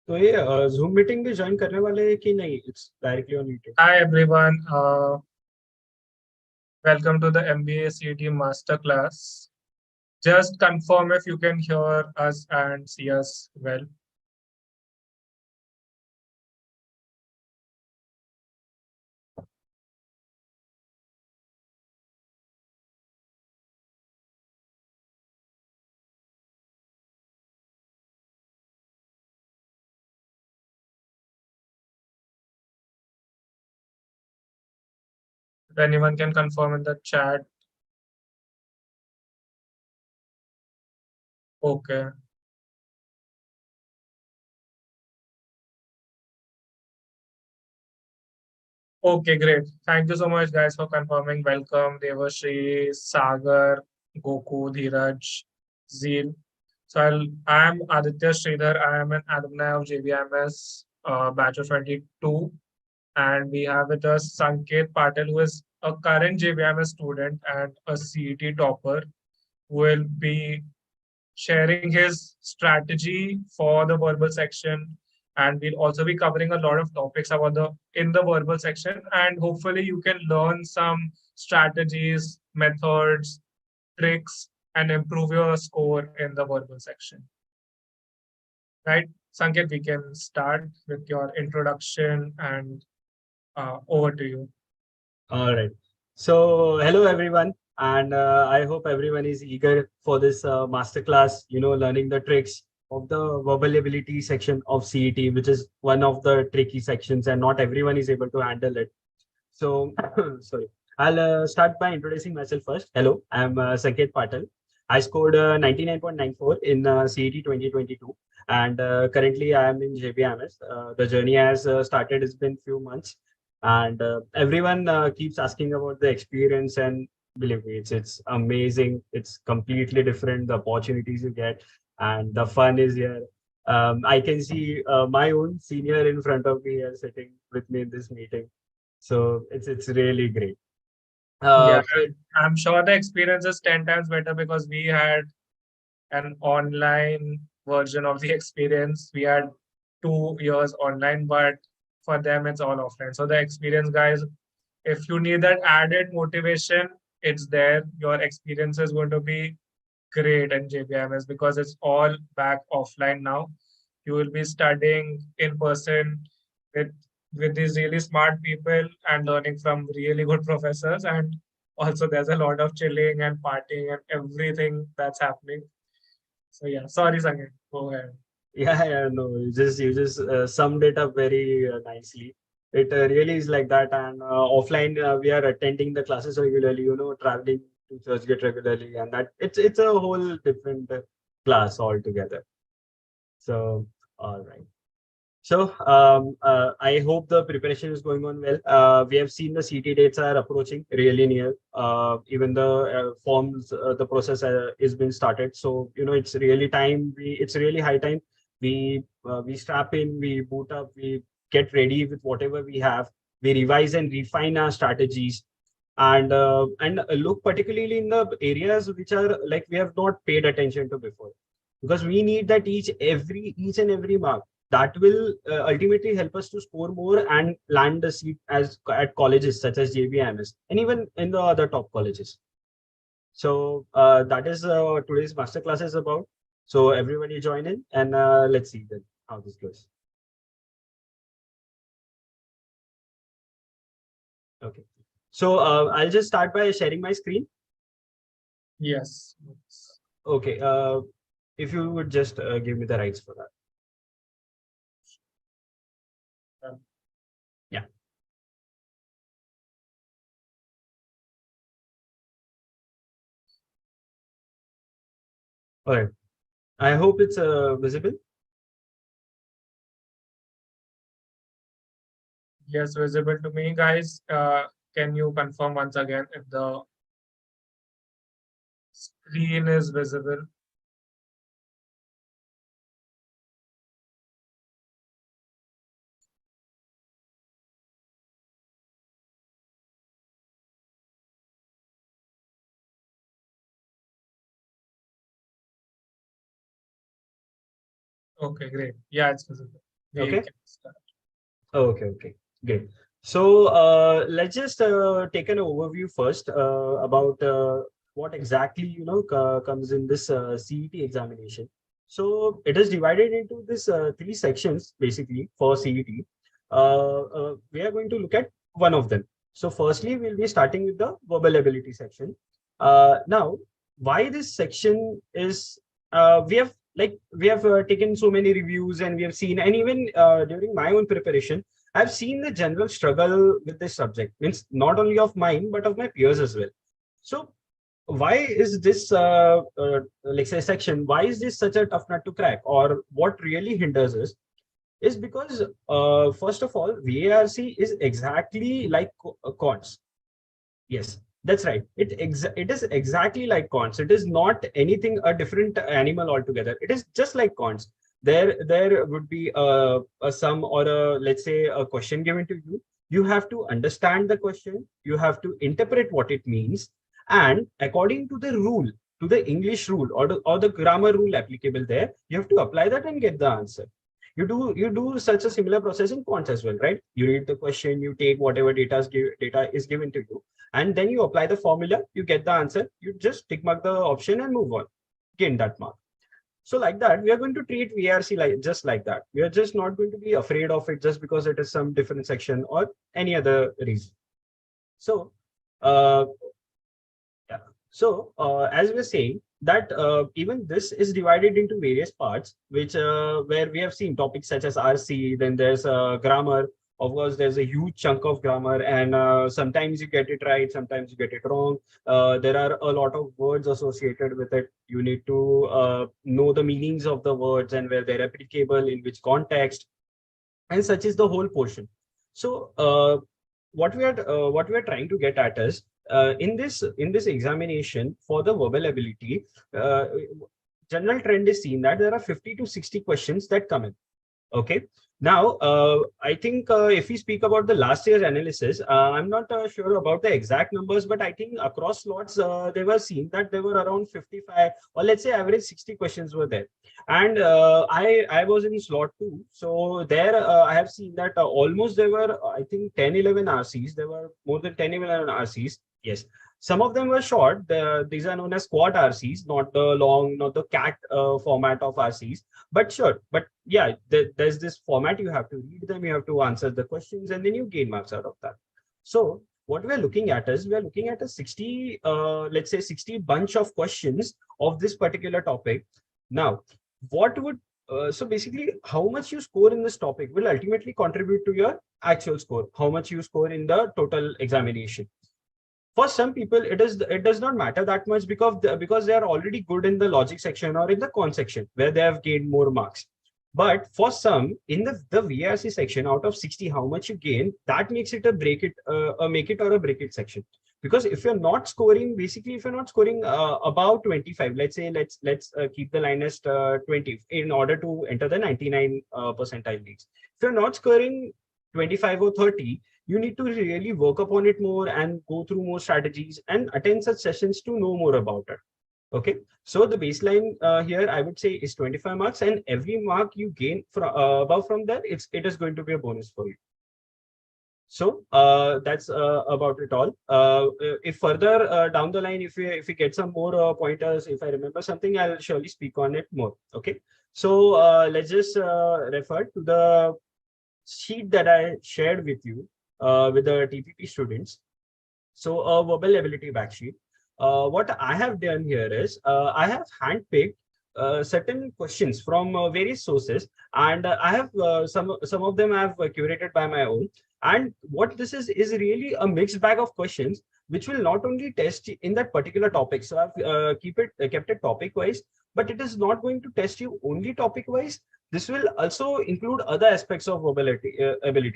तो ये zoom meeting भी ज्वाइन करने वाले हैं कि नहीं? It's directly on YouTube. Hi everyone, welcome to the MBA CET Masterclass. Just confirm if you can hear us and see us well. If anyone can confirm in the chat. Okay. Okay, great. Thank you so much, guys, for confirming. Welcome, Devashri, Sagar, Goku, Dheeraj, Zeel. I am Aditya Sridhar. I am an alumni of JBIMS, batch of 22. And we have with us Ankit Patel, who is a current JBIMS student and a CET topper, who will be sharing his strategy for the verbal section. And we'll also be covering a lot of topics about the in the verbal section. And hopefully you can learn some strategies, methods, tricks, and improve your score in the verbal section. Right? Sanket, we can start with your introduction and over to you. All right. So, hello everyone, and I hope everyone is eager for this masterclass. Learning the tricks of the verbal ability section of CET, which is one of the tricky sections, and not everyone is able to handle it. So, sorry. I'll start by introducing myself first. Hello, I'm Sanket Patel. I scored 99.94 in CET 2022, and currently I am in JBIMS. The journey has started. It's been few months, and everyone keeps asking about the experience, and believe me, it's amazing. It's completely different. The opportunities you get, and the fun is here. I can see my own senior in front of me here sitting with me in this meeting, so it's really great. Yeah, But I'm sure the experience is 10 times better because we had an online version of the experience. We had 2 years online, but for them, it's all offline. So, the experience, guys, if you need that added motivation, it's there. Your experience is going to be great in JBMS because it's all back offline now. You will be studying in person with with these really smart people and learning from really good professors. And also, there's a lot of chilling and partying and everything that's happening. So yeah, sorry, Sangeet. Go ahead. yeah, no, you just summed it up very nicely. It really is like that. And offline, we are attending the classes regularly. Traveling to Churchgate regularly, and that it's a whole different class altogether. So, all right. So I hope the preparation is going on well. We have seen the CT dates are approaching really near. Even the forms, the process is being started. So it's really time. It's really high time. We strap in, we boot up, we get ready with whatever we have. We revise and refine our strategies, and look particularly in the areas which are like we have not paid attention to before, because we need that each and every mark that will ultimately help us to score more and land the seat as at colleges such as JBIMS and even in the other top colleges. So that is today's masterclass is about. So everybody join in, and let's see then how this goes. Okay. So I'll just start by sharing my screen. Yes. Okay. If you would just give me the rights for that. Um, Yeah. All right. I hope it's visible. yes, visible to me, guys. Can you confirm once again if the screen is visible? Okay, great. Yeah, it's visible. We Okay. can start. Okay. Great. So let's just take an overview first about what exactly comes in this CET examination. So it is divided into this three sections basically for CET. We are going to look at one of them. So firstly, we'll be starting with the verbal ability section. Now, why this section is we have taken so many reviews and we have seen, and even during my own preparation, I've seen the general struggle with this subject, means not only of mine, but of my peers as well. So why is this, like say section, why is this such a tough nut to crack, or what really hinders us is because, first of all, VARC is exactly like cons. Yes, that's right. It is exactly like cons. It is not anything a different animal altogether. It is just like cons. There would be a sum or a, let's say, a question given to you. You have to understand the question. You have to interpret what it means, and according to the rule, to the English rule or the grammar rule applicable there, you have to apply that and get the answer. You do such a similar process in quants as well, right? You read the question, you take whatever data is given to you, and then you apply the formula, you get the answer, you just tick mark the option and move on, gain that mark. So like that, we are going to treat VRC like just like that. We are just not going to be afraid of it just because it is some different section or any other reason. So uh, yeah. So, as we are saying that even this is divided into various parts, which where we have seen topics such as RC, then there's grammar. Of course, there's a huge chunk of grammar, and sometimes you get it right, sometimes you get it wrong. There are a lot of words associated with it. You need to know the meanings of the words and where they're applicable, in which context, and such is the whole portion. So what we are trying to get at is, in this examination for the verbal ability, uh, general trend is seen that there are 50 to 60 questions that come in. Okay. Now, I think if we speak about the last year's analysis, I'm not sure about the exact numbers, but I think across slots, they were seen that there were around 55, or let's say average 60 questions were there. And I was in slot 2. So there I have seen that almost there were, I think, 10, 11 RCs. There were more than 10, 11 RCs. Yes. Some of them were short. These are known as quad RCs, not the long, not the cat format of RCs. But sure, but yeah, there's this format. You have to read them, you have to answer the questions, and then you gain marks out of that. So what we're looking at is, we're looking at a 60, let's say 60 bunch of questions of this particular topic. Now, what would so basically, how much you score in this topic will ultimately contribute to your actual score, how much you score in the total examination. For some people, it does not matter that much, because they are already good in the logic section or in the con section where they have gained more marks. But for some, in the VRC section, out of 60, how much you gain, that makes it a make it or a break it section. Because if you're not scoring, basically, if you're not scoring above 25, let's say, let's keep the line as 20 in order to enter the 99 percentile leagues. If you're not scoring 25 or 30, you need to really work upon it more and go through more strategies and attend such sessions to know more about it. Okay. So the baseline here, I would say, is 25 marks, and every mark you gain from above from there, it is going to be a bonus for you. So that's about it all. If further down the line, if we get some more pointers, if I remember something, I'll surely speak on it more. Okay. So let's just refer to the sheet that I shared with you with the TPP students. So a verbal ability backsheet. What I have done here is, I have handpicked certain questions from various sources, and I have some of them I have curated by my own. And what this is really a mixed bag of questions which will not only test in that particular topic. So I've kept it topic wise, but it is not going to test you only topic wise. This will also include other aspects of ability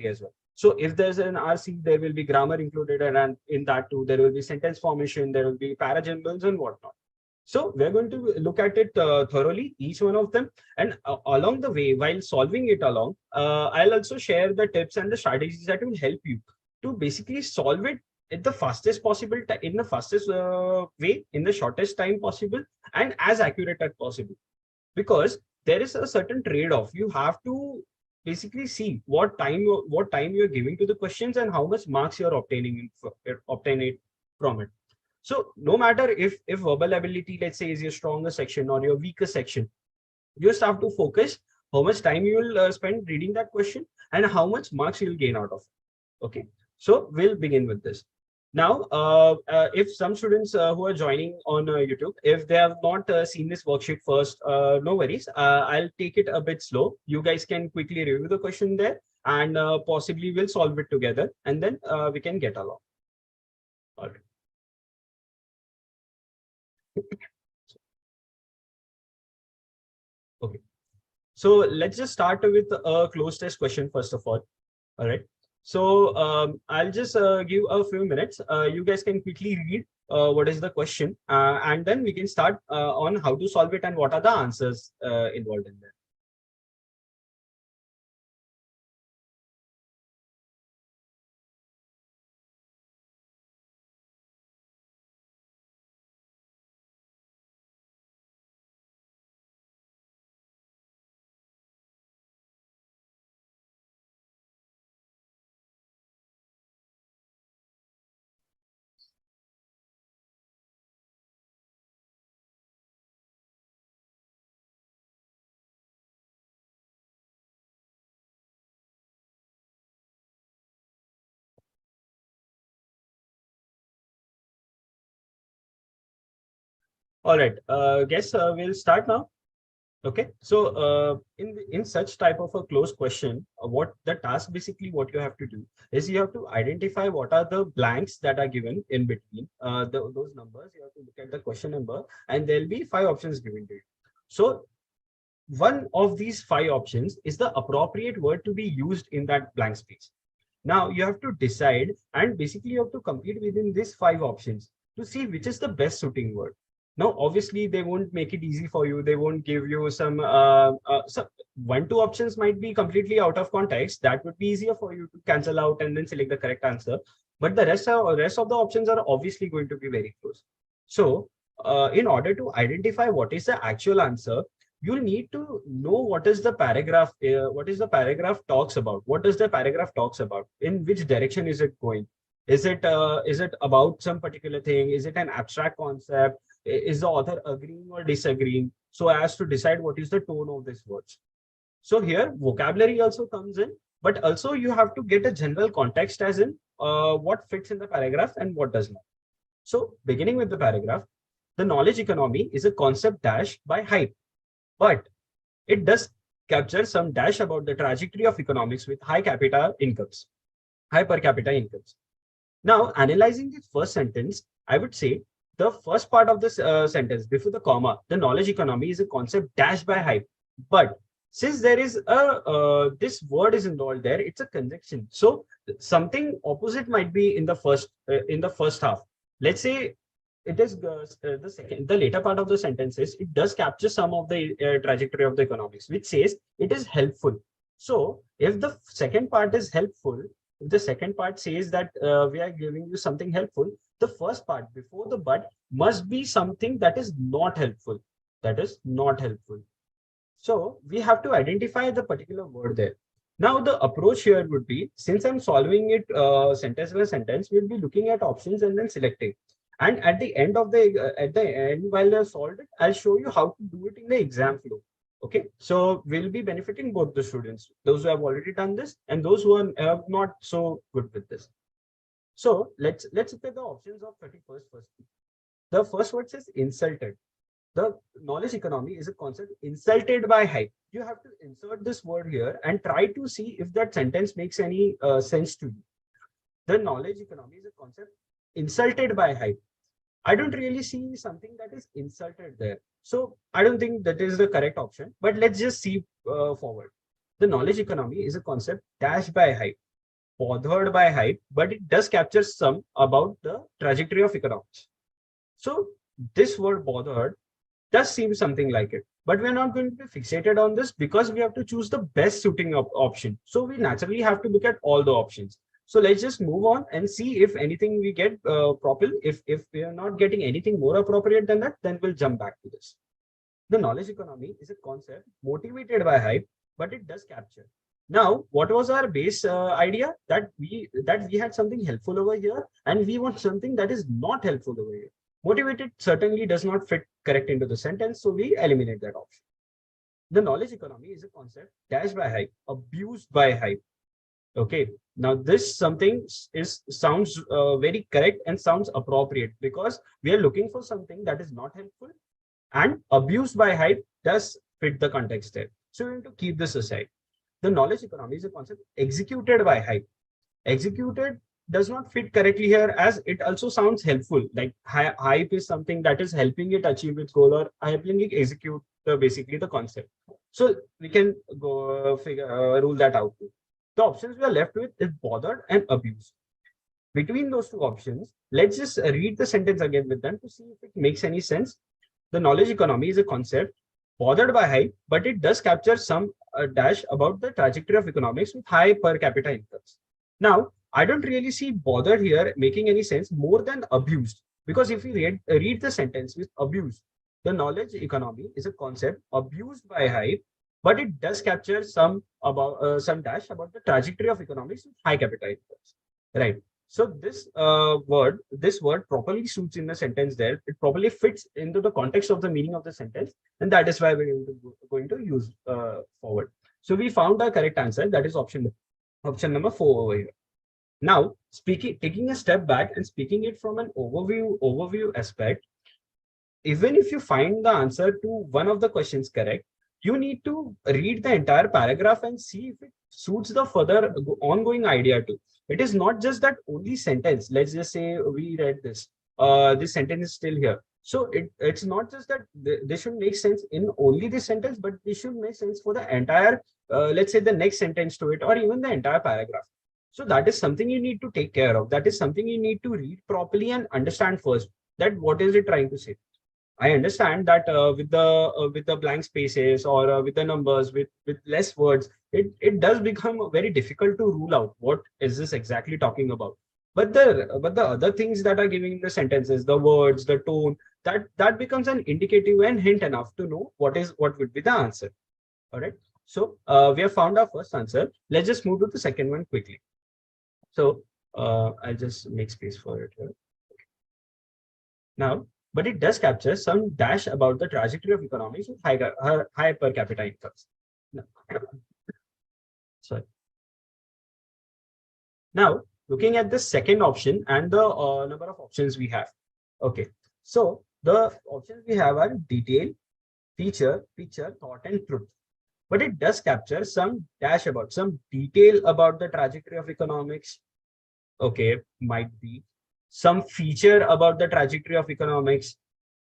as well. So if there's an RC, there will be grammar included, and in that too, there will be sentence formation, there will be parajumbles and whatnot. So we're going to look at it thoroughly, each one of them. And along the way, while solving it along, I'll also share the tips and the strategies that will help you to basically solve it at the fastest possible, in the fastest way, in the shortest time possible, and as accurate as possible. Because there is a certain trade-off. You have to basically see what time you're giving to the questions and how much marks you're obtaining from it. So no matter if verbal ability, let's say, is your stronger section or your weaker section, you just have to focus how much time you will spend reading that question and how much marks you'll gain out of it. Okay, so we'll begin with this. Now, if some students who are joining on YouTube, if they have not seen this worksheet first, no worries. I'll take it a bit slow. You guys can quickly review the question there and possibly we'll solve it together and then we can get along. All right. Okay. So let's just start with a closed test question first of all. All right. So I'll just give a few minutes. You guys can quickly read what is the question, and then we can start on how to solve it and what are the answers involved in there. All right. Guess we'll start now. Okay, so in such type of a closed question, what the task basically what you have to do is you have to identify what are the blanks that are given in between those numbers. You have to look at the question number, and there'll be 5 options given to you. So one of these 5 options is the appropriate word to be used in that blank space. Now you have to decide, and basically you have to compete within these 5 options to see which is the best suiting word. Now, obviously, they won't make it easy for you. They won't give you some 1-2 options might be completely out of context. That would be easier for you to cancel out and then select the correct answer. But the rest of the options are obviously going to be very close. So, in order to identify what is the actual answer, you need to know what is the paragraph. What is the paragraph talks about? What does the paragraph talks about? In which direction is it going? Is it about some particular thing? Is it an abstract concept? Is the author agreeing or disagreeing so as to decide what is the tone of these words? So here vocabulary also comes in, but also you have to get a general context as in what fits in the paragraph and what does not. So beginning with the paragraph, the knowledge economy is a concept dash by hype, but it does capture some dash about the trajectory of economics with high per capita incomes. Now, analyzing the first sentence, I would say the first part of this sentence before the comma, the knowledge economy is a concept dashed by hype. But since there is a this word is involved there, it's a conjunction. So something opposite might be in the first half. Let's say it is the later part of the sentences. It does capture some of the trajectory of the economics, which says it is helpful. So if the second part is helpful, if the second part says that we are giving you something helpful, the first part before the but must be something that is not helpful. That is not helpful. So we have to identify the particular word there. Now the approach here would be, since I'm solving it sentence by sentence, we'll be looking at options and then selecting. And at the end while I solved it, I'll show you how to do it in the exam flow. Okay, so we'll be benefiting both the students, those who have already done this and those who are not so good with this. So let's look at the options of 31st first. The first word says insulted. The knowledge economy is a concept insulted by hype. You have to insert this word here and try to see if that sentence makes any sense to you. The knowledge economy is a concept insulted by hype. I don't really see something that is insulted there. So I don't think that is the correct option, but let's just see forward. The knowledge economy is a concept dashed by hype, bothered by hype, but it does capture some about the trajectory of economics. So this word bothered does seem something like it, but we're not going to be fixated on this because we have to choose the best suiting option. So we naturally have to look at all the options. So let's just move on and see if anything we get proper. If we are not getting anything more appropriate than that, then we'll jump back to this. The knowledge economy is a concept motivated by hype, but it does capture. Now, what was our base idea? That we had something helpful over here, and we want something that is not helpful over here. Motivated certainly does not fit correct into the sentence, so we eliminate that option. The knowledge economy is a concept dashed by hype, abused by hype. Okay, now this something is sounds very correct and sounds appropriate because we are looking for something that is not helpful, and abused by hype does fit the context there. So we need to keep this aside. The knowledge economy is a concept executed by hype. Executed does not fit correctly here, as it also sounds helpful. Like hype is something that is helping it achieve its goal or helping it execute basically the concept. So we can go rule that out. The options we are left with is bothered and abused. Between those two options, let's just read the sentence again with them to see if it makes any sense. The knowledge economy is a concept bothered by hype, but it does capture some dash about the trajectory of economics with high per capita incomes. Now, I don't really see bothered here making any sense more than abused, because if we read the sentence with abused, the knowledge economy is a concept abused by hype, but it does capture some about some dash about the trajectory of economics with high capital incomes, right? So this word properly suits in the sentence there. It properly fits into the context of the meaning of the sentence, and that is why we're going to use forward. So we found the correct answer. That is option number 4 over here. Now, taking a step back and speaking it from an overview aspect, even if you find the answer to one of the questions correct, you need to read the entire paragraph and see if it suits the further ongoing idea too. It is not just that only sentence. Let's just say we read this. This sentence is still here. So it's not just that this should make sense in only this sentence, but this should make sense for the entire, let's say the next sentence to it, or even the entire paragraph. So that is something you need to take care of. That is something you need to read properly and understand first, that what is it trying to say. I understand that with the blank spaces or with the numbers with less words, it does become very difficult to rule out what is this exactly talking about. But the other things that are giving the sentences, the words, the tone, that becomes an indicative and hint enough to know what would be the answer. All right. So we have found our first answer. Let's just move to the second one quickly. So I'll just make space for it here. Now, but it does capture some dash about the trajectory of economics with high per capita incomes. No. Sorry. Now, looking at the second option and the number of options we have. Okay, so the options we have are detail, feature, picture, thought, and truth. But it does capture some dash about, some detail about the trajectory of economics. Okay, might be some feature about the trajectory of economics.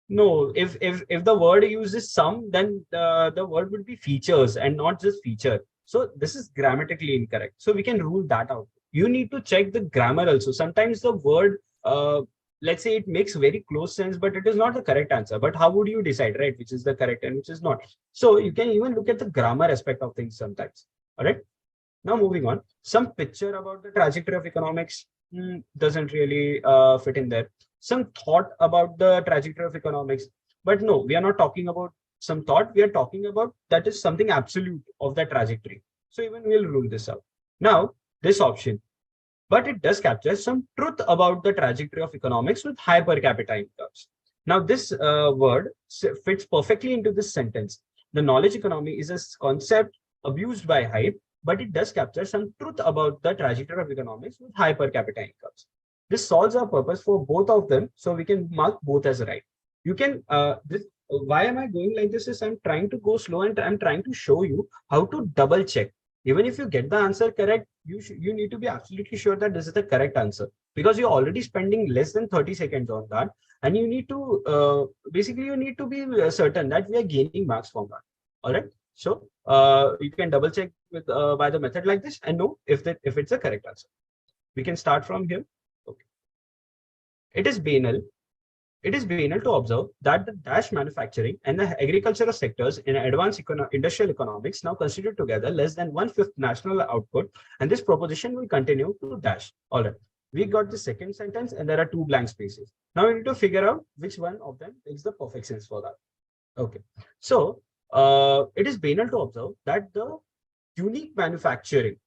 No, if the word uses some, then the word would be features and not just feature. So this is grammatically incorrect. So we can rule that out. You need to check the grammar also. Sometimes the word, let's say it makes very close sense, but it is not the correct answer. But how would you decide, right, which is the correct and which is not? So you can even look at the grammar aspect of things sometimes. All right. Now moving on, some picture about the trajectory of economics doesn't really fit in there. Some thought about the trajectory of economics, but no, we are not talking about some thought. We are talking about that is something absolute of that trajectory. So even we'll rule this out. Now, this option, but it does capture some truth about the trajectory of economics with high per capita incomes. Now, this word fits perfectly into this sentence. The knowledge economy is a concept abused by hype, but it does capture some truth about the trajectory of economics with high per capita incomes. This solves our purpose for both of them, so we can mark both as right. You can, why am I going like this is I'm trying to go slow and I'm trying to show you how to double check. Even if you get the answer correct, you need to be absolutely sure that this is the correct answer, because you're already spending less than 30 seconds on that. And you need to, basically you need to be certain that we are gaining marks from that. All right. So you can double check with by the method like this and know if it's a correct answer. We can start from here. Okay. It is banal to observe that the dash manufacturing and the agricultural sectors in advanced industrial economics now constitute together less than 1/5 national output, and this proposition will continue to dash. All right. We got the second sentence and there are two blank spaces. Now we need to figure out which one of them makes the perfect sense for that. Okay. So it is banal to observe that the unique manufacturing.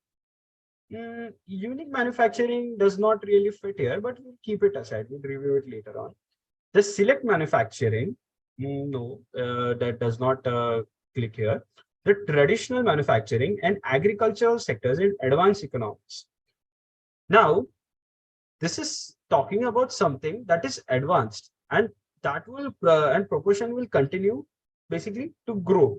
Unique manufacturing does not really fit here, but we'll keep it aside. We'll review it later on. The select manufacturing, no, that does not click here. The traditional manufacturing and agricultural sectors in advanced economics. Now, this is talking about something that is advanced, and that will and proportion will continue basically to grow.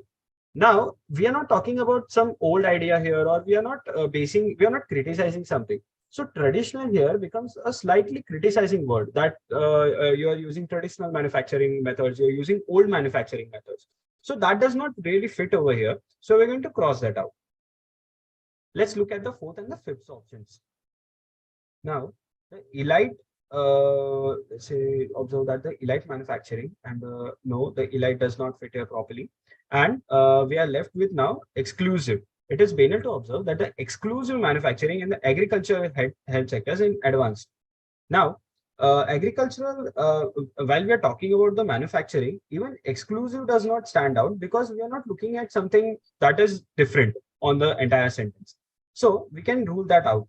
Now, we are not talking about some old idea here, or we are not we are not criticizing something. So traditional here becomes a slightly criticizing word, that you are using traditional manufacturing methods, you're using old manufacturing methods. So that does not really fit over here. So we're going to cross that out. Let's look at the fourth and the fifth options. Now, the elite, let's say, observe that the elite manufacturing, and no, the elite does not fit here properly. And we are left with now exclusive. It is banal to observe that the exclusive manufacturing in the agricultural health sectors in advanced. Now, agricultural, while we are talking about the manufacturing, even exclusive does not stand out because we are not looking at something that is different on the entire sentence. So we can rule that out.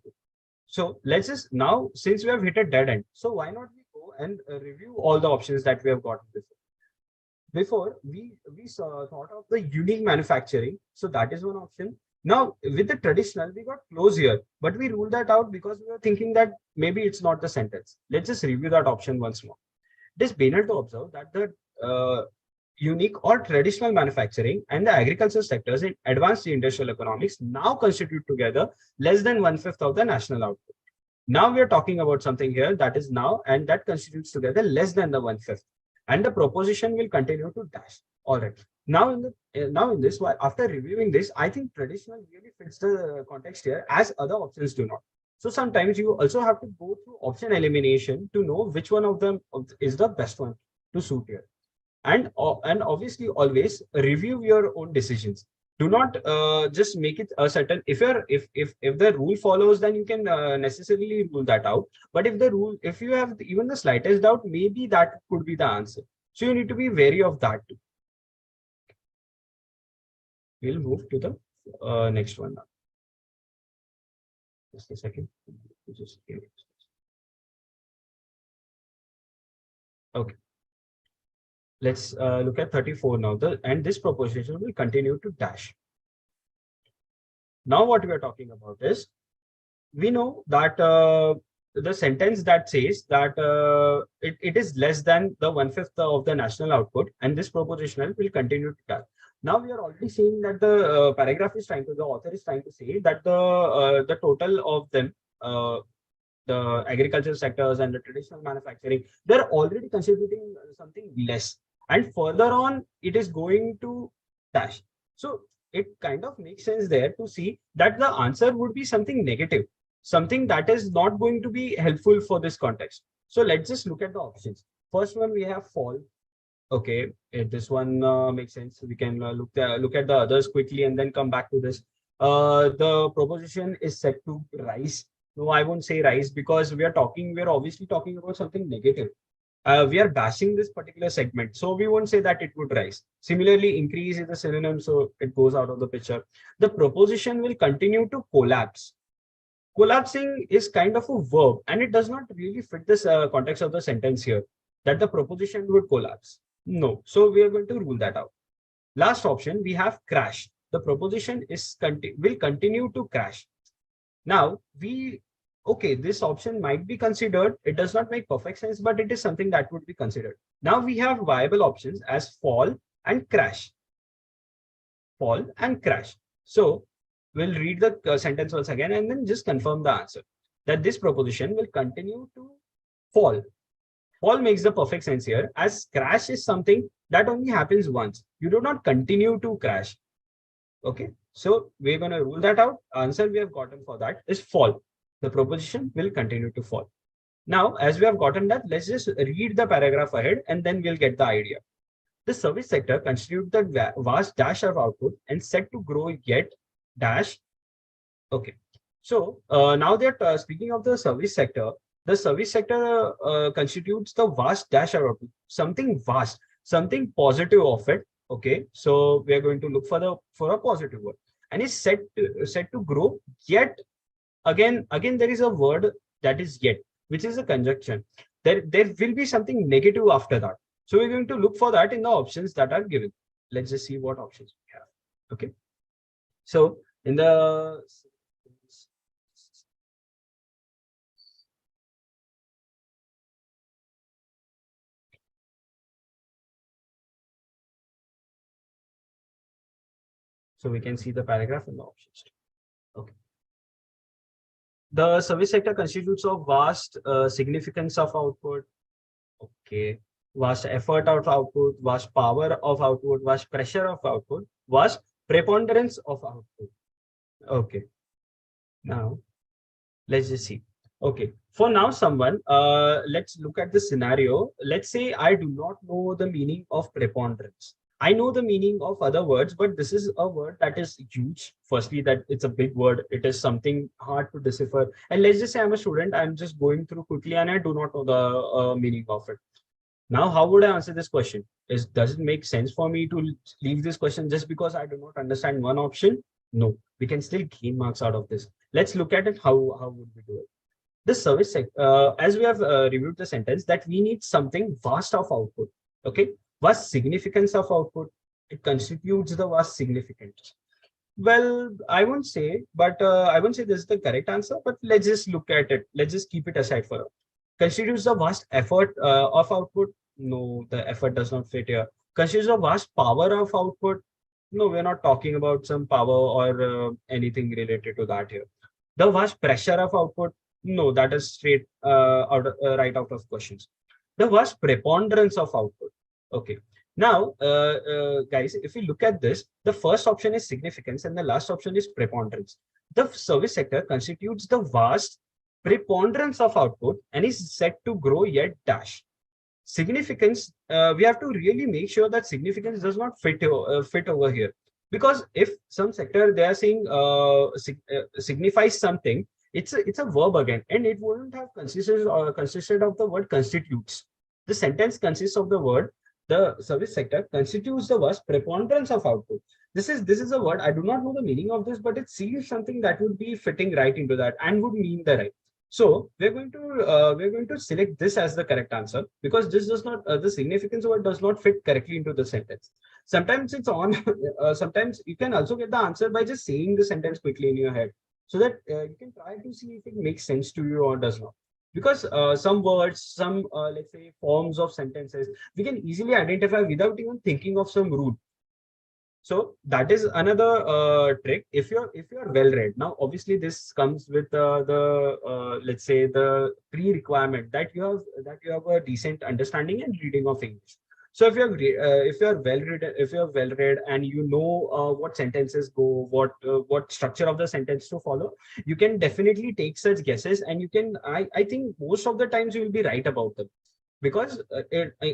So let's just now, since we have hit a dead end, so why not we go and review all the options that we have gotten before. Before we thought of the unique manufacturing, so that is one option. Now with the traditional, we got close here, but we ruled that out because we were thinking that maybe it's not the sentence. Let's just review that option once more. It is banal to observe that the unique or traditional manufacturing and the agricultural sectors in advanced industrial economics now constitute together less than 1/5 of the national output. Now we are talking about something here that is now, and that constitutes together less than the 1/5. And the proposition will continue to dash. All right. Now in this, after reviewing this, I think traditional really fits the context here, as other options do not. So sometimes you also have to go through option elimination to know which one of them is the best one to suit here. And obviously always review your own decisions. Do not just make it a certain, if the rule follows, then you can necessarily rule that out. But if you have even the slightest doubt, maybe that could be the answer. So you need to be wary of that too. We'll move to the next one now. Just a second. Okay. Let's look at 34 now. And this proposition will continue to dash. Now what we are talking about is, we know that the sentence that says that it is less than the 1/5 of the national output, and this propositional will continue to dash. Now we are already seeing that the the author is trying to say that the total of them, the agricultural sectors and the traditional manufacturing, they're already contributing something less. And further on, it is going to dash. So it kind of makes sense there to see that the answer would be something negative, something that is not going to be helpful for this context. So let's just look at the options. First one, we have fall. Okay, this one makes sense. We can look at the others quickly and then come back to this. The proposition is set to rise. No, I won't say rise, because we're obviously talking about something negative. We are bashing this particular segment, so we won't say that it would rise. Similarly, increase is a synonym, so it goes out of the picture. The proposition will continue to collapse. Collapsing is kind of a verb, and it does not really fit this context of the sentence here, that the proposition would collapse. No, so we are going to rule that out. Last option, we have crash. The proposition will continue to crash. Now okay, this option might be considered. It does not make perfect sense, but it is something that would be considered. Now we have viable options as fall and crash. Fall and crash. So we'll read the sentence once again and then just confirm the answer, that this proposition will continue to fall. Fall makes the perfect sense here, as crash is something that only happens once. You do not continue to crash. Okay, so we're going to rule that out. Answer we have gotten for that is fall. The proposition will continue to fall. Now, as we have gotten that, let's just read the paragraph ahead and then we'll get the idea. The service sector constitutes the vast dash of output and set to grow yet dash. Okay, so now that speaking of the service sector constitutes the vast dash of output, something vast, something positive of it. Okay, so we are going to look for a positive word. and is set to grow, yet again there is a word that is yet, which is a conjunction. There will be something negative after that. So we're going to look for that in the options that are given. Let's just see what options we have. Okay. So in the so we can see the paragraph in the options. Okay. The service sector constitutes of vast significance of output. Okay. Vast effort of output, vast power of output, vast pressure of output, vast preponderance of output. Okay. Now, let's just see. Okay. For now, someone, let's look at the scenario. Let's say I do not know the meaning of preponderance. I know the meaning of other words, but this is a word that is huge. Firstly, that it's a big word. It is something hard to decipher. And let's just say I'm a student. I'm just going through quickly and I do not know the meaning of it. Now, how would I answer this question? Does it make sense for me to leave this question just because I do not understand one option? No, we can still gain marks out of this. Let's look at it. How would we do it? The service sector, as we have reviewed the sentence, that we need something vast of output. Okay, vast significance of output. It constitutes the vast significance. Well, I won't say, but I won't say this is the correct answer. But let's just look at it. Let's just keep it aside for now. Constitutes the vast effort of output. No, the effort does not fit here. Constitutes the vast power of output. No, we're not talking about some power or anything related to that here. The vast pressure of output. No, that is straight right out of questions. The vast preponderance of output. Okay. Now, guys, if we look at this, the first option is significance and the last option is preponderance. The service sector constitutes the vast preponderance of output and is set to grow yet dash. Significance, we have to really make sure that significance does not fit over here. Because if some sector they are saying signifies something, it's a verb again, and it wouldn't have consisted of the word constitutes. The sentence consists of the word the service sector constitutes the vast preponderance of output. This is a word I do not know the meaning of this, but it seems something that would be fitting right into that and would mean the right. So we're going to select this as the correct answer because this does not the significance word does not fit correctly into the sentence. Sometimes it's on. Sometimes you can also get the answer by just saying the sentence quickly in your head, so that you can try to see if it makes sense to you or does not. Because some words, some let's say forms of sentences, we can easily identify without even thinking of some rule. So that is another trick. If you're well read, now obviously this comes with the let's say the pre-requirement that you have a decent understanding and reading of English. So if you're well read and you know what sentences go, what structure of the sentence to follow, you can definitely take such guesses, and you can. I think most of the times you will be right about them, because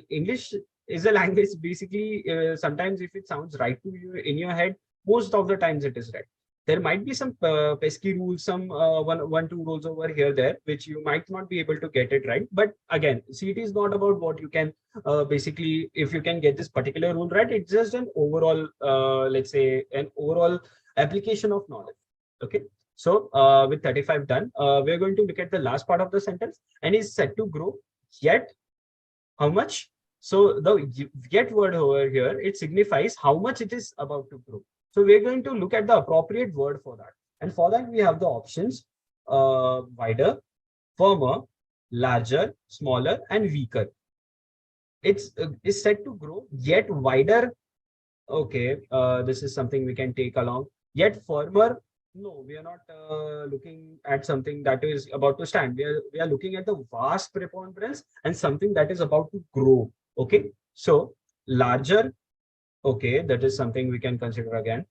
English is a language basically. Sometimes if it sounds right to you in your head, most of the times it is right. There might be some pesky rules, some one two rules over here there, which you might not be able to get it right. But again, CET is not about what you can basically, if you can get this particular rule right. It's just an overall, let's say, an overall application of knowledge. Okay. So with 35 done, we're going to look at the last part of the sentence, and is set to grow yet how much. So the yet word over here, it signifies how much it is about to grow. So we're going to look at the appropriate word for that. And for that, we have the options wider, firmer, larger, smaller, and weaker. It's set to grow yet wider. Okay, this is something we can take along. Yet firmer. No, we are not looking at something that is about to stand. We are looking at the vast preponderance and something that is about to grow. Okay, so larger. Okay, that is something we can consider again.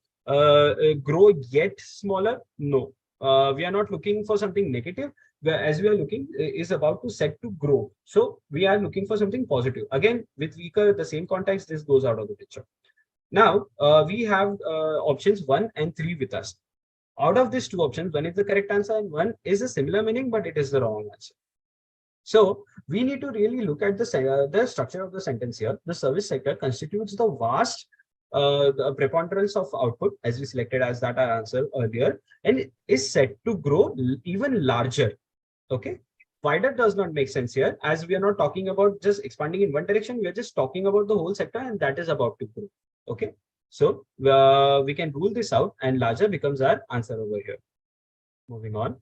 Grow yet smaller? No, we are not looking for something negative. As we are looking is about to set to grow. So we are looking for something positive. Again, with weaker, the same context, this goes out of the picture. Now, we have options 1 and 3 with us. Out of these two options, one is the correct answer and one is a similar meaning, but it is the wrong answer. So we need to really look at the structure of the sentence here. The service sector constitutes the vast the preponderance of output, as we selected as that our answer earlier, and is set to grow even larger. Okay. Wider does not make sense here, as we are not talking about just expanding in one direction. We are just talking about the whole sector, and that is about to grow. Okay. So we can rule this out, and larger becomes our answer over here. Moving on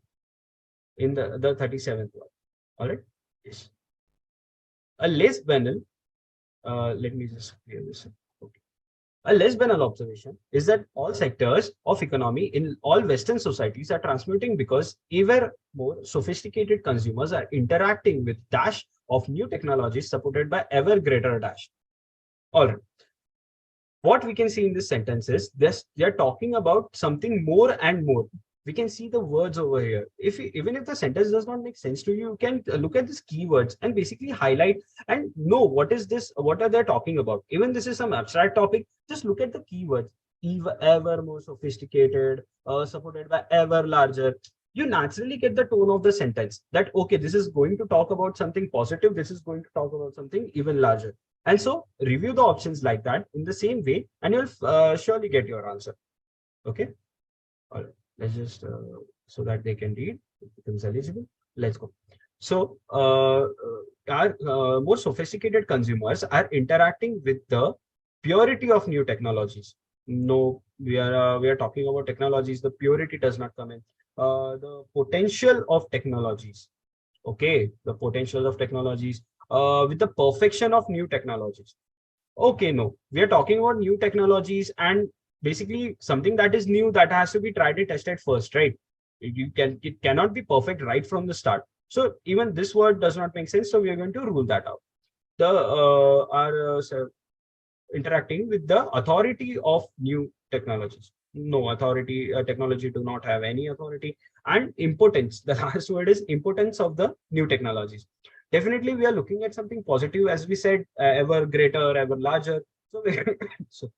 in the 37th one. All right. Yes. A less banal, let me just clear this up. Okay. A less banal observation is that all sectors of economy in all Western societies are transmuting because ever more sophisticated consumers are interacting with dash of new technologies supported by ever greater dash. All right. What we can see in this sentence is this: they are talking about something more and more. We can see the words over here. Even if the sentence does not make sense to you, you can look at these keywords and basically highlight and know what is this, what are they talking about. Even this is some abstract topic, just look at the keywords. Ever more sophisticated, supported by ever larger. You naturally get the tone of the sentence that, okay, this is going to talk about something positive. This is going to talk about something even larger. And so review the options like that in the same way, and you'll surely get your answer. Okay. All right. Let's just so that they can read, it becomes eligible. Let's go. So our more sophisticated consumers are interacting with the purity of new technologies. No, we are talking about technologies. The purity does not come in. The potential of technologies. Okay, the potential of technologies with the perfection of new technologies. Okay, no, we are talking about new technologies, and basically something that is new that has to be tried and tested first, right? It cannot be perfect right from the start. So even this word does not make sense. So we are going to rule that out. The interacting with the authority of new technologies. No authority, technology do not have any authority. And impotence, the last word is impotence of the new technologies. Definitely we are looking at something positive, as we said, ever greater, ever larger. So, so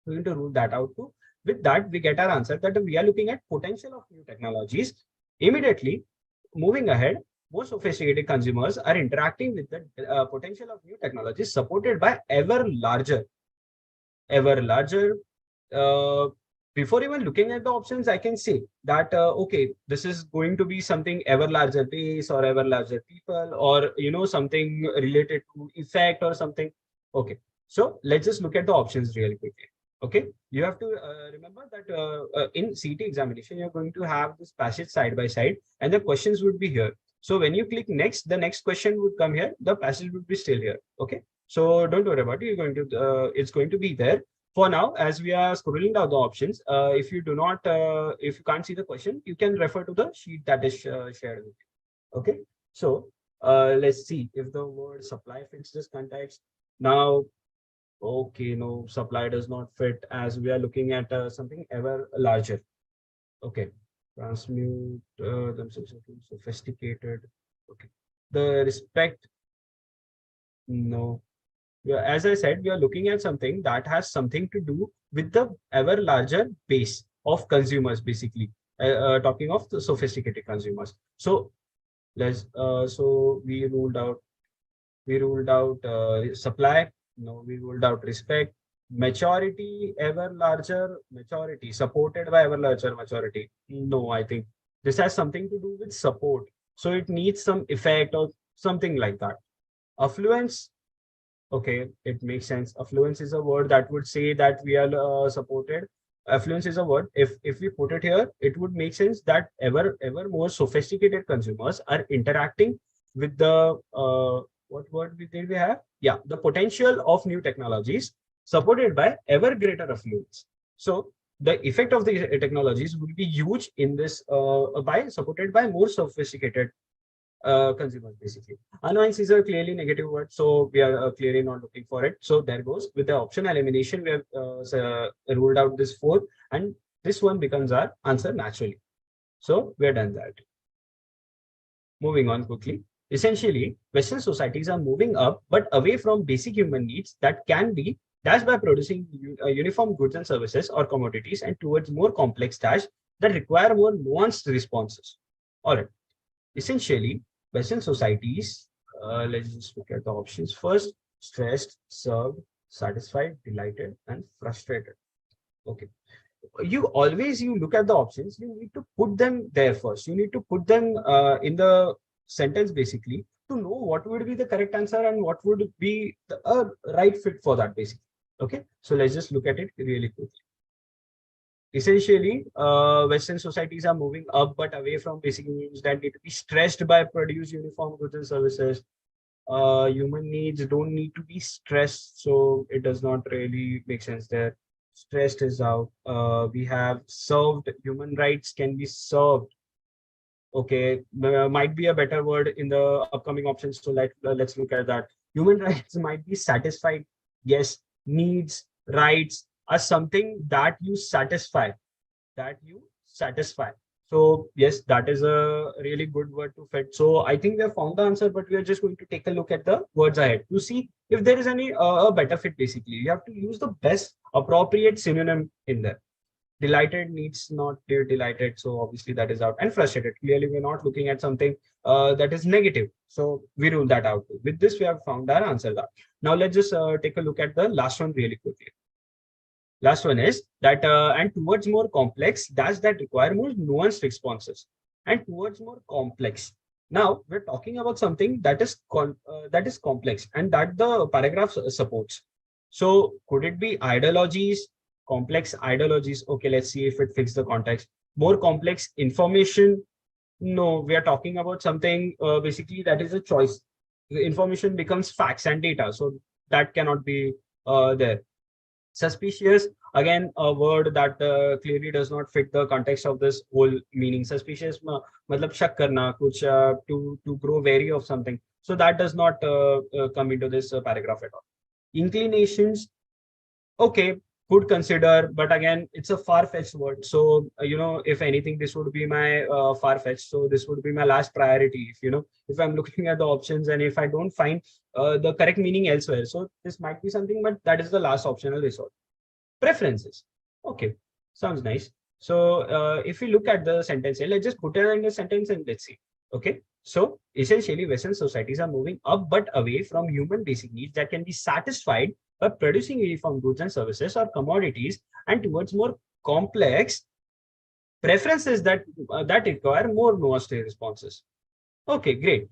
we're going to rule that out too. With that, we get our answer that we are looking at potential of new technologies. Immediately moving ahead, more sophisticated consumers are interacting with the potential of new technologies supported by ever larger. Uh, Before even looking at the options, I can say that, okay, this is going to be something ever larger base or ever larger people, or, something related to effect or something. Okay. So let's just look at the options really quickly. Okay. You have to remember that in CET examination, you're going to have this passage side by side and the questions would be here. So when you click next, the next question would come here. The passage would be still here. Okay. So don't worry about it. You're going to, it's going to be there. For now, as we are scrolling down the options, if you do not, if you can't see the question, you can refer to the sheet that is shared with you. Okay. So let's see if the word supply fits this context. Now, okay, no, supply does not fit, as we are looking at something ever larger. Okay. Transmute themselves into sophisticated. Okay. The respect, no. Yeah, as I said, we are looking at something that has something to do with the ever larger base of consumers, basically. Talking of the sophisticated consumers. So so we ruled out supply. No, we ruled out respect. Maturity, ever larger maturity, supported by ever larger maturity. No, I think this has something to do with support. So it needs some effect or something like that. Affluence. Okay, it makes sense. Affluence is a word that would say that we are supported. Affluence is a word. If we put it here, it would make sense that ever more sophisticated consumers are interacting with the what word did we have? Yeah, the potential of new technologies supported by ever greater affluence. So the effect of the technologies will be huge in this by supported by more sophisticated consumers, basically. Annoyance is a clearly negative word, so we are clearly not looking for it. So there goes with the option elimination. We have ruled out this four, and this one becomes our answer naturally. So we're done that. Moving on quickly. Essentially, Western societies are moving up, but away from basic human needs that can be dashed by producing uniform goods and services or commodities, and towards more complex tasks that require more nuanced responses. All right. Essentially, Western societies, let's just look at the options first: stressed, served, satisfied, delighted, and frustrated. Okay. You look at the options, you need to put them there first. You need to put them in the sentence basically to know what would be the correct answer and what would be the right fit for that basically. Okay. So let's just look at it really quickly. Essentially, Western societies are moving up but away from basic needs that need to be stressed by produce uniform goods and services. Human needs don't need to be stressed, so it does not really make sense there. Stressed is out. We have served. Human rights can be served. Okay, might be a better word in the upcoming options. So let's look at that. Human rights might be satisfied. Yes, needs, rights are something that you satisfy. That you satisfy. So yes, that is a really good word to fit. So I think we have found the answer, but we are just going to take a look at the words ahead to see if there is any a better fit. Basically, you have to use the best appropriate synonym in there. Delighted needs not delighted, so obviously that is out. And frustrated, clearly we're not looking at something that is negative, so we rule that out too. With this we have found our answer. That now let's just take a look at the last one really quickly. Last one is that and towards more complex that require more nuanced responses, and towards more complex. Now we're talking about something that is complex and that the paragraph supports. So could it be ideologies, complex ideologies? Okay, let's see if it fits the context. More complex information. No, we are talking about something basically that is a choice. The information becomes facts and data, so that cannot be there. Suspicious, again, a word that clearly does not fit the context of this whole meaning. Suspicious, matlab shak karna, kuch to grow wary of something. So that does not come into this paragraph at all. Inclinations, okay, could consider, but again, it's a far-fetched word. So if anything, this would be my far-fetched. So this would be my last priority. If I'm looking at the options and if I don't find the correct meaning elsewhere, so this might be something, but that is the last optional resort. Preferences, okay, sounds nice. So if we look at the sentence here, let's just put it in the sentence and let's see. Okay, so essentially Western societies are moving up but away from human basic needs that can be satisfied by producing uniform goods and services or commodities, and towards more complex preferences that require more nuanced responses. Okay, great.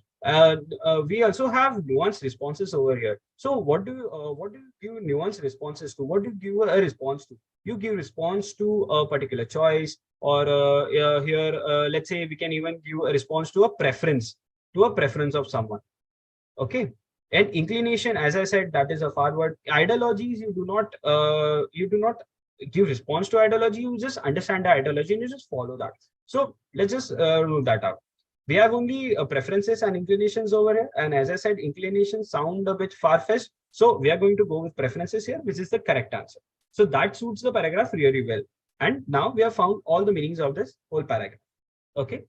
We also have nuanced responses over here. So what do you give nuanced responses to? What do you give a response to? You give response to a particular choice, or here, let's say we can even give a response to a preference of someone. Okay. And inclination, as I said, that is a far word. Ideologies, you do not give response to ideology. You just understand the ideology and you just follow that. So let's just rule that out. We have only preferences and inclinations over here. And as I said, inclinations sound a bit far-fetched. So we are going to go with preferences here, which is the correct answer. So that suits the paragraph really well. And now we have found all the meanings of this whole paragraph. Okay.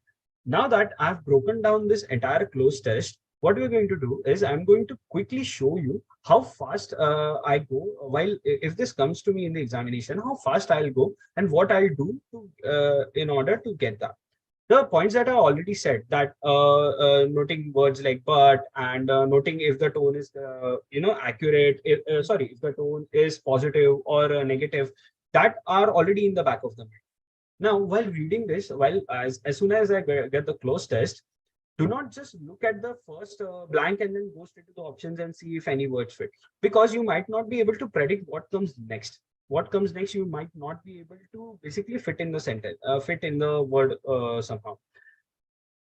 Now that I've broken down this entire closed test, what we're going to do is I'm going to quickly show you how fast I go while if this comes to me in the examination, how fast I'll go and what I'll do to in order to get that. The points that I already said, that noting words like but and noting if the tone is accurate, if the tone is positive or negative, that are already in the back of the mind. Now, while reading this, as soon as I get the closed test, do not just look at the first blank and then go straight to the options and see if any words fit, because you might not be able to predict what comes next. What comes next, you might not be able to basically fit in the sentence, fit in the word somehow.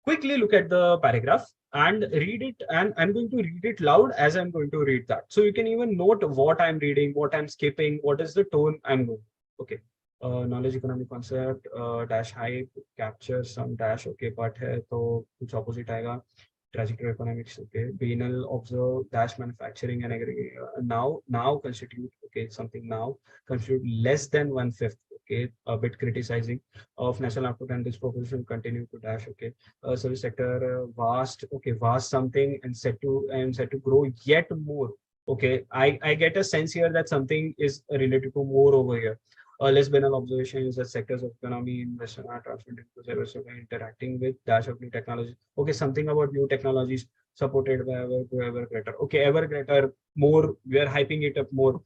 Quickly look at the paragraph and read it, and I'm going to read it loud as I'm going to read that. So you can even note what I'm reading, what I'm skipping, what is the tone I'm going. Okay. Knowledge economy concept dash hype capture some dash okay but है तो कुछ opposite आएगा trajectory economics okay banal observe dash manufacturing and now constitute okay something now constitute less than 1/5 okay a bit criticizing of national output and this proposition continue to dash okay service sector vast something and set to grow yet more. Okay, I get a sense here that something is related to more over here. Less banal observation is that sectors of economy in Western are transmitted to service interacting with dash of new technologies. Okay, something about new technologies. supported by ever greater. Okay, ever greater, more, we are hyping it up more.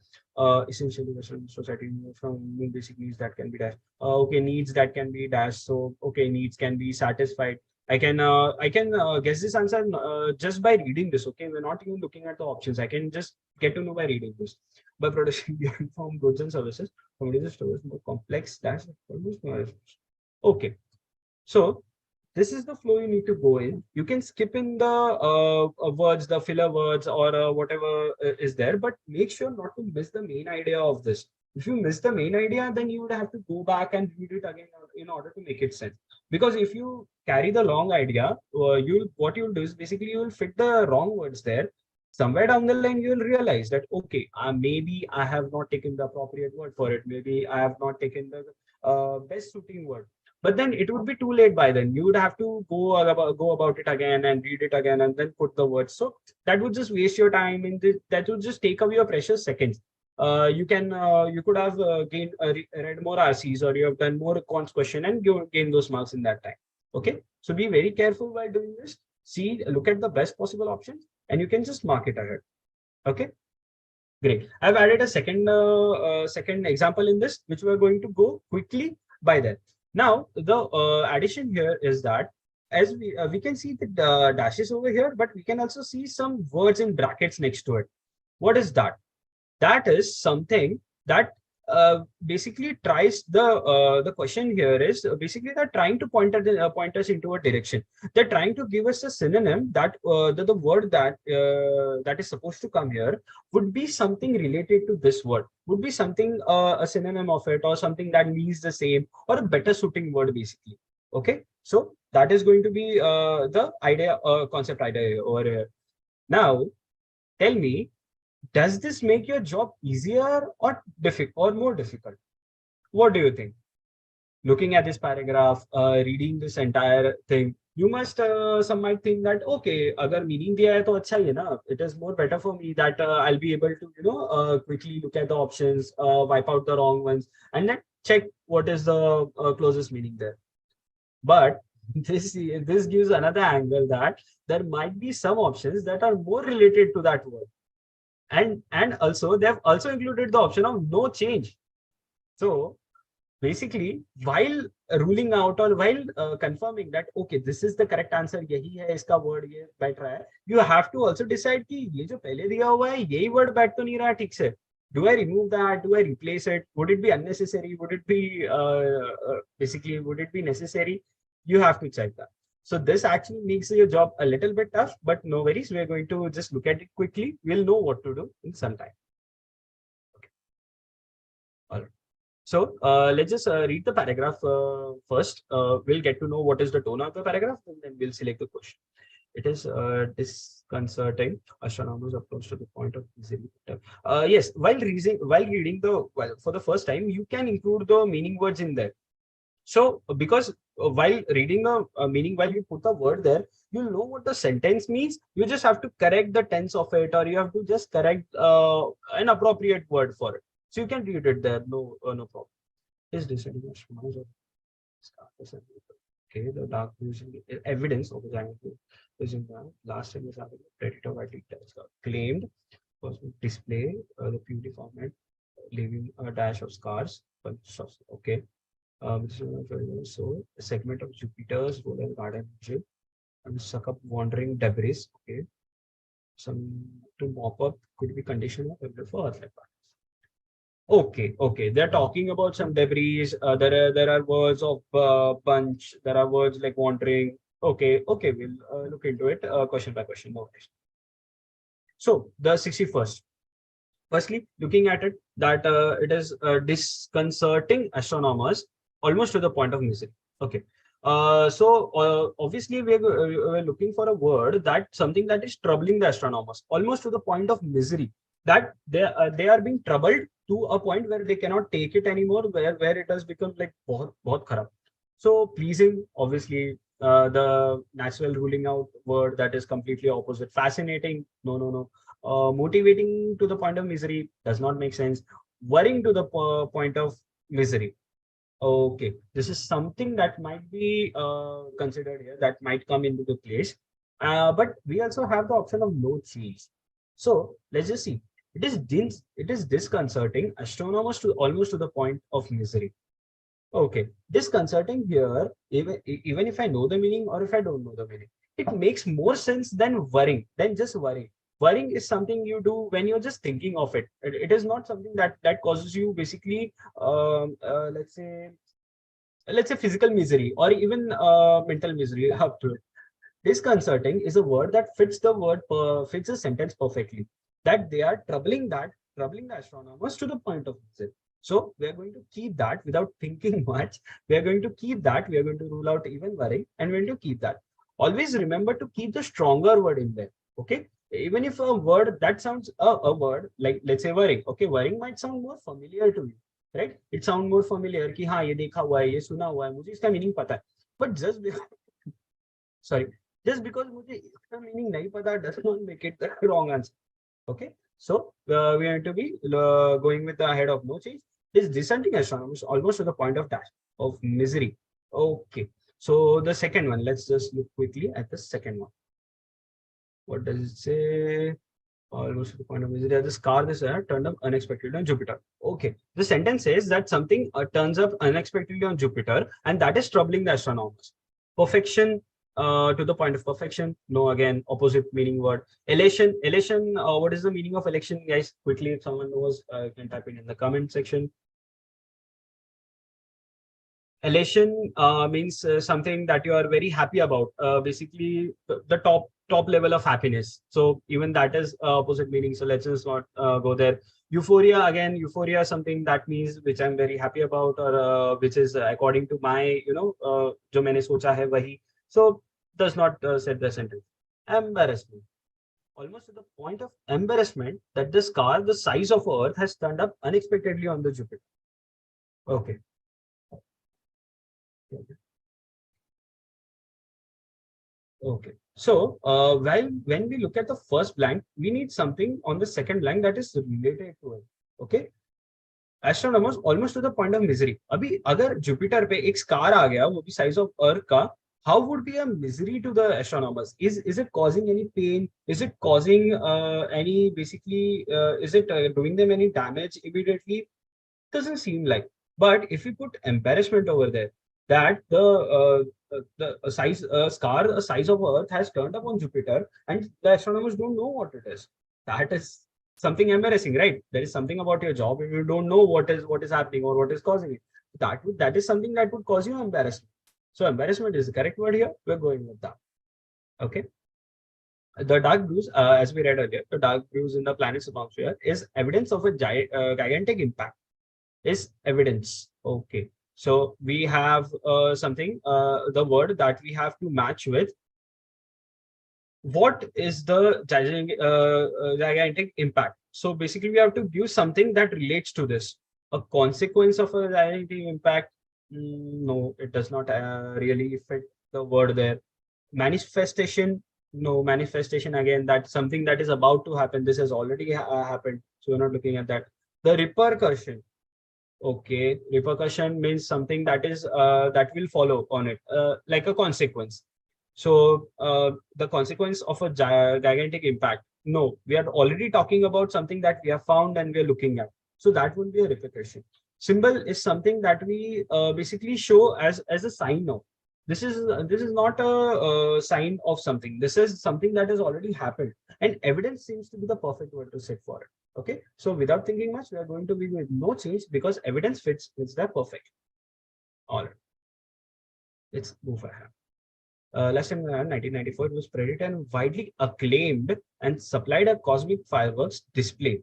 Essentially Western society from basic needs that can be dashed. Okay, needs that can be dashed. So okay, needs can be satisfied. I can guess this answer just by reading this. Okay, we're not even looking at the options. I can just get to know by reading this. By producing uniform goods and services, communities stores more complex dash almost more. Okay, so this is the flow you need to go in. You can skip in the words, the filler words, or whatever is there, but make sure not to miss the main idea of this. If you miss the main idea, then you would have to go back and read it again in order to make it sense. Because if you carry the long idea, you what you'll do is basically you will fit the wrong words there. Somewhere down the line, you will realize that okay, maybe I have not taken the appropriate word for it. Maybe I have not taken the best suiting word, but then it would be too late by then. You would have to go about it again and read it again and then put the words. So that would just waste your time, and that would just take away your precious seconds. You could have read more RCs, or you have done more cons question and you gain those marks in that time. Okay, so be very careful while doing this. Look at the best possible options, and you can just mark it ahead. Okay, great. I've added a second example in this, which we're going to go quickly by that. Now, the addition here is that as we can see the dashes over here, but we can also see some words in brackets next to it. What is that? That is something that basically tries the question here is basically they're trying to point us into a direction. They're trying to give us a synonym that the word that is supposed to come here would be something related to this word, would be something a synonym of it, or something that means the same, or a better suiting word basically. Okay, so that is going to be the idea, concept idea over here. Now tell me, does this make your job easier or difficult or more difficult? What do you think? Looking at this paragraph, reading this entire thing, you must some might think that okay, agar meaning diya hai to acha hi hai na. It is more better for me that I'll be able to quickly look at the options, wipe out the wrong ones, and then check what is the closest meaning there. But this gives another angle that there might be some options that are more related to that word, and also they have also included the option of no change. So basically, while ruling out or while confirming that okay, this is the correct answer, yahi hai iska word, ye बैठ रहा है, you have to also decide कि ये जो पहले दिया हुआ है यही word बैठ तो नहीं रहा ठीक से. Do I remove that? Do I replace it? Would it be unnecessary? Would it be basically would it be necessary? You have to check that. So this actually makes your job a little bit tough, but no worries. We're going to just look at it quickly. We'll know what to do in some time. Okay. All right. So let's just read the paragraph first. We'll get to know what is the tone of the paragraph, and then we'll select the question. It is disconcerting. Astronomers approach to the point of misery. Yes, while reading for the first time, you can include the meaning words in there. So because while reading the meaning, while you put the word there, you'll know what the sentence means. You just have to correct the tense of it, or you have to just correct an appropriate word for it. So you can read it there, no problem. Is descending okay, the dark using evidence of the is in the last image having predator by details claimed was display the purity format, leaving a dash of scars. Okay. So a segment of Jupiter's roller garden engine and suck up wandering debris. Okay. Some to mop up could be condition of for Earth. Okay. They're talking about some debris. There are words of bunch. There are words like wandering. Okay. We'll look into it question by question. No worries. So the 61st. Firstly, looking at it, that it is disconcerting astronomers almost to the point of misery. Okay. Obviously we're looking for a word that something that is troubling the astronomers almost to the point of misery, that they are being troubled to a point where they cannot take it anymore, where it has become like बहुत खराब. So pleasing, obviously, the natural ruling out word that is completely opposite. Fascinating, no. Motivating to the point of misery does not make sense. Worrying to the point of misery. Okay, this is something that might be considered here, that might come into the place. But we also have the option of no change. So let's just see. It is disconcerting astronomers to almost to the point of misery. Okay, disconcerting here, even if I know the meaning or if I don't know the meaning, it makes more sense than worrying, than just worrying. Worrying is something you do when you're just thinking of it. It is not something that causes you basically, let's say physical misery or even mental misery up to it. Disconcerting is a word that fits the sentence perfectly. That they are troubling the astronomers to the point of visit. So we are going to keep that without thinking much. We are going to keep that. We are going to rule out even worrying, and we're going to keep that. Always remember to keep the stronger word in there. Okay. Even if a word that sounds a word like let's say worrying. Okay, worrying might sound more familiar to you, right? It sounds more familiar. कि हाँ ये देखा हुआ है, ये सुना हुआ है, मुझे इसका meaning पता है. But just sorry, just because मुझे इसका meaning नहीं पता does not make it the wrong answer. Okay, so we are to be going with the head of no change. This dissenting astronomers almost to the point of dash of misery. Okay, so the second one, let's just look quickly at the second one. What does it say? Almost to the point of misery. This car this turned up unexpectedly on Jupiter. Okay, the sentence says that something turns up unexpectedly on Jupiter, and that is troubling the astronomers. Perfection, to the point of perfection. No, again, opposite meaning word. Elation. What is the meaning of election, guys? Quickly, if someone knows, you can type it in the comment section. Elation means something that you are very happy about. Basically, the top level of happiness. So even that is opposite meaning. So let's just not go there. Euphoria, again, euphoria is something that means which I'm very happy about, or which is according to my जो मैंने सोचा है वही. So does not set the sentence. Embarrassment. Almost to the point of embarrassment that this car, the size of Earth, has turned up unexpectedly on the Jupiter. Okay. Okay. So when we look at the first blank, we need something on the second blank that is related to it. Okay. Astronomers almost to the point of misery. अभी अगर Jupiter पे एक scar आ गया, वो भी size of Earth का, how would be a misery to the astronomers? Is it causing any pain? Is it causing any basically? Is it doing them any damage immediately? Doesn't seem like. But if we put embarrassment over there, that the size scar, a size of Earth has turned up on Jupiter, and the astronomers don't know what it is. That is something embarrassing, right? There is something about your job if you don't know what is happening or what is causing it. That is something that would cause you embarrassment. So embarrassment is the correct word here. We're going with that. Okay. The dark bruise, as we read earlier, the dark bruise in the planet's atmosphere is evidence of a gigantic impact. Is evidence. Okay. So we have something, the word that we have to match with. What is the gigantic impact? So basically we have to give something that relates to this. A consequence of a gigantic impact. No, it does not really fit the word there. Manifestation. No, manifestation again, that's something that is about to happen. This has already happened. So we're not looking at that. The repercussion. Okay, repercussion means something that is that will follow on it, like a consequence. So the consequence of a gigantic impact. No, we are already talking about something that we have found and we are looking at. So that would be a repercussion. Symbol is something that we basically show as a sign of. This is not a sign of something. This is something that has already happened, and evidence seems to be the perfect word to sit for it. Okay, so without thinking much, we are going to be with no change because evidence fits that perfect. All right, let's move ahead. Last time around 1994, it was predicted and widely acclaimed and supplied a cosmic fireworks display.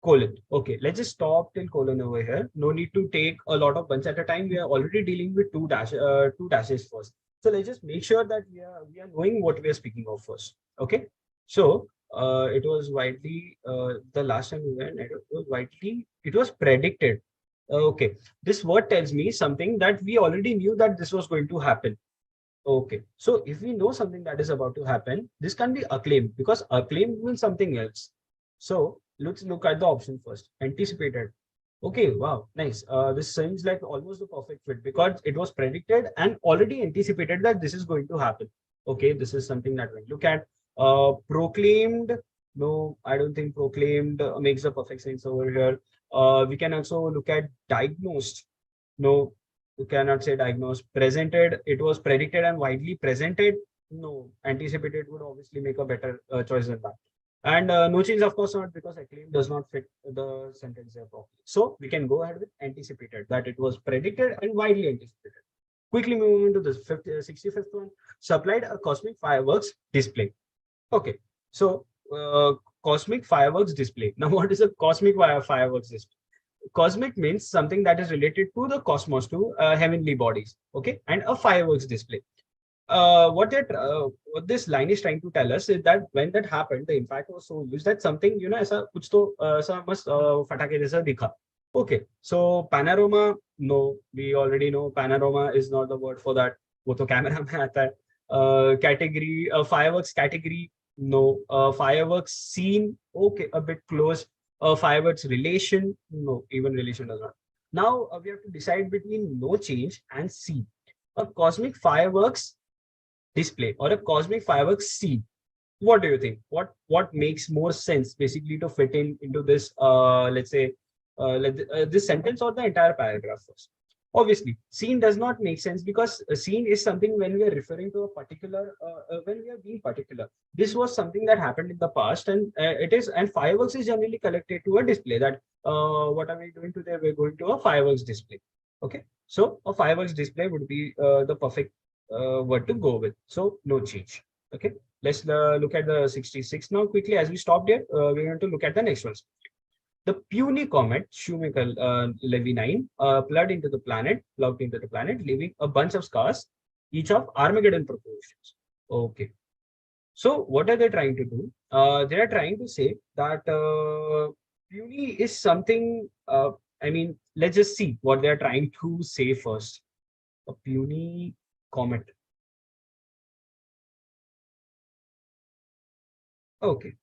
Colon. Okay, let's just stop till colon over here. No need to take a lot of bunch at a time. We are already dealing with two dashes first. So let's just make sure that we are knowing what we are speaking of first. Okay, so it was widely the last time we went. It was predicted. Okay, this word tells me something that we already knew that this was going to happen. Okay, so if we know something that is about to happen, this can be acclaimed because acclaimed means something else. So let's look at the option first. Anticipated. Okay, wow, nice. This seems like almost the perfect fit because it was predicted and already anticipated that this is going to happen. Okay, this is something that we look at. Proclaimed. No, I don't think proclaimed makes the perfect sense over here. We can also look at diagnosed. No, you cannot say diagnosed. Presented, it was predicted and widely presented. No, anticipated would obviously make a better choice than that. And no change, of course, not, because acclaim does not fit the sentence there properly. So we can go ahead with anticipated, that it was predicted and widely anticipated. Quickly moving into the 65th one, supplied a cosmic fireworks display. Okay, so cosmic fireworks display. Now, what is a cosmic fireworks display? Cosmic means something that is related to the cosmos, to heavenly bodies. Okay, and a fireworks display. What this line is trying to tell us is that when that happened, the impact was so huge that something, ऐसा कुछ तो ऐसा मस्त फटाके जैसा दिखा. Okay, so panorama, no, we already know panorama is not the word for that. वो तो कैमरा में आता है. Category, fireworks category, no. Fireworks scene, okay, a bit close. Fireworks relation, no, even relation does not. Now we have to decide between no change and C. A cosmic fireworks display or a cosmic fireworks scene. What do you think? What makes more sense basically to fit into this, let's say, this sentence or the entire paragraph first? Obviously, scene does not make sense, because a scene is something when we are referring to a particular, when we are being particular. This was something that happened in the past, and and fireworks is generally connected to a display. That what are we doing today? We're going to a fireworks display. Okay, so a fireworks display would be the perfect word to go with. So no change. Okay, let's look at the 66 now quickly. As we stopped here, we're going to look at the next ones. The puny comet Shoemaker-Levy 9 plugged into the planet, leaving a bunch of scars, each of Armageddon proportions. Okay. So what are they trying to do? They are trying to say that puny is something. I mean, let's just see what they are trying to say first. A puny comet. Okay.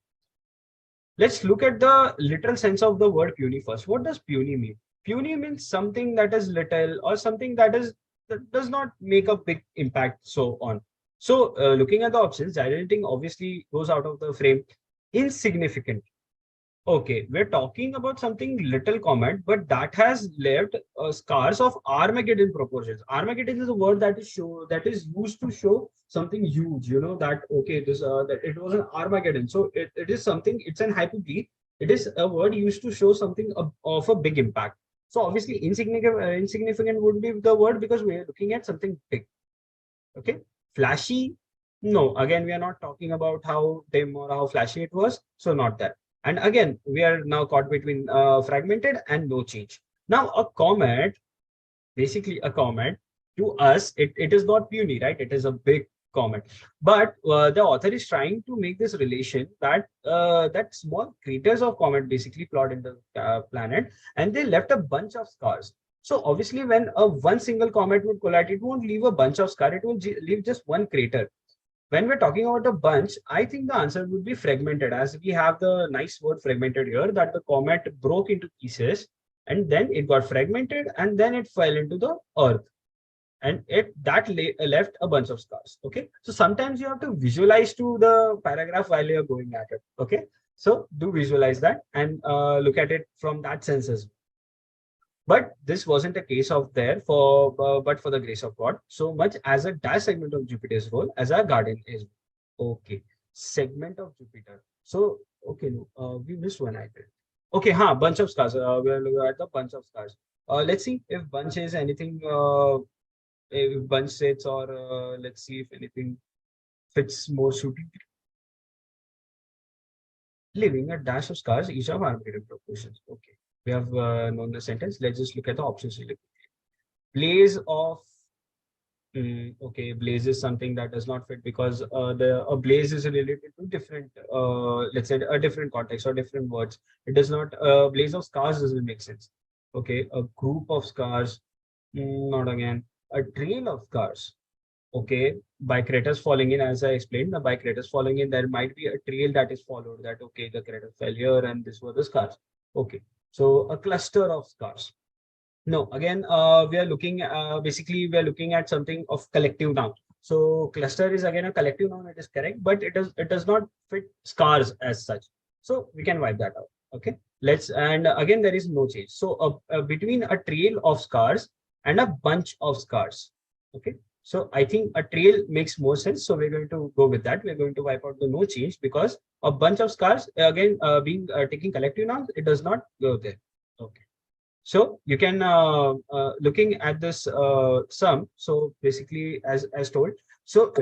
Let's look at the literal sense of the word puny first. What does puny mean? Puny means something that is little, or something that does not make a big impact, so on. So looking at the options, gyrating obviously goes out of the frame. Insignificant. Okay, we're talking about something little comet, but that has left scars of Armageddon proportions. Armageddon is a word that is used to show something huge. You know that, okay, this that it was an Armageddon. So it is something. It's an hyperbole. It is a word used to show something of a big impact. So obviously, insignificant would be the word, because we are looking at something big. Okay, flashy. No, again, we are not talking about how dim or how flashy it was. So not that. And again, we are now caught between fragmented and no change. Now, a comet, basically a comet, to us, it is not puny, right? It is a big comet. But the author is trying to make this relation that that small craters of comet basically plot in the planet, and they left a bunch of scars. So obviously, when one single comet would collide, it won't leave a bunch of scars. It will leave just one crater. When we're talking about a bunch, I think the answer would be fragmented, as we have the nice word fragmented here, that the comet broke into pieces and then it got fragmented and then it fell into the earth, and left a bunch of scars. Okay, so sometimes you have to visualize to the paragraph while you're going at it. Okay, so do visualize that and look at it from that sense as well. But this wasn't a case of there but for the grace of God, so much as a dash segment of Jupiter's role as a garden is. Okay, segment of Jupiter. So okay, no, we missed one item. Okay, bunch of stars. We're looking at the bunch of stars. Let's see if bunch is anything. If bunch sets, or let's see if anything fits more suited. Leaving a dash of stars, each of arbitrary proportions. Okay. We have known the sentence. Let's just look at the options really quickly. Blaze of okay, blaze is something that does not fit, because a blaze is related to different, let's say, a different context or different words. It does not. Blaze of scars doesn't make sense. Okay, a group of scars, not again. A trail of scars. Okay, by craters falling in, as I explained, by craters falling in, there might be a trail that is followed. That, okay, the crater fell here, and this were the scars. Okay. So a cluster of scars. No, again, we are looking, basically, we are looking at something of collective now. So cluster is again a collective noun, it is correct, but it does not fit scars as such. So we can wipe that out. Okay. And again, there is no change. So between a trail of scars and a bunch of scars. Okay. So I think a trail makes more sense. So we're going to go with that. We're going to wipe out the no change because a bunch of scars, again, being taking collective nouns, it does not go there. Okay. So you can looking at this sum. So basically, as told, so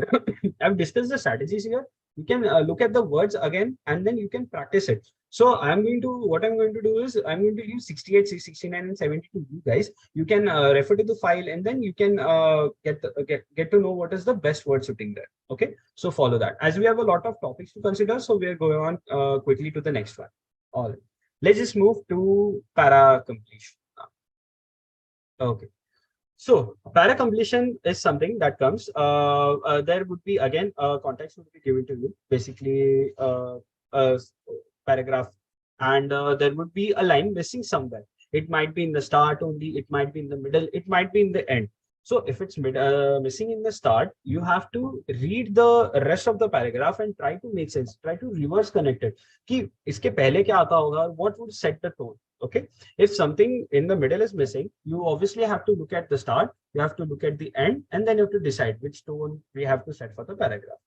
I've discussed the strategies here. You can look at the words again, and then you can practice it. So what I'm going to do is I'm going to use 68, 69, and 70 to you guys. You can refer to the file, and then you can get to know what is the best word suiting there. Okay, so follow that. As we have a lot of topics to consider, so we are going on quickly to the next one. All right. Let's just move to para completion. Okay. So para completion is something that comes. There would be again a context would be given to you. Basically, a paragraph, and there would be a line missing somewhere. It might be in the start only. It might be in the middle. It might be in the end. So if it's missing in the start, you have to read the rest of the paragraph and try to make sense. Try to reverse connect it. कि इसके पहले क्या आता होगा? What would set the tone? Okay. If something in the middle is missing, you obviously have to look at the start. You have to look at the end, and then you have to decide which tone we have to set for the paragraph.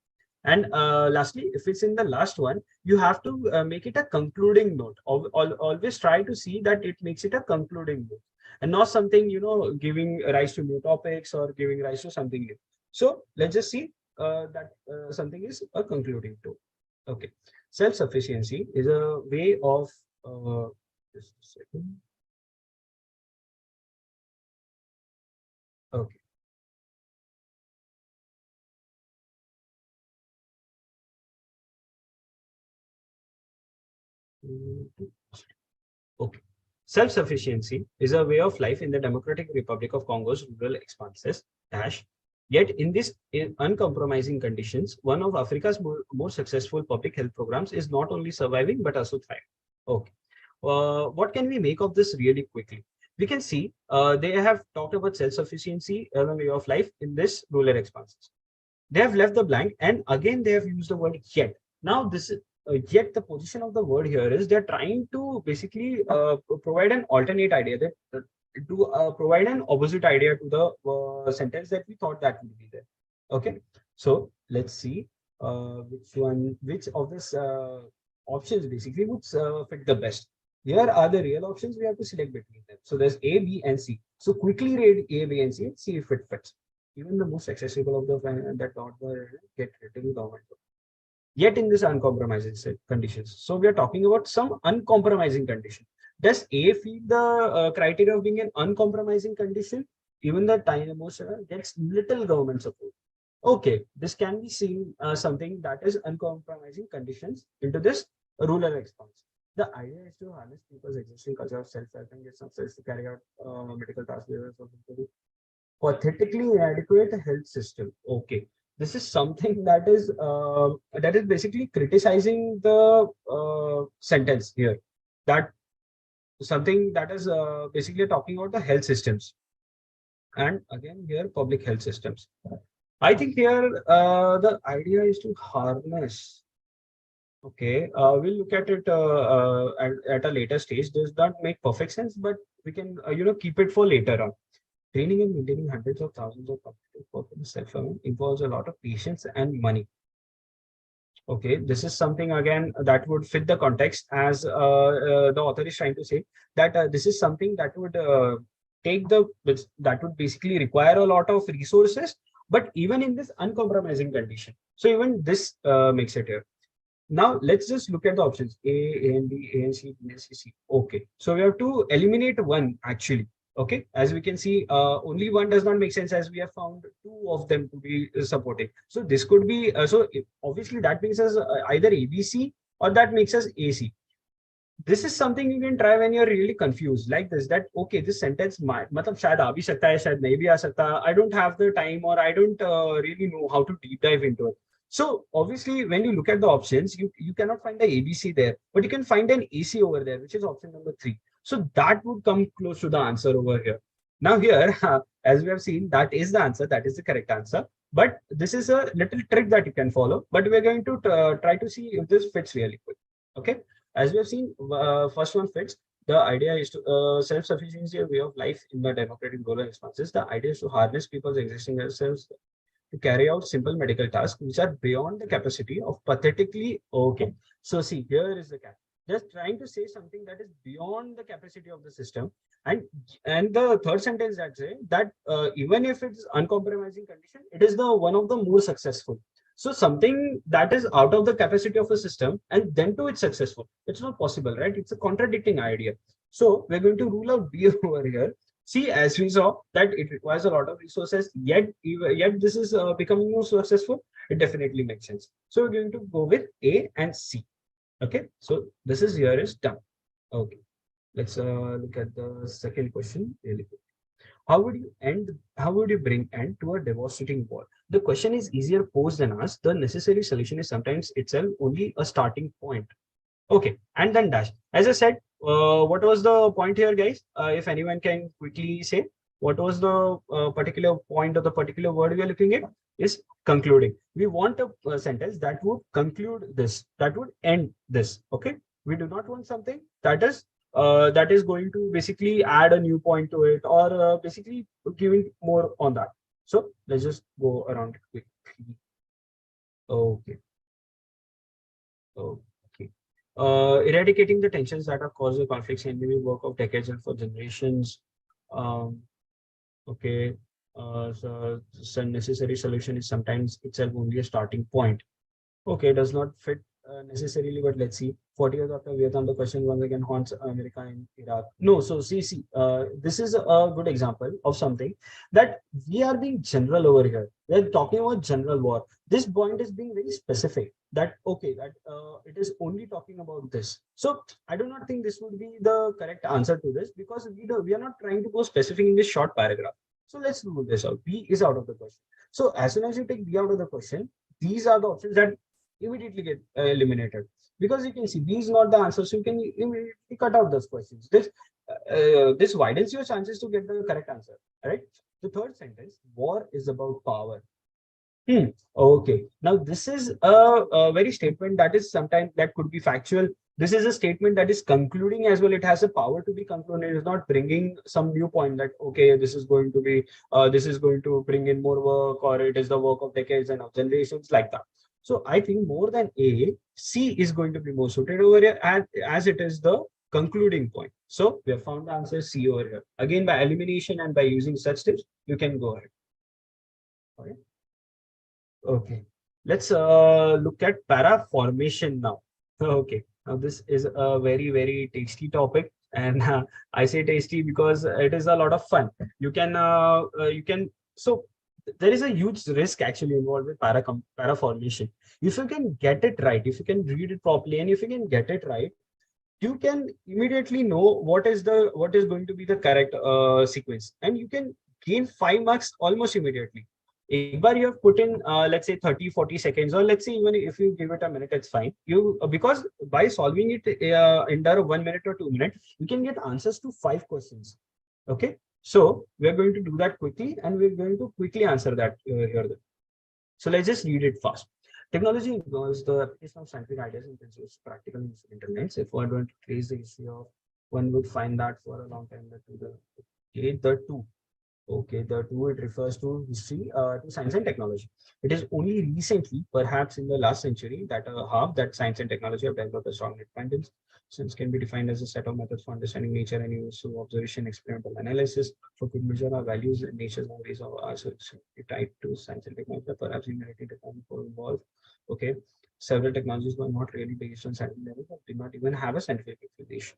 And lastly, if it's in the last one, you have to make it a concluding note. Always try to see that it makes it a concluding note, and not something, giving rise to new topics or giving rise to something new. So let's just see that something is a concluding tone. Okay. Self-sufficiency is a way of, just a second. Okay. Okay. Self-sufficiency is a way of life in the Democratic Republic of Congo's rural expanses, yet in these uncompromising conditions, one of Africa's more successful public health programs is not only surviving, but also thriving. Okay. What can we make of this really quickly? We can see they have talked about self-sufficiency as a way of life in this rural expanses. They have left the blank, and again they have used the word yet. Now this is yet the position of the word here is they're trying to basically provide an alternate idea, that to provide an opposite idea to the sentence that we thought that would be there. Okay, so let's see which of this options basically would fit the best. Here are the real options. We have to select between them. So there's A, B, and C. So quickly read A, B, and C and see if it fits. Even the most accessible of the that thought were get written government. Yet in this uncompromising conditions. So we are talking about some uncompromising condition. Does A fit the criteria of being an uncompromising condition? Even the time most gets little government support. Okay, this can be seen something that is uncompromising conditions into this rural response. The idea is to harness people's existing culture of self-help and get some cells to carry out medical tasks pathetically inadequate health system. Okay, this is something that is basically criticizing the sentence here. That something that is basically talking about the health systems, and again here public health systems. I think here the idea is to harness. Okay, we'll look at it at a later stage. Does not make perfect sense, but we can keep it for later on. Training and maintaining hundreds of thousands of computers self-learning involves a lot of patience and money. Okay, this is something again that would fit the context, as the author is trying to say that this is something that would that would basically require a lot of resources, but even in this uncompromising condition. So even this makes it here. Now let's just look at the options A and B, A and C, B and C. Okay, so we have to eliminate one actually. Okay, as we can see, only one does not make sense, as we have found two of them to be supporting. So this could be obviously that makes us either ABC or that makes us AC. This is something you can try when you're really confused like this, that okay, this sentence matlab shayad aa bhi sakta hai, shayad nahi bhi aa sakta. I don't have the time, or I don't really know how to deep dive into it. So obviously when you look at the options, you cannot find the ABC there, but you can find an AC over there, which is option number 3. So that would come close to the answer over here. Now here, as we have seen, that is the answer, that is the correct answer. But this is a little trick that you can follow, but we're going to try to see if this fits really quick. Okay, as we have seen, first one fits. The idea is to self-sufficiency, a way of life in the democratic rural responses. The idea is to harness people's existing selves to carry out simple medical tasks which are beyond the capacity of pathetically. Okay, so see, here is the cap. Just trying to say something that is beyond the capacity of the system, and the third sentence that say that even if it's uncompromising condition, it is the one of the more successful. So something that is out of the capacity of a system and then to it's successful, it's not possible, right? It's a contradicting idea. So we're going to rule out B over here. See, as we saw that it requires a lot of resources, yet this is becoming more successful. It definitely makes sense. So we're going to go with A and C. Okay, so this is here is done. Okay, let's look at the second question really quick. How would you bring end to a devastating war? The question is easier posed than asked. The necessary solution is sometimes itself only a starting point. Okay, and then dash. As I said, what was the point here, guys? If anyone can quickly say what was the particular point or the particular word we are looking at is concluding. We want a sentence that would conclude this, that would end this. Okay, we do not want something that is going to basically add a new point to it or basically giving more on that. So let's just go around it quickly. Okay. Okay. Eradicating the tensions that are causing conflicts and maybe work of decades and for generations. Um, okay. So necessary solution is sometimes itself only a starting point. Okay, does not fit necessarily, but let's see. 40 years after Vietnam, the question once again haunts America and Iraq. No, so see, this is a good example of something that we are being general over here. We're talking about general war. This point is being very specific that, okay, that it is only talking about this. So I do not think this would be the correct answer to this because we are not trying to go specific in this short paragraph. So let's rule this out. B is out of the question. So as soon as you take B out of the question, these are the options that immediately get eliminated because you can see B is not the answer, so you can immediately cut out those questions. This widens your chances to get the correct answer. Right. The third sentence: war is about power. Okay. Now this is a very statement that is sometimes that could be factual. This is a statement that is concluding as well. It has a power to be concluded. It is not bringing some new point that okay, this is going to be this is going to bring in more work, or it is the work of decades and of generations like that. So I think more than A, C is going to be more suited over here as it is the concluding point. So we have found the answer C over here. Again, by elimination and by using such tips, you can go ahead. Okay. Okay, let's look at para formation now. Okay, now this is a very tasty topic, and I say tasty because it is a lot of fun. You can so there is a huge risk actually involved with para formation. If you can get it right, if you can read it properly, and if you can get it right, you can immediately know what is going to be the correct sequence, and you can gain 5 marks almost immediately. Ekbar you have put in let's say 30-40 seconds, or let's say even if you give it a minute, it's fine. You because by solving it in 1 minute or 2 minutes, you can get answers to 5 questions. Okay, so we're going to do that quickly, and we're going to quickly answer that here. So let's just read it fast. Technology involves the application of scientific ideas and principles, practical and instrumentals. If one were to trace the history of, one would find that for a long time the two. Okay, the two, it refers to history, to science and technology. It is only recently, perhaps in the last century, that half that science and technology have developed a strong independence. Science can be defined as a set of methods for understanding nature and use of observation, experimental analysis for good measure our values and nature's ways of ours. So tied to science and technology, perhaps inherently defined for involved. Okay, several technologies were not really based on scientific level, but did not even have a scientific explanation.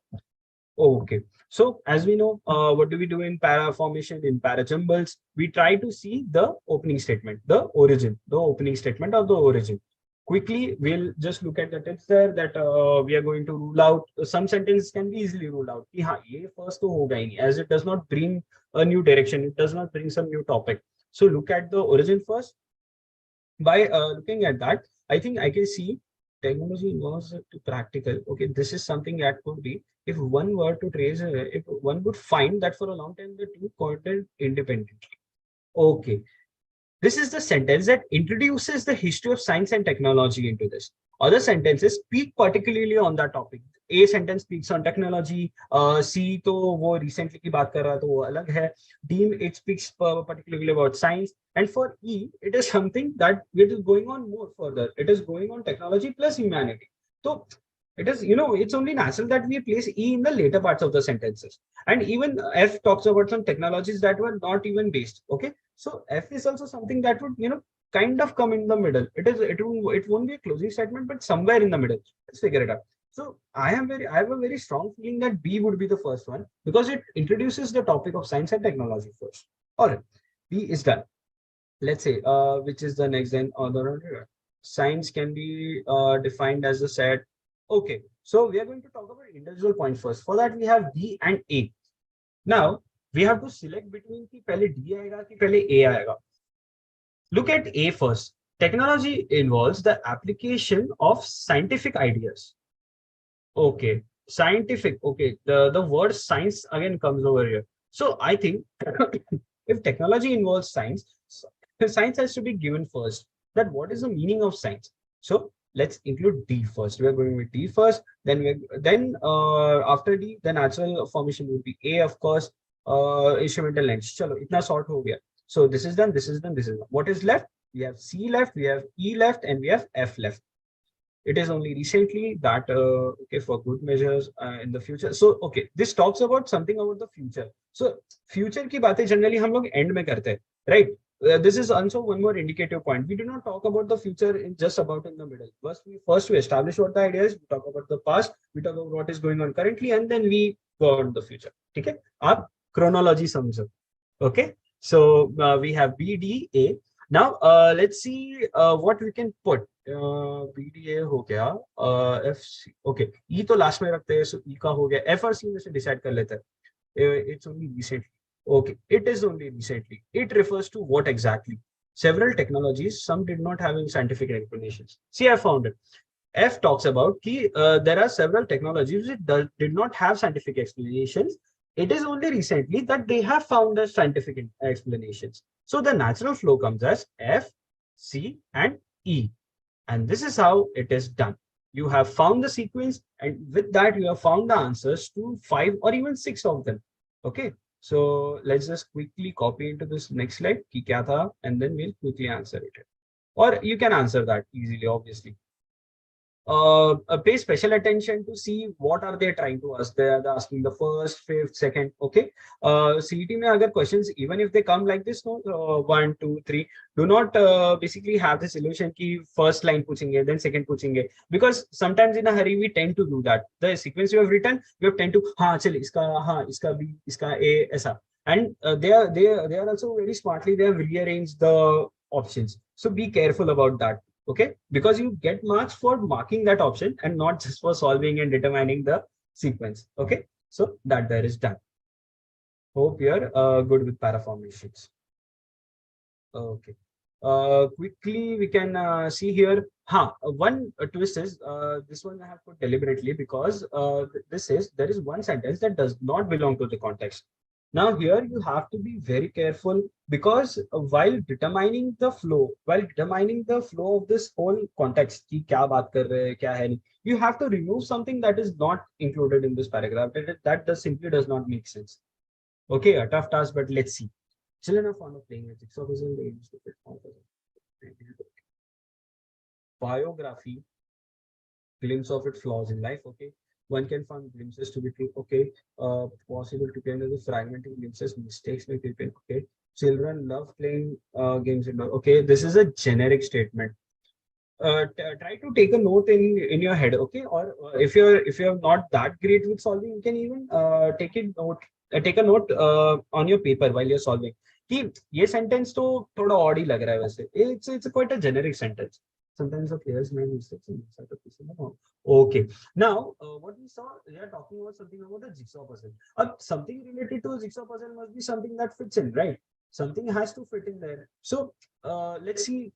Okay. So as we know, what do we do in para formation, in para jumbles? We try to see the opening statement, the origin, the opening statement of the origin. Quickly, we'll just look at the tips there that we are going to rule out. Some sentences can be easily ruled out. कि हाँ, ये first तो होगा ही नहीं, as it does not bring a new direction. It does not bring some new topic. So look at the origin first. By looking at that, I think I can see technology involves to practical. Okay, this is something that could be if one were to trace, if one would find that for a long time the two coded independently. Okay, This is the sentence that introduces the history of science and technology into this. Other sentences speak particularly on that topic. A sentence speaks on technology. C तो वो recently की बात कर रहा है तो वो अलग है. D it speaks particularly about science. And for E, it is something that it is going on more further. It is going on technology plus humanity. So it is, it's only natural that we place E in the later parts of the sentences. And even F talks about some technologies that were not even based. Okay. So F is also something that would, kind of come in the middle. It won't be a closing statement, but somewhere in the middle. Let's figure it out. So I have a very strong feeling that B would be the first one because it introduces the topic of science and technology first. All right, B is done. Let's say, which is the next then? Science can be defined as a set. Okay, so we are going to talk about individual points first. For that, we have B and A. Now we have to select between ki pehle D aayega ki pehle A aayega. Look at A first. Technology involves the application of scientific ideas. Okay, scientific. Okay, the word science again comes over here. So I think if technology involves science, science has to be given first. That what is the meaning of science? So let's include D first. We are going with D first. Then after D, the natural formation would be A, of course. Instrumental length. Chalo, itna sort ho gaya. So this is done. This is done. This is done. What is left? We have C left. We have E left, and we have F left. It is only recently that okay, for good measures in the future. So okay, this talks about something about the future. So future की बातें generally हम लोग end में करते हैं, right? This is also one more indicative point. We do not talk about the future in just about in the middle. First we establish what the idea is. We talk about the past. We talk about what is going on currently, and then we go on the future. ठीक है? आप chronology समझो. Okay. So we have B, D, A. Now let's see what we can put. BDA हो गया, FC, okay, E तो last में रखते हैं, so E का हो गया, F और C में से डिसाइड कर लेते हैं. It's only recently. Okay, it is only recently. It refers to what exactly? Several technologies, some did not have scientific explanations. See, I found it. F talks about there are several technologies that did not have scientific explanations. It is only recently that they have found the scientific explanations. So the natural flow comes as F, C, and E. And this is how it is done. You have found the sequence, and with that, you have found the answers to 5 or even 6 of them. Okay. So let's just quickly copy into this next slide, ki kya tha, and then we'll quickly answer it. Or you can answer that easily, obviously. Pay special attention to see what are they trying to ask. They're asking the first, fifth, second. Okay. CET में अगर questions, even if they come like this, no, 1, 2, 3, do not basically have the solution की first line पूछेंगे, then second पूछेंगे, because sometimes in a hurry we tend to do that. The sequence you have written, we have tend to हाँ चल इसका B, इसका A ऐसा. And they are also very smartly they have rearranged the options. So be careful about that. Okay, because you get marks for marking that option and not just for solving and determining the sequence. Okay, so that there is done. Hope you're good with paraformations. Okay, quickly we can see here. One twist is this one I have put deliberately because there is one sentence that does not belong to the context. Now here you have to be very careful because while determining the flow of this whole context, ki kya baat kar rahe, kya hai nahi, you have to remove something that is not included in this paragraph. That simply does not make sense. Okay, a tough task, but let's see. Children are fond of playing with jigsaw puzzle. They use it. Biography, glimpse of its flaws in life. Okay. One can find glimpses to be true. Okay. Possible to claim as a fragmenting glimpses, mistakes may be made. Okay. Children love playing games indoor. Okay. This is a generic statement. Try to take a note in your head. Okay. Or if you're not that great with solving, you can even take a note on your paper while you're solving. कि ये sentence तो थोड़ा odd ही लग रहा है वैसे. It's quite a generic sentence. Sometimes the players make mistakes in inside the piece. Okay. Now, what we saw, we are talking about something about the jigsaw puzzle. Something related to a jigsaw puzzle must be something that fits in, right? Something has to fit in there. So let's see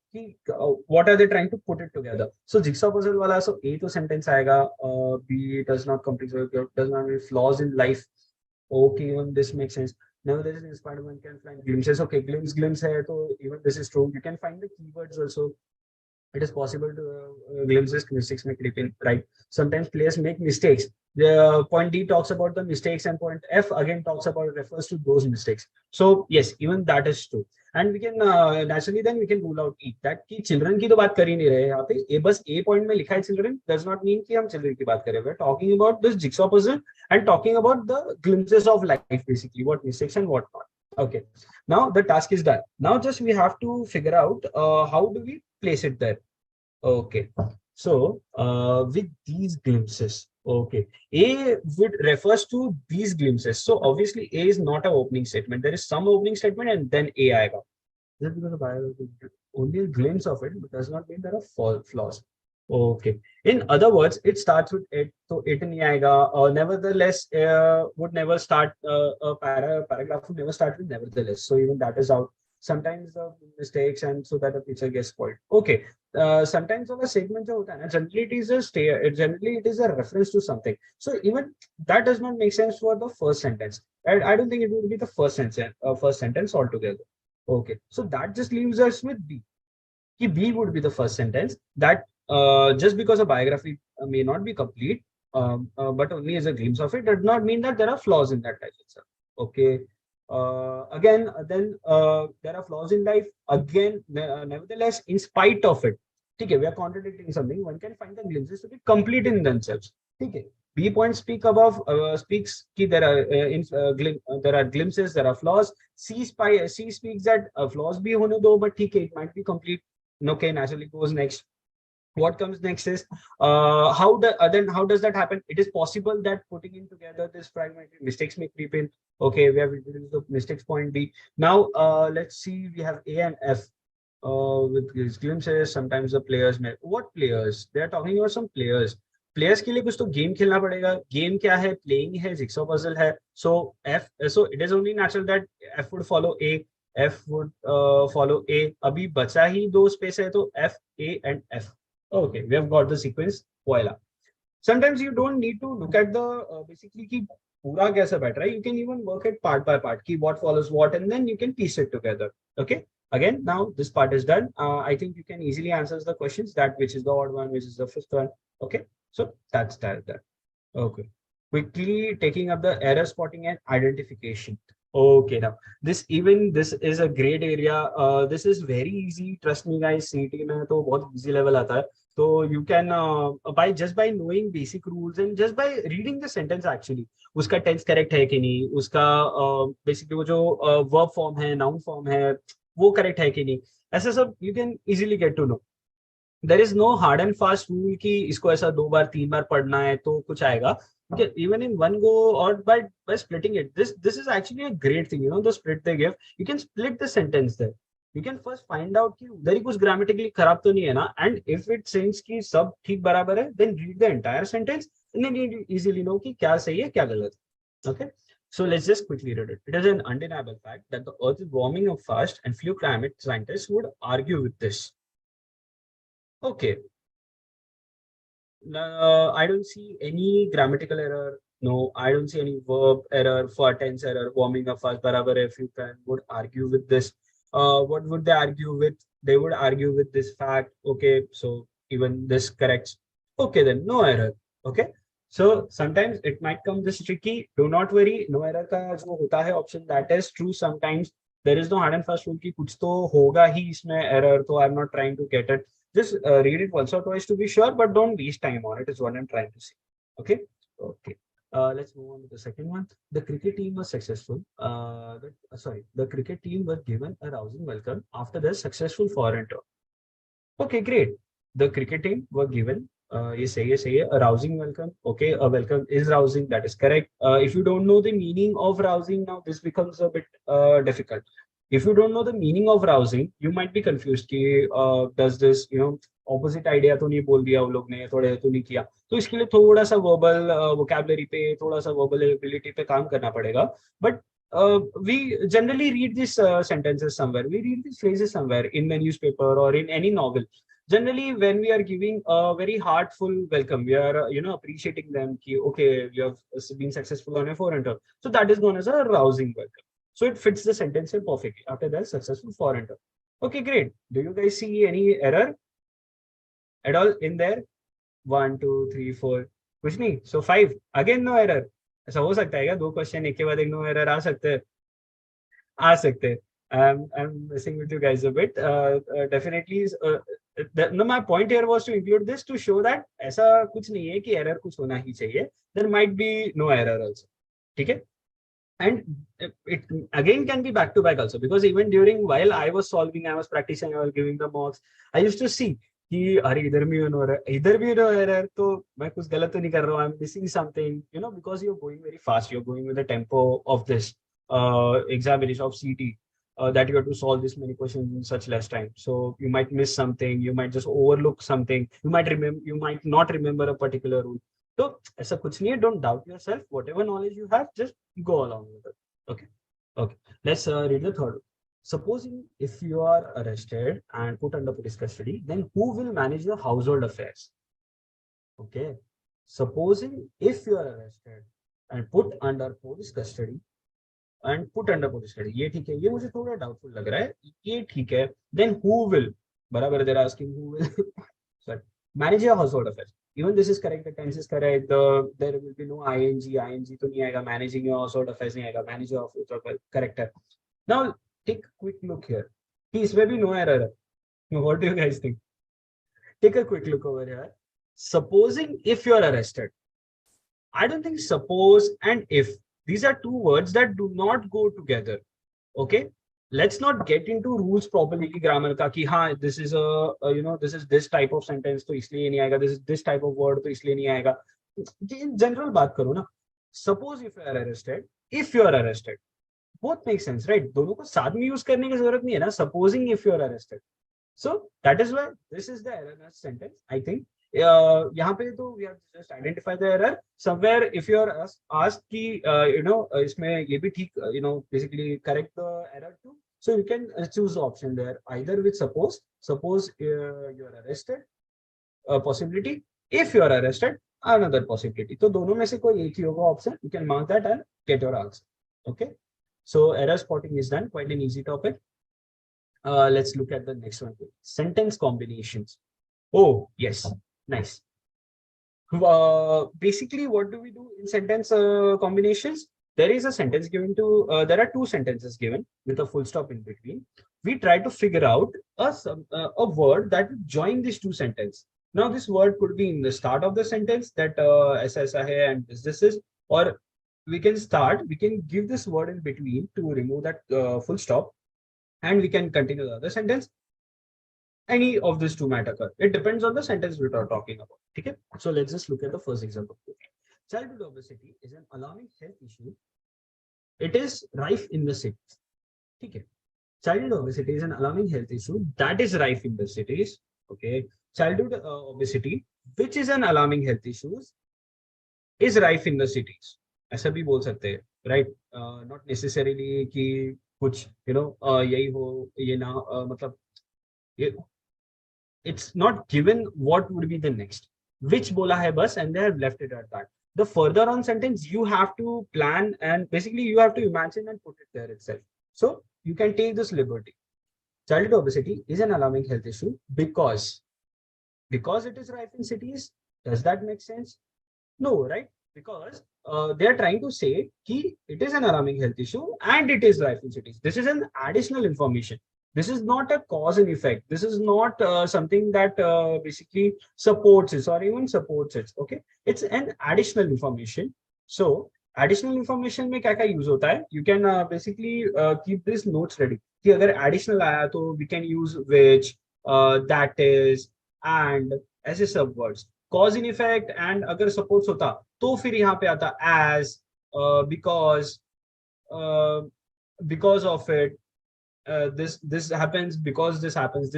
what are they trying to put it together. So jigsaw puzzle wala, so A to sentence aayega, B does not complete, does not have flaws in life. Okay, even this makes sense. Nevertheless, inspired one can find glimpses. Okay, glimpse hai, so even this is true. You can find the keywords also. It is possible to glimpses mistakes may creep in, right? Sometimes players make mistakes. The point D talks about the mistakes, and point F again talks about refers to those mistakes. So yes, even that is true. And we can naturally then we can rule out E that कि children की तो बात कर ही नहीं रहे यहाँ पे. ये बस A point में लिखा है children does not mean कि हम children की बात कर रहे हैं. We're talking about this jigsaw puzzle and talking about the glimpses of life basically, what mistakes and what not. Okay, now the task is done. Now just we have to figure out how do we place it there. Okay, so with these glimpses, okay, A would refers to these glimpses. So obviously A is not an opening statement. There is some opening statement and then A aega. Just because of only a glimpse of it does not mean there are flaws. Okay. In other words, it starts with it, so it nahi aayega. Nevertheless, would never start a paragraph would never start with nevertheless. So even that is out. Sometimes the mistakes and so that the picture gets spoiled. Okay. Sometimes of a segment generally it is generally it is a reference to something. So even that does not make sense for the first sentence. I don't think it would be the first sentence altogether. Okay, so that just leaves us with B. B would be the first sentence that just because a biography may not be complete, but only as a glimpse of it, does not mean that there are flaws in that life itself. Okay. Again, then there are flaws in life. Again, nevertheless, in spite of it, okay, we are contradicting something. One can find the glimpses to be complete in themselves. Okay. B point speaks कि there are there are glimpses, there are flaws. C speaks that flaws भी होने दो, but ठीक है, it might be complete. Okay, naturally goes next. What comes next is then how does that happen? It is possible that putting in together this fragmented mistakes may creep in. Okay, we have introduced the mistakes point B. Now let's see, we have A and F with these glimpses. Sometimes the players may, what players? They are talking about some players. Players के लिए कुछ तो game खेलना पड़ेगा. Game क्या है? Playing है, jigsaw puzzle है. So F, so it is only natural that F would follow A, F would follow A. अभी बचा ही दो स्पेस है, तो F, A and F. Okay, we have got the sequence. Voila. Sometimes you don't need to look at the basically कि पूरा कैसे बैठ रहा है. You can even work it part by part कि what follows what, and then you can piece it together. Okay, again, now this part is done. I think you can easily answer the questions that which is the odd one, which is the fifth one. Okay, so that's that. Okay, quickly taking up the error spotting and identification. Okay, now this is a great area. This is very easy, trust me guys. CET में तो बहुत easy level आता है. So you can by knowing basic rules and just by reading the sentence actually, उसका tense correct है कि नहीं, उसका basically वो जो verb form है, noun form है, वो correct है कि नहीं, ऐसा सब you can easily get to know. There is no hard and fast rule कि इसको ऐसा 2 बार 3 बार पढ़ना है तो कुछ आएगा. Okay, even in one go or by splitting it, this is actually a great thing, you know, the split they give. You can split the sentence there. You can first find out कि उधर ही कुछ grammatically खराब तो नहीं है ना, and if it seems कि सब ठीक बराबर है, then read the entire sentence and then you easily know कि क्या सही है क्या गलत है. Okay, so let's just quickly read it. It is an undeniable fact that the earth is warming up fast and few climate scientists would argue with this. Okay, I don't see any grammatical error. No, I don't see any verb error, for tense error, warming up fast barabar. If you can would argue with this, what would they argue with? They would argue with this fact. Okay, so even this corrects. Okay, then no error. Okay, so sometimes it might come this tricky. Do not worry, no error का जो होता है option, that is true. Sometimes there is no hard and fast rule कि कुछ तो होगा ही इसमें error. So I'm not trying to get it. Just read it once or twice to be sure, but don't waste time on it, is what I'm trying to say. Okay. Okay. Let's move on to the second one. The cricket team was successful. The cricket team was given a rousing welcome after their successful foreign tour. Okay, great. The cricket team were given a rousing welcome. Okay, a welcome is rousing. That is correct. If you don't know the meaning of rousing, now this becomes a bit difficult. If you don't know the meaning of rousing, you might be confused कि does this, you know, opposite idea तो नहीं बोल दिया वो लोग ने, थोड़े तो नहीं किया, तो इसके लिए थोड़ा सा verbal vocabulary पे, थोड़ा सा verbal ability पे काम करना पड़ेगा. But we generally read these sentences somewhere, we read these phrases somewhere in the newspaper or in any novel. Generally, when we are giving a very heartful welcome, we are appreciating them कि okay, you have been successful on a foreign tour, so that is known as a rousing welcome. So it fits the sentence perfectly. After that, successful for enter. Okay, great. Do you guys see any error at all in there? 1, 2, 3, 4. कुछ नहीं. So 5. Again no error. ऐसा हो सकता है क्या? 2 question एक के बाद एक नो एरर आ सकते हैं? आ सकते हैं. I'm messing with you guys a bit. Definitely. No, my point here was to include this to show that ऐसा कुछ नहीं है कि error कुछ होना ही चाहिए. There might be no error also. ठीक है? And it again can be back to back also, because even during while I was solving, I was practicing, I was giving the mocks, I used to see कि अरे इधर भी no error, इधर भी no error, तो मैं कुछ गलत तो नहीं कर रहा हूँ, I'm missing something, you know, because you're going very fast, you're going with the tempo of this examination of CET, that you have to solve this many questions in such less time. So you might miss something, you might just overlook something, you might not remember a particular rule. So ऐसा कुछ नहीं है, don't doubt yourself, whatever knowledge you have, just go along with it. Okay, let's read the third one. Supposing if you are arrested and put under police custody, then who will manage your household affairs? Okay, supposing if you are arrested and put under police custody ये ठीक है, ये मुझे थोड़ा doubtful लग रहा है, ये ठीक है. Then who will, बराबर, they're asking who will sorry, manage your household affairs. Even this is correct, the tense is correct, there will be no ing तो नहीं आएगा, managing your household affairs नहीं आएगा, manage your household affairs, correct है. Now take a quick look here, कि इसमें भी no error है. What do you guys think? Take a quick look over here. Supposing if you are arrested, I don't think suppose and if, these are two words that do not go together. Okay, let's not get into rules properly की grammar का कि हाँ this is this is this type of sentence तो इसलिए नहीं आएगा, this is this type of word तो इसलिए नहीं आएगा. In general बात करो ना. Suppose if you are arrested, if you are arrested, both make sense, right? दोनों को साथ में use करने की जरूरत नहीं है ना. Supposing if you are arrested, so that is why this is the erroneous sentence, I think. यहाँ पे तो we have to just identify the error somewhere. If you are asked कि इसमें ये भी ठीक, basically correct the error too, so you can choose the option there, either with suppose you are arrested, a possibility, if you are arrested, another possibility. तो दोनों में से कोई एक ही होगा option. You can mark that and get your answer. Okay, so error spotting is done. Quite an easy topic. Let's look at the next one. Sentence combinations. Oh yes, nice. Basically, what do we do in sentence combinations? There is a sentence given to, there are two sentences given with a full stop in between. We try to figure out a word that will join these two sentences. Now, this word could be in the start of the sentence, that aisa hai and this is, or we can give this word in between to remove that full stop, and we can continue the other sentence. Any of these two might occur. It depends on the sentence we are talking about. Okay? So let's just look at the first example. Childhood obesity is an alarming health issue. It is rife in the cities. Okay? Childhood obesity is an alarming health issue that is rife in the cities. Okay? Childhood obesity, which is an alarming health issue, is rife in the cities. ऐसा भी बोल सकते हैं, right? Not necessarily कि कुछ यही हो ये ना, मतलब it's not given what would be the next, which bola hai bas, and they have left it at that. The further on sentence you have to plan, and basically you have to imagine and put it there itself. So you can take this liberty. Childhood obesity is an alarming health issue because it is rife in cities. Does that make sense? No, right? Because they are trying to say ki it is an alarming health issue and it is rife in cities. This is an additional information. This is not a cause and effect. This is not something that basically supports it or even supports it. Okay, it's an additional information. So additional information में क्या use होता है? You can basically keep these notes ready. कि अगर additional आया तो we can use which, that is, and ऐसे सब words. Cause and effect and अगर supports होता तो फिर यहाँ पे आता as, because of it. This happens because this happens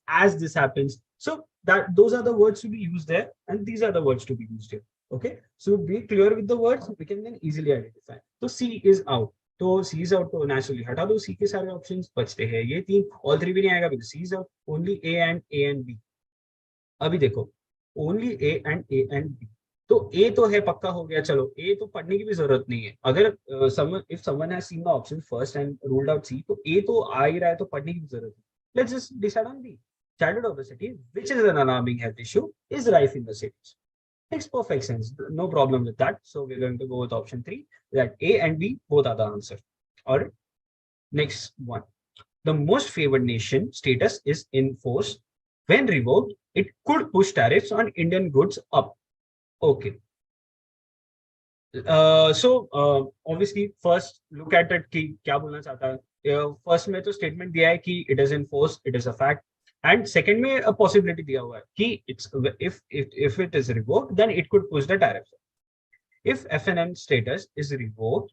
as this happens. So that those are the words to be used there, and these are the words to be used here. Okay, so be clear with the words, we can then easily identify. So C is out, तो C is out तो naturally हटा दो, C के सारे options बचते हैं ये तीन. All three भी नहीं आएगा because C is out. Only A and B. अभी देखो, only A and B. तो ए तो है, पक्का हो गया, चलो ए तो पढ़ने की भी जरूरत नहीं है। अगर if someone has seen the option first and ruled out C, तो ए तो आ ही रहा है, तो पढ़ने की भी जरूरत है। Let's just decide on B. Childhood obesity, which is an alarming health issue, is rife in the cities. Makes perfect sense. No problem with that. So we're going to go with option 3, that A and B both are the answer. All right. Next one. The most favored nation status is enforced. When revoked, it could push tariffs on Indian goods up. Okay. Obviously first look at it कि क्या बोलना चाहता है। First में तो statement दिया है कि it is enforce, it is a fact, and second में पॉसिबिलिटी दिया हुआ है कि it's if it is revoked then it could push the tariffs. If FNM status is revoked,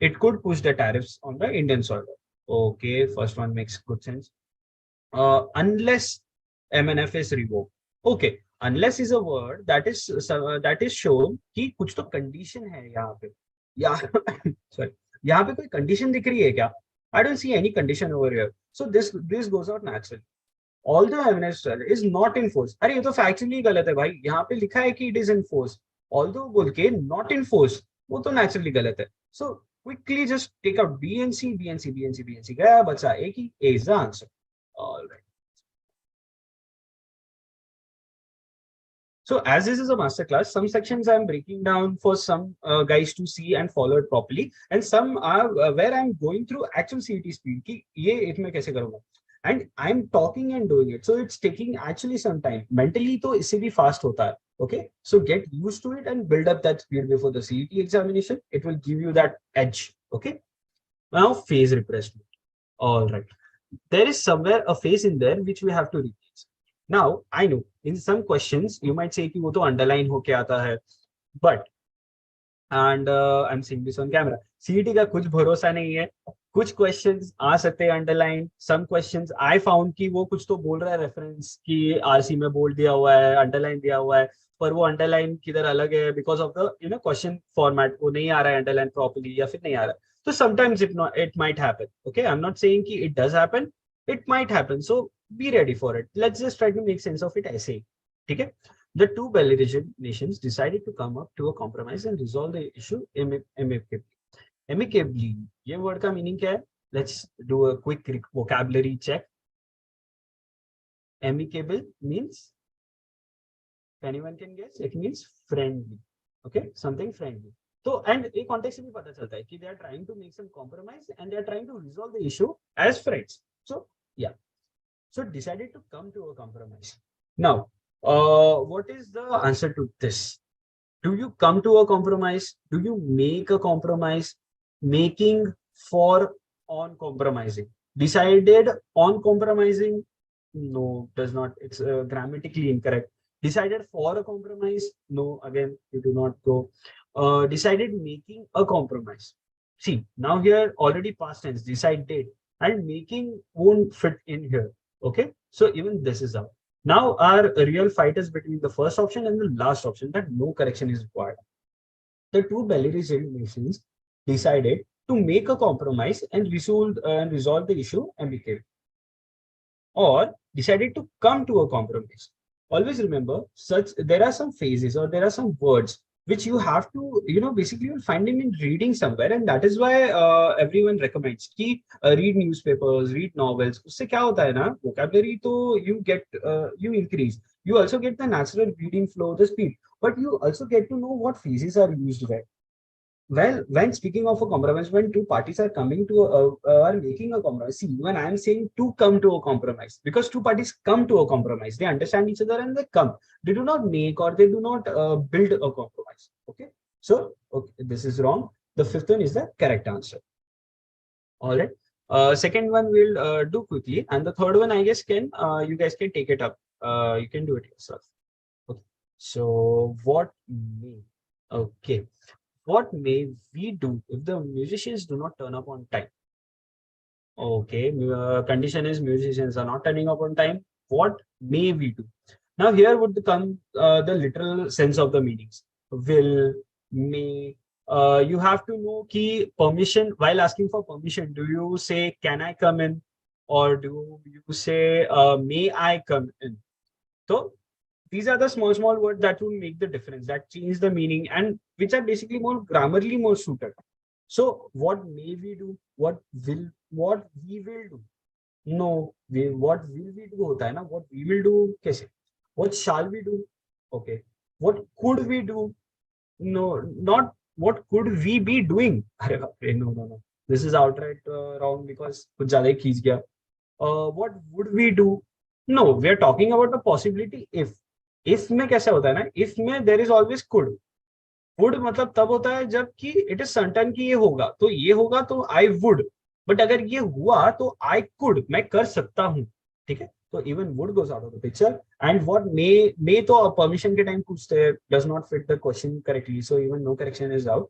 it could push the tariffs on the Indian soil. Okay, first one makes good sense. Unless MNF is revoked. Okay, unless is a word that is shown कि कुछ तो condition है यहाँ पे, या sorry, यहाँ पे कोई कंडीशन दिख रही है क्या? I don't see any condition over here, so this goes out naturally. Although MNF is not enforced, अरे ये तो factually गलत है भाई, यहाँ पे लिखा है कि it is enforced, although बोल के not enforced, वो तो naturally गलत है. So quickly just take out B and C, B and C, B and C, B and C, गया बचा A की, A is the answer. All right. So as this is a masterclass, some sections I'm breaking down for some guys to see and follow it properly, and some are where I'm going through actual CET speed कि ये एक में कैसे करूँगा, and I'm talking and doing it, so it's taking actually some time. Mentally तो इससे भी fast होता है. Okay, so get used to it and build up that speed before the CET examination. It will give you that edge. Okay, now phase replacement. All right, there is somewhere a phase in there which we have to replace. Now I know in some questions you might say कि वो तो underline होके आता है, but and I'm seeing this on camera. CET का कुछ भरोसा नहीं है, कुछ questions आ सकते हैं underline. Some questions I found कि वो कुछ तो बोल रहा है reference कि RC में बोल दिया हुआ है, underline दिया हुआ है, पर वो underline किधर अलग है because of the question format, वो नहीं आ रहा है underline properly या फिर नहीं आ रहा है. So sometimes it might happen. Okay, I'm not saying कि it does happen, it might happen. So be ready for it. Let's just try to make sense of it ऐसे ही. ठीक है? The two belligerent nations decided to come up to a compromise and resolve the issue amicably. Amicably, ये word का meaning क्या है? Let's do a quick vocabulary check. Amicable means, if anyone can guess, it means friendly. Okay, something friendly. So, and एक context से भी पता चलता है कि they are trying to make some compromise and they are trying to resolve the issue as friends. So, yeah. So, decided to come to a compromise. Now, what is the answer to this? Do you come to a compromise? Do you make a compromise? Making for on compromising. Decided on compromising? No, does not. It's grammatically incorrect. Decided for a compromise? No, again, you do not go. Decided making a compromise. See, now here already past tense, decided, and making won't fit in here. Okay, so even this is out. Now our real fight is between the first option and the last option, that no correction is required. The two belligerent nations decided to make a compromise and resolve the issue amicably, or decided to come to a compromise. Always remember, there are some phases or there are some words which you have to, basically you'll find them in reading somewhere, and that is why everyone recommends कि read newspapers, read novels. उससे क्या होता है ना, vocabulary तो you increase. You also get the natural reading flow, the speed, but you also get to know what phases are used where. Well, when speaking of a compromise, when two parties are coming to are making a compromise, see, when I am saying to come to a compromise, because two parties come to a compromise, they understand each other and they come. They do not make or they do not build a compromise. Okay, so okay, this is wrong. The fifth one is the correct answer. All right. Second one we'll do quickly, and the third one I guess you guys can take it up. You can do it yourself. Okay. So what may? Okay. What may we do if the musicians do not turn up on time? Okay, condition is musicians are not turning up on time. What may we do? Now here would come the literal sense of the meanings. Will, may. You have to know key permission. While asking for permission, do you say can I come in, or do you say may I come in? So These are the small words that will make the difference, that change the meaning, and which are basically more grammarly more suited. So what may we do? What we will do? No, what will we do hota hai na? What we will do kaise? What shall we do? Okay. What could we do? No, not what could we be doing? अरे बाप रे, no. This is outright wrong because कुछ ज़्यादा ही खींच गया. What would we do? No, we are talking about the possibility if. If में कैसा होता है ना? If में there is always could. Would मतलब तब होता है जब कि it is certain कि ये होगा, तो ये होगा तो I would. But अगर ये हुआ तो I could, मैं कर सकता हूँ. ठीक है? So even would goes out of the picture, and what may तो permission के time कुछ does not fit the question correctly, so even no correction is out.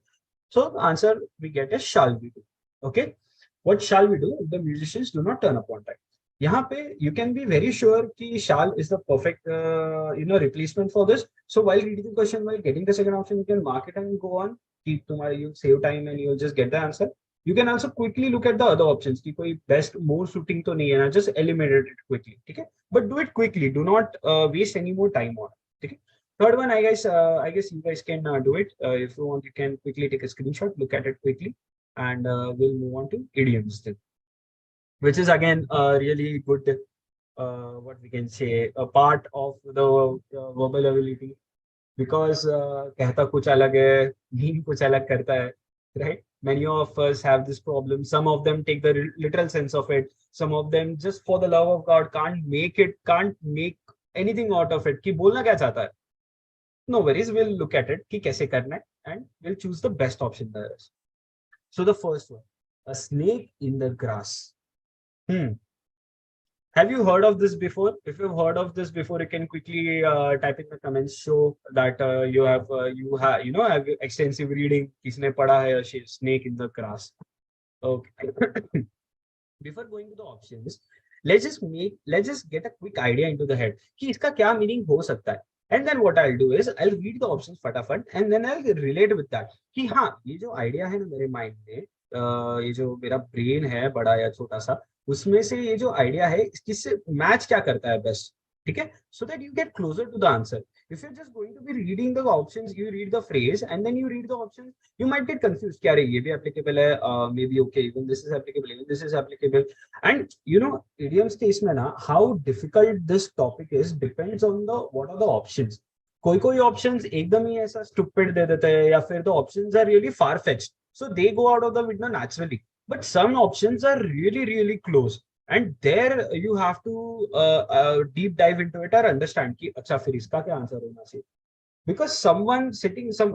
So the answer we get is shall we do. Okay, what shall we do if the musicians do not turn up on time? यहाँ पे you can be very sure कि shall is the perfect replacement for this. So while reading the question, while getting the second option, you can mark it and go on. कि तुम्हारा you save time and you'll just get the answer. You can also quickly look at the other options कि कोई best more suiting तो नहीं है ना, just eliminate it quickly. ठीक है? But do it quickly. Do not waste any more time on it. ठीक है? Third one, I guess you guys can do it. If you want, you can quickly take a screenshot, look at it quickly, and we'll move on to idioms then, which is again really good, what we can say, a part of the verbal ability, because कहता कुछ अलग है, mean कुछ अलग करता है, right? Many of us have this problem. Some of them take the literal sense of it. Some of them just for the love of God can't make anything out of it. कि बोलना क्या चाहता है? No worries, we'll look at it कि कैसे करना है, and we'll choose the best option there is. So the first one, a snake in the grass. Have you heard of this before? If you've heard of this before, you can quickly type in the comments. Show that you have have extensive reading. किसने पढ़ा है a snake in the grass? Okay. Before going to the options, let's just get a quick idea into the head कि इसका क्या meaning हो सकता है. And then what I'll do is I'll read the options फटाफट and then I'll relate with that कि हाँ ये जो idea है ना मेरे mind में, ये जो मेरा brain है बड़ा या छोटा सा, उसमें से ये जो आइडिया है किससे मैच क्या करता है बेस्ट. ठीक है? So that you get closer to the answer. If you're just going to be reading the options, you read the phrase and then you read the options, you might get confused. क्या रे ये भी applicable है, maybe okay, even this is applicable, even this is applicable. And idioms के इसमें ना, how difficult this topic is depends on the what are the options. कोई options एकदम ही ऐसा stupid दे देते हैं, या फिर the options are really far fetched, so they go out of the window naturally. But some options are really close, and there you have to deep dive into it or understand कि अच्छा फिर इसका क्या answer होना चाहिए. Because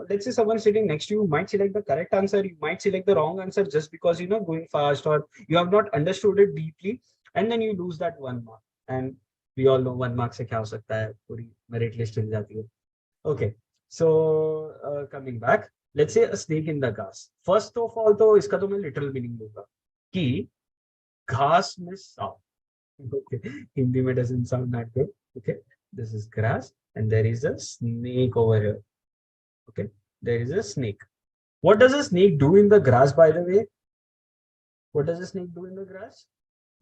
let's say someone sitting next to you might select the correct answer, you might select the wrong answer just because going fast or you have not understood it deeply, and then you lose that 1 mark. And we all know 1 mark से क्या हो सकता है, पूरी merit list हिल जाती है. Okay, so coming back, let's say a snake in the grass. First of all, तो इसका तो मैं literal meaning दूंगा कि घास में सांप. Okay, हिंदी में doesn't sound that good. Okay, this is grass and there is a snake over here. Okay, there is a snake. What does a snake do in the grass, by the way? What does a snake do in the grass?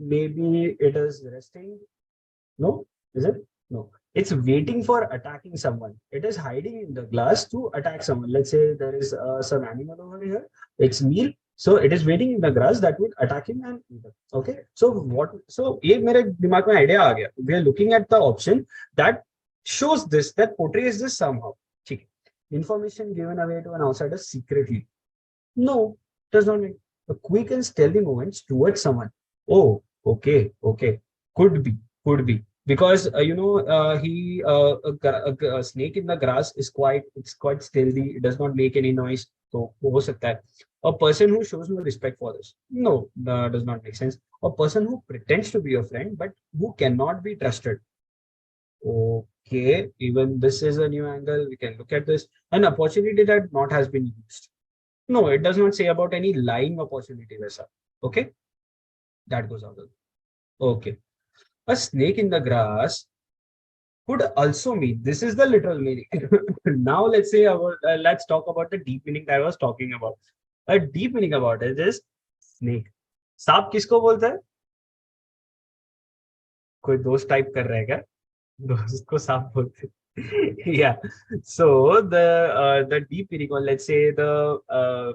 Maybe it is resting. No, is it? No. It's waiting for attacking someone. It is hiding in the glass to attack someone. Let's say there is some animal over here. It's meal. So it is waiting in the grass that would attack him and eat him. Okay. So what? So एक मेरे दिमाग में idea आ गया. We are looking at the option that shows this, that portrays this somehow. ठीक है. Information given away to an outsider secretly. No, does not make a quick and stealthy movements towards someone. Oh, okay. Could be. Because a snake in the grass is quite stealthy. It does not make any noise. So हो सकता है. A person who shows no respect for this. No, that does not make sense. A person who pretends to be a friend but who cannot be trusted. Okay, even this is a new angle. We can look at this. An opportunity that not has been used. No, it does not say about any lying opportunity. वैसा. Okay, that goes out. Okay. A snake in the grass could also mean, this is the literal meaning. Now let's talk about the deep meaning that I was talking about. A deep meaning about it is snake. सांप किसको बोलता है? कोई दोस्त type कर रहा है क्या? दोस्त को सांप बोलते हैं. Yeah. So the deep meaning, or let's say the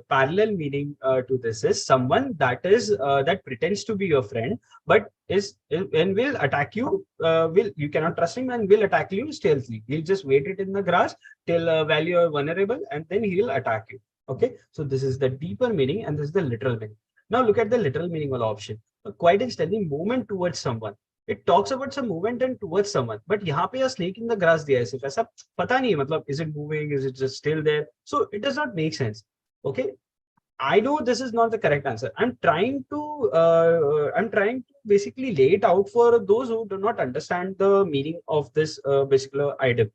parallel meaning to this is someone that is that pretends to be your friend, but and will attack you. Will you cannot trust him and will attack you stealthily. He'll just wait it in the grass till while you are vulnerable, and then he'll attack you. Okay. So this is the deeper meaning, and this is the literal meaning. Now look at the literal meaning of the option. Quite instantly, movement towards someone. It talks about some movement and towards someone, but यहाँ पे a snake in the grass दिया है सिर्फ ऐसा पता नहीं है मतलब is it moving, is it just still there, so it does not make sense. Okay, I know this is not the correct answer. I'm trying to basically lay it out for those who do not understand the meaning of this particular item.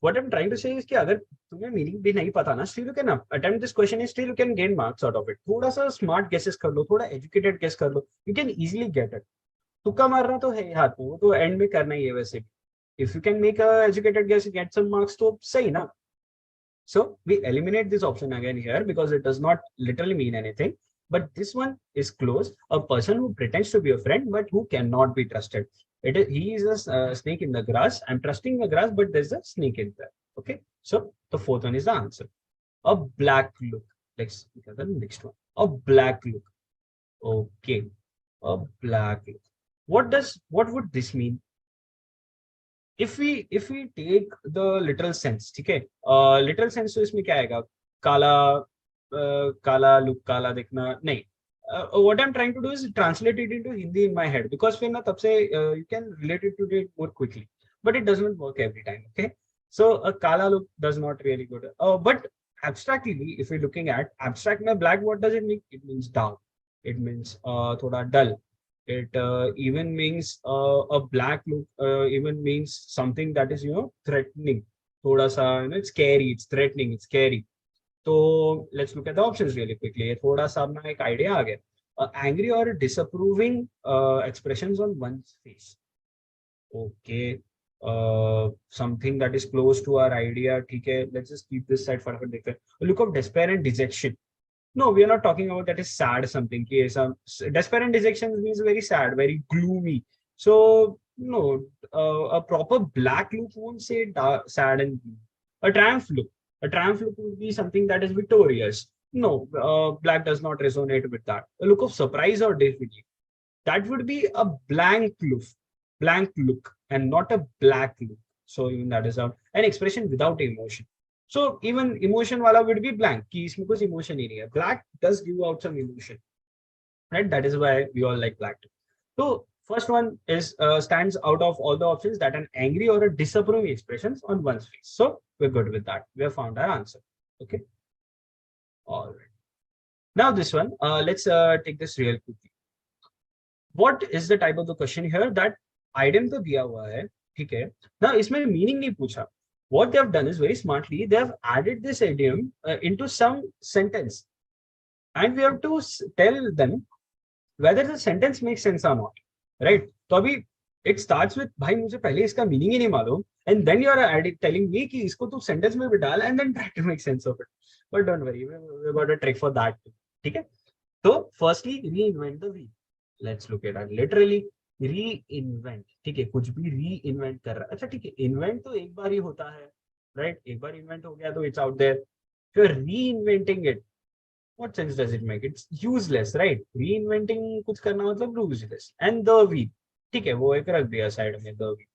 What I'm trying to say is कि अगर तुम्हें meaning भी नहीं पता ना, still you can attempt this question and still you can gain marks out of it. थोड़ा सा smart guesses कर लो, थोड़ा educated guess कर लो, you can easily get it. तुक्का मारना तो है हाथ में, वो तो एंड में करना ही है वैसे भी. If you can make a educated guess get some marks तो सही ना. So we eliminate this option again here because it does not literally mean anything. But this one is close. A person who pretends to be a friend but who cannot be trusted. He is a snake in the grass. I'm trusting the grass, but there's a snake in there. Okay. So the fourth one is the answer. A black look. Let's look at the next one. A black look. Okay. A black look. What would this mean? If we take the literal sense, ठीक है, literal sense तो इसमें क्या आएगा? काला काला look, काला दिखना नहीं. What I'm trying to do is translate it into Hindi in my head because फिर ना तब से you can relate it to it more quickly, but it does not work every time. Okay, so a kala look does not really good. But abstractly, if we're looking at abstract में black, what does it mean? It means dark. It means थोड़ा dull. It even means a black look, even means something that is, threatening. Thoda sa, it's scary, it's threatening, it's scary. So let's look at the options really quickly. Thoda sa apna ek idea aa gaya. Angry or disapproving expressions on one's face. Okay. Something that is close to our idea. Okay, let's just keep this side for a look of despair and dejection. No, we are not talking about that is sad something. Some despair and dejection means very sad, very gloomy. So no, a proper black look won't say sad and gloomy. A triumph look. A triumph look would be something that is victorious. No, black does not resonate with that. A look of surprise or disbelief. That would be a blank look, and not a black look. So even that is out. An expression without emotion. So even emotion wala would be blank. कि इसमें कुछ emotion ही नहीं है. Black does give out some emotion, right? That is why we all like black. So first one is stands out of all the options, that an angry or a disapproving expressions on one's face. So we're good with that. We have found our answer. Okay. All right. Now this one, let's take this real quickly. What is the type of the question here? That item तो दिया हुआ है, ठीक है. Now इसमें meaning नहीं पूछा. What they have done is very smartly, they have added this idiom into some sentence, and we have to tell them whether the sentence makes sense or not, right? So abhi it starts with भाई मुझे पहले इसका meaning ही नहीं मालूम, and then you are telling me कि इसको तू sentence में भी डाल and then try to make sense of it. But don't worry, we got a trick for that, ठीक है? So firstly, reinvent the wheel. Let's look at that literally. Reinvent, ठीक है, कुछ भी रीइन्वेंट कर रहा है. अच्छा ठीक है, इन्वेंट तो एक बार ही होता है, राइट? एक बार इन्वेंट हो गया तो it's out there. You are reinventing it, what sense does it make? It's useless, right? Reinventing कुछ करना मतलब यूजलेस. एंड द वी, ठीक है, वो एक रख दिया साइड में, the V.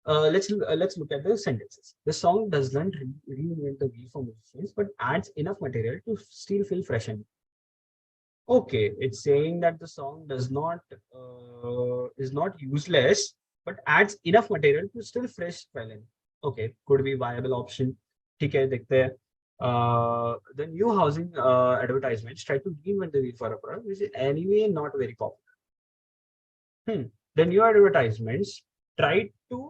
Let's look at the sentences. The song doesn't reinvent the wheel for musicians, but adds enough material to still feel fresh and okay, it's saying that the song does not is not useless, but adds enough material to still fresh spelling. Okay, could be viable option. ठीक है, देखते हैं. The new housing advertisements try to reinvent the wheel for a product which is anyway not very popular. The new advertisements try to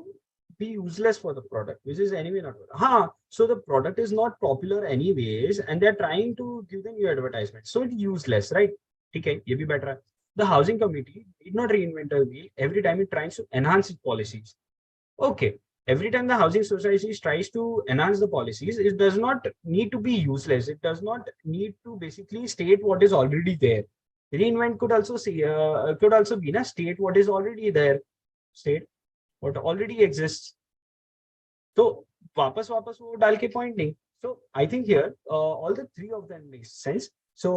be useless for the product which is anyway not popular. So the product is not popular anyways, and they're trying to give the new advertisement, so it's useless, right? Okay, ye bhi better. The housing committee did not reinvent the wheel every time it tries to enhance its policies. Okay, every time the housing society tries to enhance the policies, it does not need to be useless. It does not need to basically state what is already there. Reinvent could also be na state what is already there, state what already exists. तो वापस वो डाल के point नहीं. So I think here all the three of them make sense. So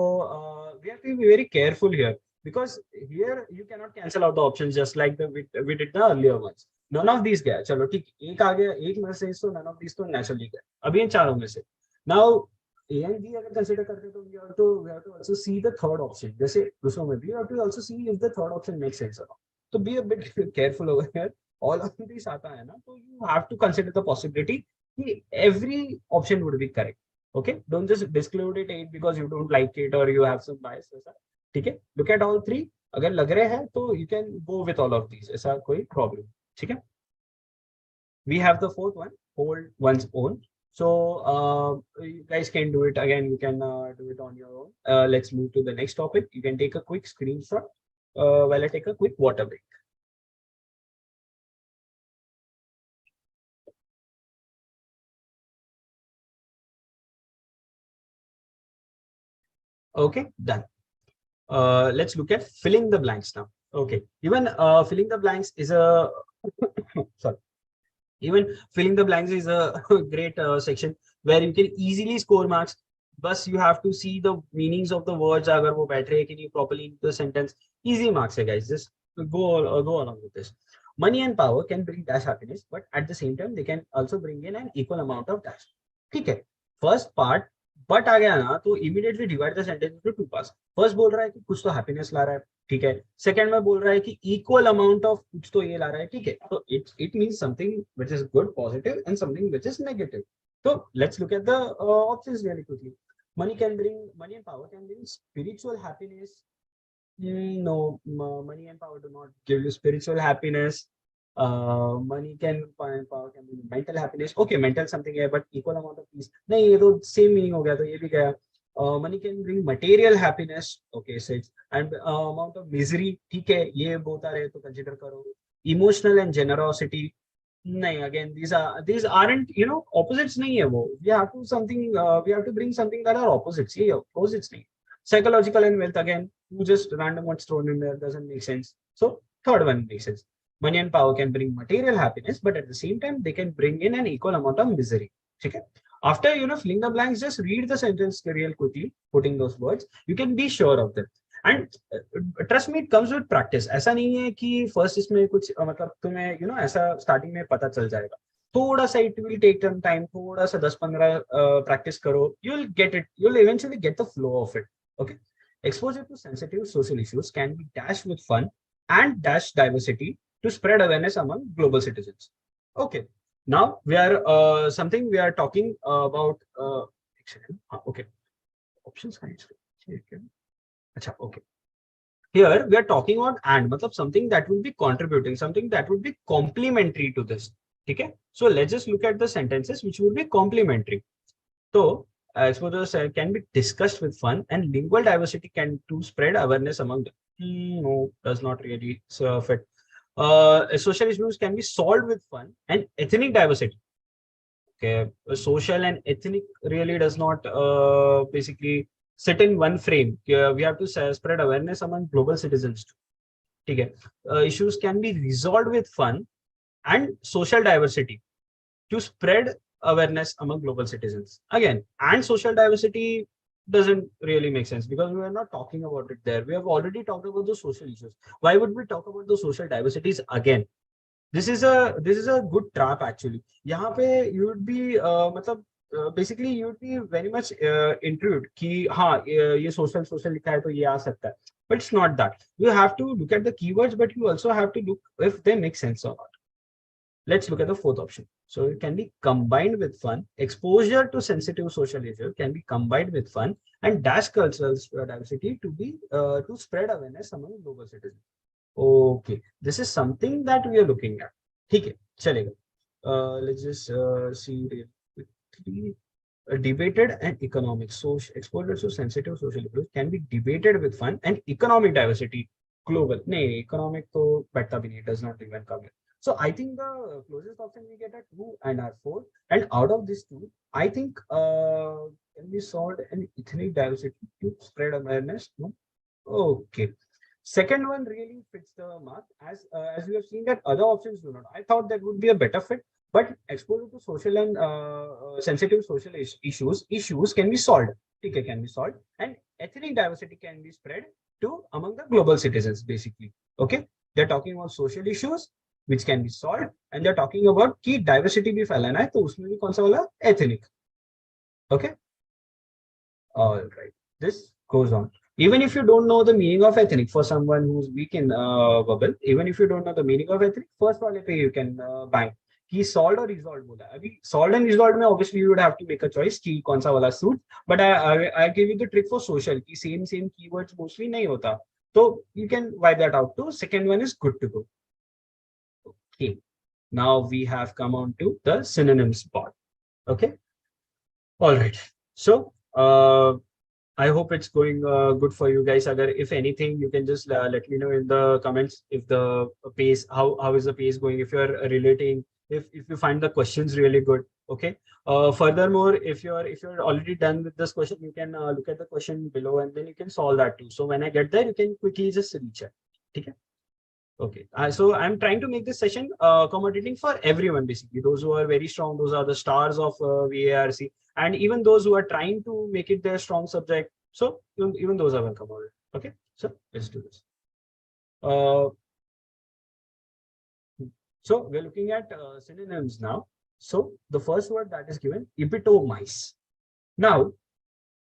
we have to be very careful here, because here you cannot cancel out the options just like we did the earlier ones. None of these गया, चलो ठीक, एक आ गया, एक में से तो none of these तो naturally गया. अभी इन चारों में से. Now A and B अगर consider करते तो we have to also see the third option. जैसे दूसरों में भी we have to also see if the third option makes sense or not. So be a bit careful over here. All of these आता है ना, तो you have to consider the possibility कि every option would be correct. Okay, don't just disclude it because you don't like it or you have some bias. ऐसा ठीक है, look at all three. अगर लग रहे हैं तो you can go with all of these. ऐसा कोई problem. ठीक है. We have the fourth one, hold one's own. So you guys can do it again. You can do it on your own. Let's move to the next topic. You can take a quick screenshot while I take a quick water break. Okay, done. Let's look at filling the blanks now. Okay, even filling the blanks is a sorry. Even filling the blanks is a great section where you can easily score marks. But you have to see the meanings of the words. Agar wo baith rahe ki nahi properly in the sentence. Easy marks, guys. Just go along with this. Money and power can bring dash happiness, but at the same time they can also bring in an equal amount of dash. ठीक है. First part, but आ गया ना तो immediately divide the sentence into two parts. First बोल रहा है कि कुछ तो happiness ला रहा है, ठीक है. Second में बोल रहा है कि equal amount of कुछ तो ये ला रहा है, ठीक है. So it means something which is good, positive, and something which is negative. So let's look at the options really quickly. Money and power can bring spiritual happiness. No, money and power do not give you spiritual happiness. Money and power can bring mental happiness. Okay, mental something है, but equal amount of peace. नहीं, ये तो same meaning हो गया, तो ये भी गया. Money can bring material happiness. Okay, six. And amount of misery. ठीक है, ये बोलता रहे तो consider करो. Emotional and generosity. नहीं, again these aren't opposites नहीं है वो. We have to bring something that are opposites. ये opposites नहीं. Psychological and wealth, again you just random what's thrown in there, doesn't make sense. So third one makes sense. Money and power can bring material happiness, but at the same time they can bring in an equal amount of misery. Okay. After filling the blanks, just read the sentence real quickly, putting those words. You can be sure of them. And trust me, it comes with practice. ऐसा नहीं है कि first इसमें कुछ मतलब तुम्हें ऐसा starting में पता चल जाएगा. थोड़ा सा it will take some time. थोड़ा सा 10-15 practice करो. You'll get it. You'll eventually get the flow of it. Okay. Exposure to sensitive social issues can be dashed with fun and dash diversity to spread awareness among global citizens. Okay. Now we are something we are talking about. Okay. Options. Okay. Here we are talking about and, matlab something that would be contributing, something that would be complementary to this. Okay. So let's just look at the sentences which would be complementary. So exposure can be discussed with fun, and lingual diversity can to spread awareness among them. No, does not really fit. Social issues can be solved with fun, and ethnic diversity. Okay, social and ethnic really does not basically sit in one frame. We have to spread awareness among global citizens too. Okay, issues can be resolved with fun and social diversity to spread awareness among global citizens. Again, and social diversity doesn't really make sense because we are not talking about it there. We have already talked about the social issues. Why would we talk about the social diversities again? This is a good trap actually. यहाँ पे you would be basically you would be very much intrigued कि हाँ ये social लिखा है तो ये आ सकता है. But it's not that. You have to look at the keywords, but you also have to look if they make sense or not. Let's look at the fourth option. So it can be combined with fun. Exposure to sensitive social issues can be combined with fun and dash cultural diversity to spread awareness among global citizens. Okay, this is something that we are looking at. ठीक है, चलेगा. Let's just see real quickly. Debated and economic. So exposure to sensitive social issues can be debated with fun and economic diversity. Global. No, economic to beta does not even come in. So I think the closest option we get are 2 and are 4. And out of these 2, I think can be solved an ethnic diversity to spread awareness. No? Okay. Second one really fits the mark as we have seen that other options do not. I thought that would be a better fit, but exposure to social and sensitive social issues can be solved. Okay, can be solved, and ethnic diversity can be spread to among the global citizens. Basically, okay, they're talking about social issues which can be solved, and they're talking about कि diversity भी फैलाना है, तो उसमें भी कौन सा वाला ethnic. Okay, all right. This goes on. Even if you don't know the meaning of ethnic, for someone who's weak in bubble, even if you don't know the meaning of ethnic, first वाले पे you can bank. कि solved or resolved बोला. अभी solved and resolved में obviously you would have to make a choice कि कौन सा वाला suit. But I give you the trick for social कि same keywords mostly नहीं होता. So you can wipe that out too. Second one is good to go. Okay. Now we have come on to the synonyms part. Okay. All right. So I hope it's going good for you guys. Agar if anything, you can just let me know in the comments if the pace, how is the pace going, if you're relating, if you find the questions really good. Okay. Furthermore, if you're already done with this question, you can look at the question below and then you can solve that too. So when I get there, you can quickly just recheck. Okay. Okay, so I'm trying to make this session accommodating for everyone, basically. Those who are very strong, those are the stars of VARC, and even those who are trying to make it their strong subject. So even those are welcome. Okay, so let's do this. So we're looking at synonyms now. So the first word that is given, epitomize. Now,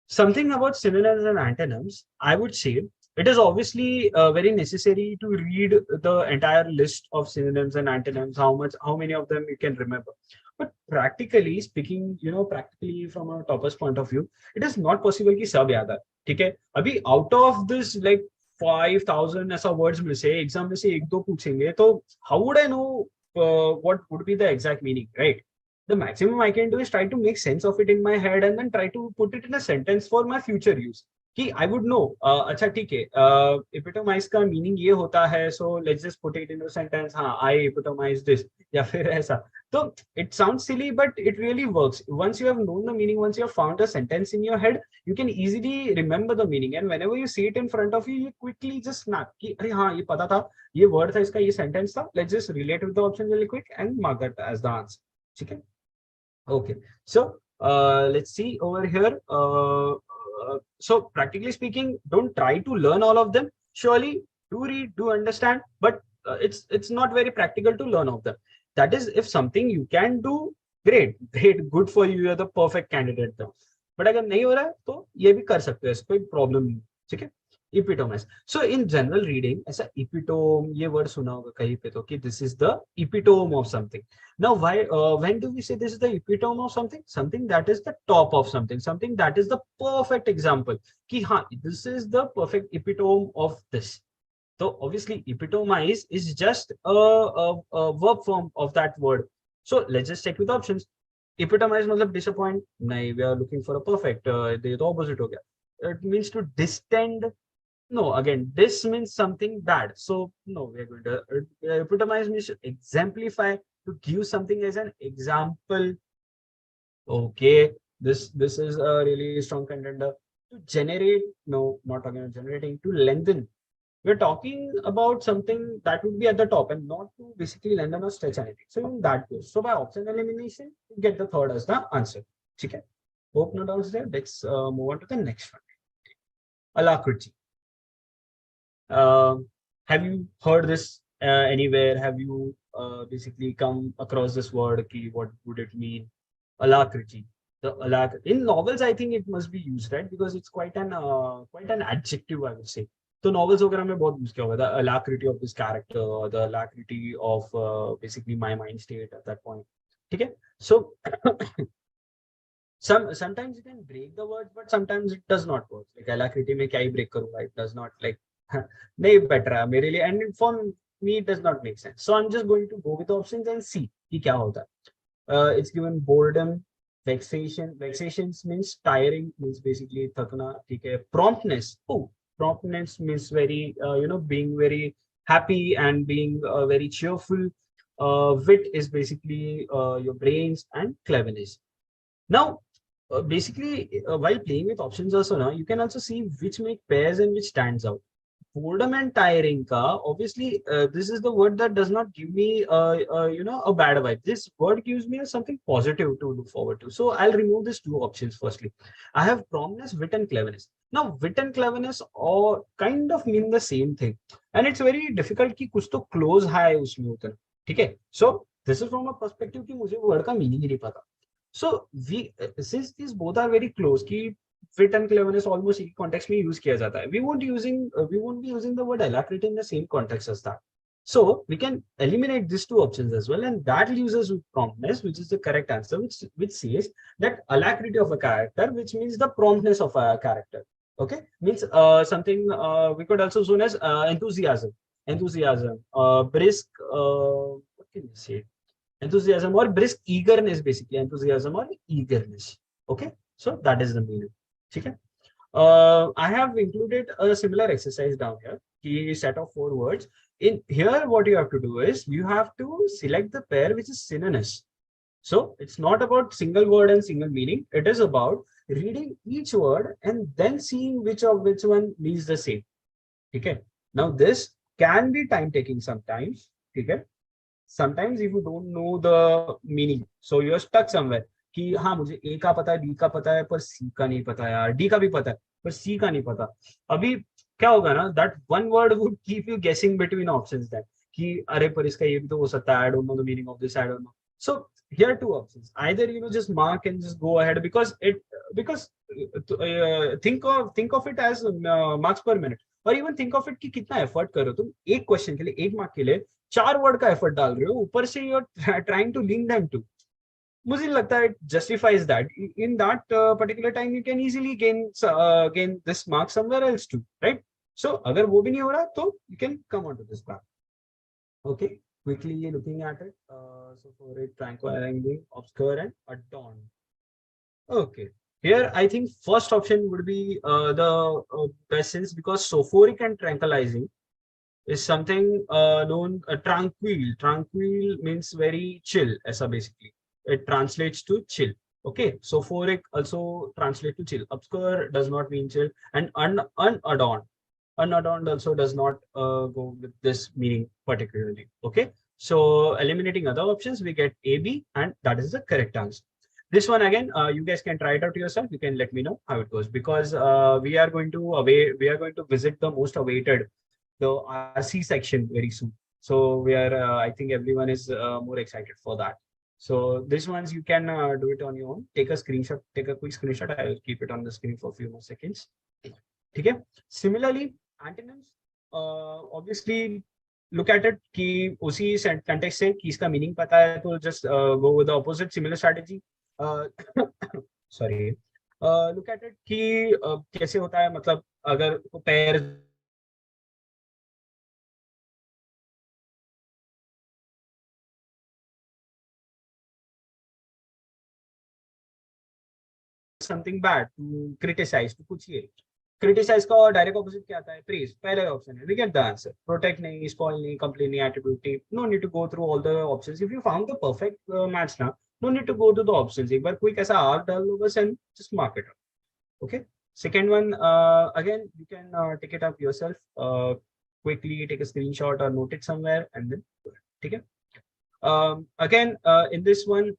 something about synonyms and antonyms, I would say it is obviously very necessary to read the entire list of synonyms and antonyms, how many of them you can remember. But practically speaking, practically from a topper's point of view, it is not possible कि सब याद है. ठीक है? अभी out of this like 5,000 ऐसा words में से exam में से एक दो पूछेंगे, तो how would I know what would be the exact meaning, right? The maximum I can do is try to make sense of it in my head and then try to put it in a sentence for my future use. कि I would know. अच्छा ठीक है. Epitomize का meaning ये होता है. So let's just put it in a sentence. हाँ, I epitomize this. या फिर ऐसा. So it sounds silly, but it really works. Once you have known the meaning, once you have found a sentence in your head, you can easily remember the meaning. And whenever you see it in front of you, you quickly just snap. कि अरे हाँ ये पता था, ये word था इसका, ये sentence था. Let's just relate with the option really quick and mark that as the answer. ठीक है? Okay. So let's see over here. So practically speaking, don't try to learn all of them. Surely do read, do understand, but it's not very practical to learn of them. That is, if something you can do, great, good for you. You're the perfect candidate though. But अगर नहीं हो रहा है तो ये भी कर सकते हो, ऐसा कोई प्रॉब्लम नहीं. ठीक है? Epitomize. So in general reading, ऐसा epitome ये word सुना होगा कहीं पे तो कि this is the epitome of something. Now why when do we say this is the epitome of something? Something that is the top of something, something that is the perfect example. कि हाँ, this is the perfect epitome of this. So obviously epitomize is just a verb form of that word. So let's just check with options. Epitomize मतलब disappoint. नहीं, we are looking for a perfect. ये तो opposite हो गया. It means to distend. No, again, this means something bad. So no, we're going to epitomize means to exemplify, to give something as an example. Okay, this is a really strong contender. To generate, no, not talking about generating. To lengthen, we're talking about something that would be at the top and not to basically lengthen or stretch anything. So in that goes. So by option elimination, you get the third as the answer. Okay. Hope no doubts there. Let's move on to the next one. Alacrity. Have you heard this anywhere? Have you basically come across this word? What would it mean? Alacrity. In novels, I think it must be used, right? Because it's quite an adjective, I would say. So novels वगैरह में बहुत use किया होगा. The alacrity of this character, or the alacrity of basically my mind state at that point. Okay. So sometimes you can break the word, but sometimes it does not work. Like alacrity में क्या ही break करूँगा? It does not like नहीं better है मेरे लिए, and for me it does not make sense. So I'm just going to go with the options and see कि क्या होता है. It's given boredom, vexation. Vexations means tiring, means basically थकना. ठीक है. Promptness. Oh, promptness means very being very happy and being very cheerful. Wit is basically your brains, and cleverness. Now basically while playing with options also now, you can also see which make pairs and which stands out. boredom and tiring ka, obviously this is the word that does not give me a bad vibe. This word gives me something positive to look forward to. So I'll remove these two options. Firstly, I have promptness, wit and cleverness. Now wit and cleverness or kind of mean the same thing, and it's very difficult कि कुछ तो close है उसमें उतना. ठीक है? So this is from a perspective कि मुझे word का meaning ही नहीं पता. So we since these both are very close कि fit and cleverness almost एक context में use किया जाता है. We won't be using the word alacrity in the same context as that. So we can eliminate these two options as well, and that leaves us with promptness, which is the correct answer, which says that alacrity of a character, which means the promptness of a character. Okay, means something we could also known as enthusiasm, brisk. What can you say? Enthusiasm or brisk eagerness, basically enthusiasm or eagerness. Okay, so that is the meaning. Okay. I have included a similar exercise down here. A set of 4 words. In here, what you have to do is you have to select the pair which is synonymous. So it's not about single word and single meaning. It is about reading each word and then seeing which one means the same. Okay. Now this can be time taking sometimes. Okay. Sometimes if you don't know the meaning, so you're stuck somewhere कि हाँ मुझे ए का पता है, B का पता है, पर सी का नहीं पता यार, डी का भी पता है पर सी का नहीं पता. अभी क्या होगा ना, that one word would keep you guessing between options that कि अरे पर इसका ये भी तो हो सकता है, I don't know the meaning of this, I don't know. So here are 2 options. Either just mark and just go ahead because think of it as marks per minute, or even think of it कि कितना effort कर रहे हो तुम एक question के लिए, 1 mark के लिए 4 वर्ड का एफर्ट डाल रहे हो, ऊपर से you're trying to link them to. मुझे लगता है it justifies that. In that particular time you can easily gain this mark somewhere else too, right? So अगर वो भी नहीं हो रहा तो you can come on to this path. Okay, quickly looking at it. So for it, tranquilizing, obscure and adorned. Okay, here I think first option would be the best sense, because sophoric and tranquilizing is something known tranquil. Tranquil means very chill, ऐसा basically. It translates to chill. Okay, sophoric also translates to chill. Obscure does not mean chill, and unadorned. Unadorned also does not go with this meaning particularly. Okay, so eliminating other options, we get A, B, and that is the correct answer. This one again, you guys can try it out yourself. You can let me know how it goes, because we are going to visit the most awaited, the RC section very soon. So we are, I think everyone is more excited for that. So this ones you can do it on your own. Take a screenshot, take a quick screenshot. I will keep it on the screen for a few more seconds. Okay. Similarly, antonyms, obviously look at it कि उसी context से कि इसका meaning पता है तो just go with the opposite. Similar strategy. Sorry. Look at it कि कैसे होता है, मतलब अगर pair something bad, to criticize, to कुछ ये criticize का और direct opposite क्या आता है? Praise. पहला option है. We get the answer. Protect नहीं, spoil नहीं, complain नहीं, attribute नहीं. No need to go through all the options. If you found the perfect match ना, no need to go to the options. एक बार कोई कैसा arc डाल लो बस and just mark it up. Okay. Second one, again you can take it up yourself. Quickly take a screenshot or note it somewhere and then do it. Okay. Again, in this one,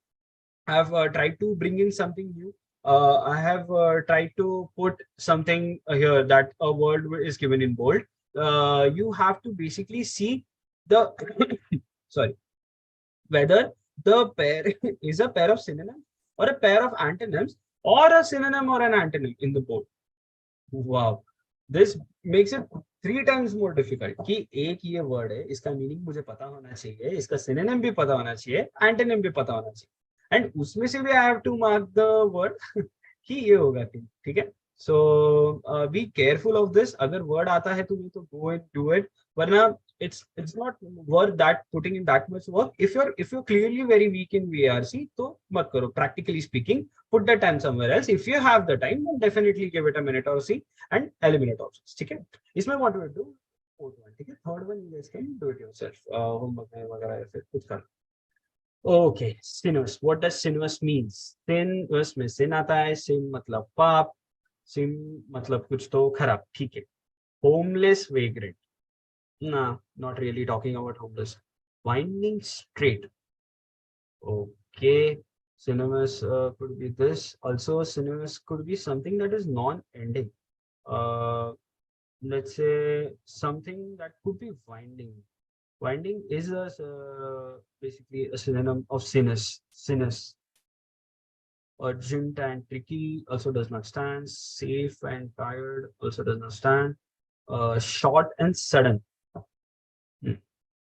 I have tried to bring in something new. I have tried to put something here that a word is given in bold. You have to basically see the sorry, whether the pair is a pair of synonyms or a pair of antonyms or a synonym or an antonym in the board. Wow, this makes it 3 times more difficult कि एक ये word है, इसका meaning मुझे पता होना चाहिए, इसका synonym भी पता होना चाहिए, antonym भी पता होना चाहिए, and उसमें से भी I have to mark the word कि ये होगा ठीक है. So be careful of this. अगर word आता है तुम्हें तो go and do it, वरना it's not worth that putting in that much work. If you're clearly very weak in VRC, तो मत करो. Practically speaking, put the time somewhere else. If you have the time, then definitely give it a minute or see and eliminate options. ठीक है. इसमें what we do, fourth one, ठीक है. Third one you guys can do it yourself. Homework में वगैरह ऐसे कुछ कर. Okay, sinuous. What does sinuous means? Sinuous में sin आता है. Sin मतलब पाप. Sin मतलब कुछ तो खराब. ठीक है. Homeless vagrant. Nah, not really talking about homeless. Winding straight. Okay. Cinemas could be this. Also, cinemas could be something that is non-ending. Uh, let's say something that could be winding. Winding is a basically a synonym of sinus. Sinus. Urgent and tricky also does not stand. Safe and tired also does not stand. Short and sudden. Hmm.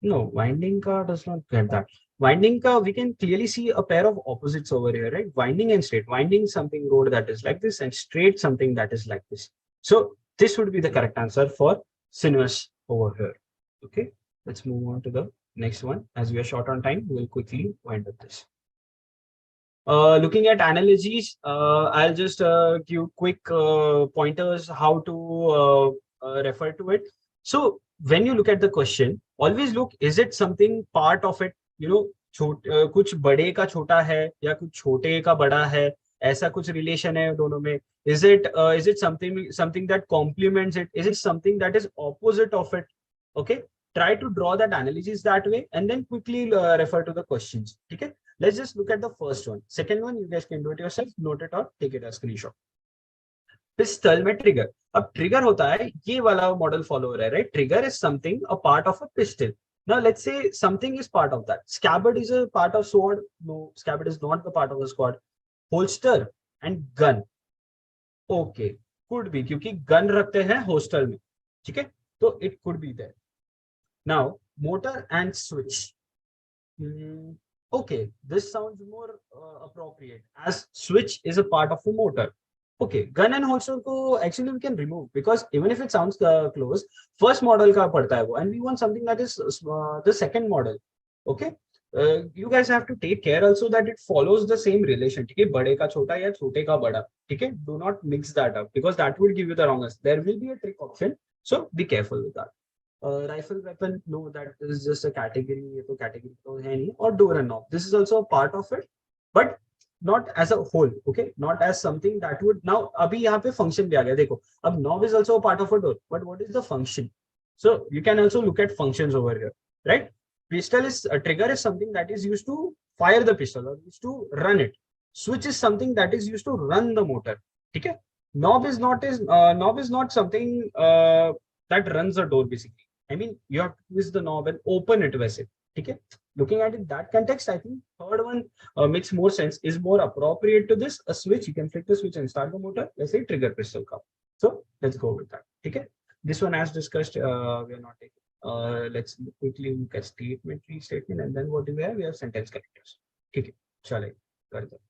No, winding car does not get that. Winding car, we can clearly see a pair of opposites over here, right? Winding and straight. Winding something road that is like this, and straight something that is like this. So this would be the correct answer for sinuous over here. Okay, let's move on to the next one. As we are short on time, we'll quickly wind up this. Looking at analogies, I'll just give quick pointers how to refer to it. So when you look at the question, always look, is it something part of it? You know, कुछ बड़े का छोटा है या कुछ छोटे का बड़ा है, ऐसा कुछ relation है दोनों में. Is it something that complements it? Is it something that is opposite of it? Okay, try to draw that analogies that way and then quickly refer to the questions. Okay. Let's just look at the first one. Second one, you guys can do it yourself, note it or take it as screenshot. Pistol में trigger. अब trigger होता है ये वाला model follow हो रहा है, right? Trigger is something a part of a pistol. Now let's say something is part of that. Scabbard is a part of sword. No, scabbard is not the part of a sword. Holster and gun. Okay, could be क्योंकि gun रखते हैं holster में. ठीक है? तो it could be there. Now motor and switch. Okay, this sounds more appropriate as switch is a part of a motor. Okay, gun and holster ko actually we can remove because even if it sounds close, first model ka padta hai wo, and we want something that is the second model. Okay, you guys have to take care also that it follows the same relation. ठीक है, बड़े का छोटा या छोटे का बड़ा. ठीक है, do not mix that up because that will give you the wrong answer. There will be a trick option, so be careful with that. Rifle weapon, no, that is just a category. ये तो category तो है नहीं. Or door and knob. This is also a part of it, but not as a whole. Okay, not as something that would now. अभी यहाँ पे function भी आ गया देखो. अब knob is also a part of a door, but what is the function? So you can also look at functions over here, right? Pistol is a trigger is something that is used to fire the pistol or used to run it. Switch is something that is used to run the motor. Okay, knob is not something that runs a door basically. I mean, you have to twist the knob and open it वैसे. ठीक है? Looking at it that context, I think third one makes more sense, is more appropriate to this. A switch, you can flick the switch and start the motor. Let's say trigger pistol का. So let's go with that. ठीक है? This one as discussed, we are not taking. Let's quickly look at statement, restatement, and then what do we have? We have sentence characters. ठीक है? चलिए कर दो.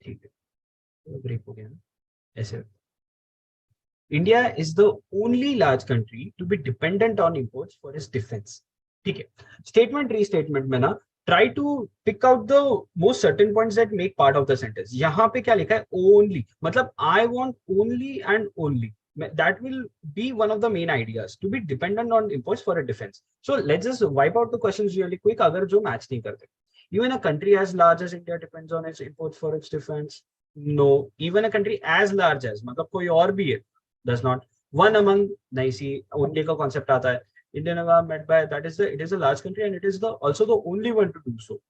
ठीक है, ब्रेक हो गया ना ऐसे. India is the only large country to be dependent on imports for its defense. ठीक है, statement restatement में ना try to pick out the most certain points that make part of the sentence. यहाँ पे क्या लिखा है? Only, मतलब I want only and only. That will be one of the main ideas, to be dependent on imports for a defense. So let's just wipe out the questions really quick अगर जो match नहीं करते. Even a country as large as India depends on its imports for its defense. No, even a country as large as, मतलब कोई और भी है, does not. One among, नहीं सी only का concept आता है. Indian met by, that is it is a large country and it is also the only one to do so.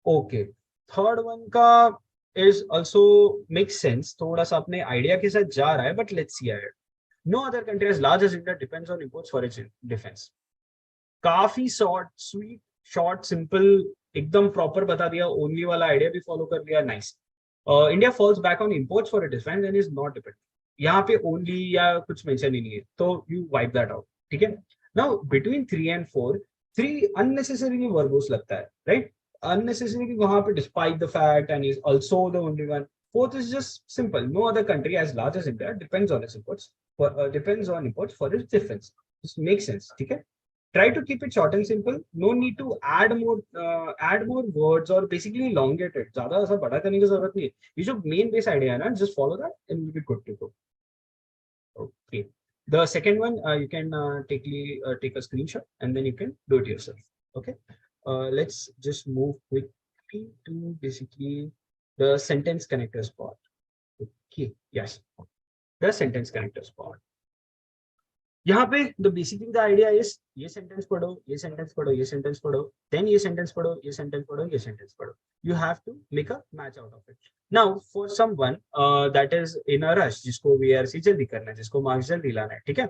Okay, third one का is also makes sense. थोड़ा सा अपने idea के साथ जा रहा है, but let's see ahead. No other country as large as India depends on imports for its defense. काफी short, sweet, short, simple, एकदम proper बता दिया. Only वाला idea भी follow कर लिया. Nice. India falls back on imports for a defense and is not dependent. यहाँ पे only या कुछ mention ही नहीं है, तो you wipe that out. ठीक है? Now between 3 and 4, 3 unnecessarily verbose लगता है, right? Unnecessarily वहाँ पे despite the fact and is also the only one. Fourth is just simple. No other country as large as India depends on its imports for its defense. This makes sense. ठीक है? Try to keep it short and simple. No need to add more words or basically elongate it. ज़्यादा ऐसा बड़ा करने की जरूरत नहीं है. ये जो main base idea है ना, just follow that and you'll be good to go. Okay. The second one, you can take a screenshot and then you can do it yourself. Okay. Let's just move quick to basically the sentence connectors part. Okay, yes, the sentence connectors part. यहाँ पे the basically the idea is ये sentence पढ़ो, ये sentence पढ़ो, ये sentence पढ़ो, then ये sentence पढ़ो, ये sentence पढ़ो, ये sentence पढ़ो. You have to make a match out of it. Now for someone that is in a rush, जिसको VRC जल्दी करना है, जिसको marks जल्दी लाना है, ठीक है?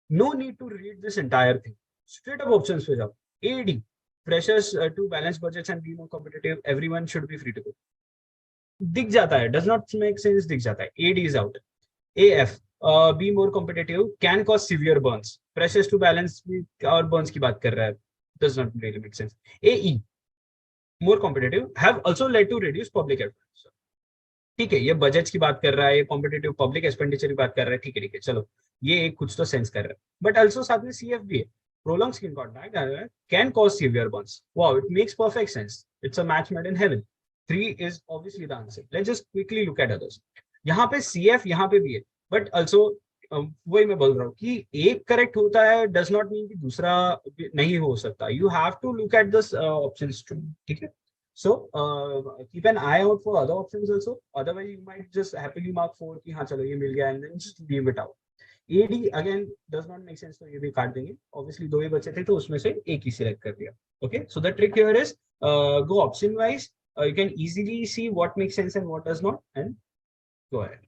No need to read this entire thing. Straight up options पे जाओ. AD, pressures to balance budgets and be more competitive. Everyone should be free to go. दिख जाता है, does not make sense, दिख जाता है. AD is out. AF, be more competitive, can cause severe burns. Pressures to balance और burns की बात कर रहा है. Does not really make sense. AE, more competitive, have also led to reduce public efforts. ठीक है, ये बजट्स की बात कर रहा है, ये कॉम्पिटिटिव पब्लिक एक्सपेंडिचर की बात कर रहा है, ठीक है, चलो ये एक कुछ तो सेंस कर रहा है. बट ऑल्सो साथ में CF भी है, prolonged skin contact can cause severe burns. Wow, it makes perfect sense. It's a match made in heaven. 3 is obviously the answer. Let's just quickly look at others. यहाँ पे CF यहाँ पे भी है, बट ऑल्सो वही मैं बोल रहा हूँ कि एक करेक्ट होता है डज नॉट मीन कि दूसरा नहीं हो सकता. You have to look at this options too. ठीक है, so keep an eye out for other options also, otherwise you might just happily mark 4 कि हाँ चलो ये मिल गया and then just leave it out. AD again does not make sense, तो ये भी काट देंगे. Obviously दो ही बचे थे तो उसमें से एक ही सिलेक्ट कर दिया. Okay, so the trick here is go option wise. You can easily see what makes sense and what does not, and go ahead.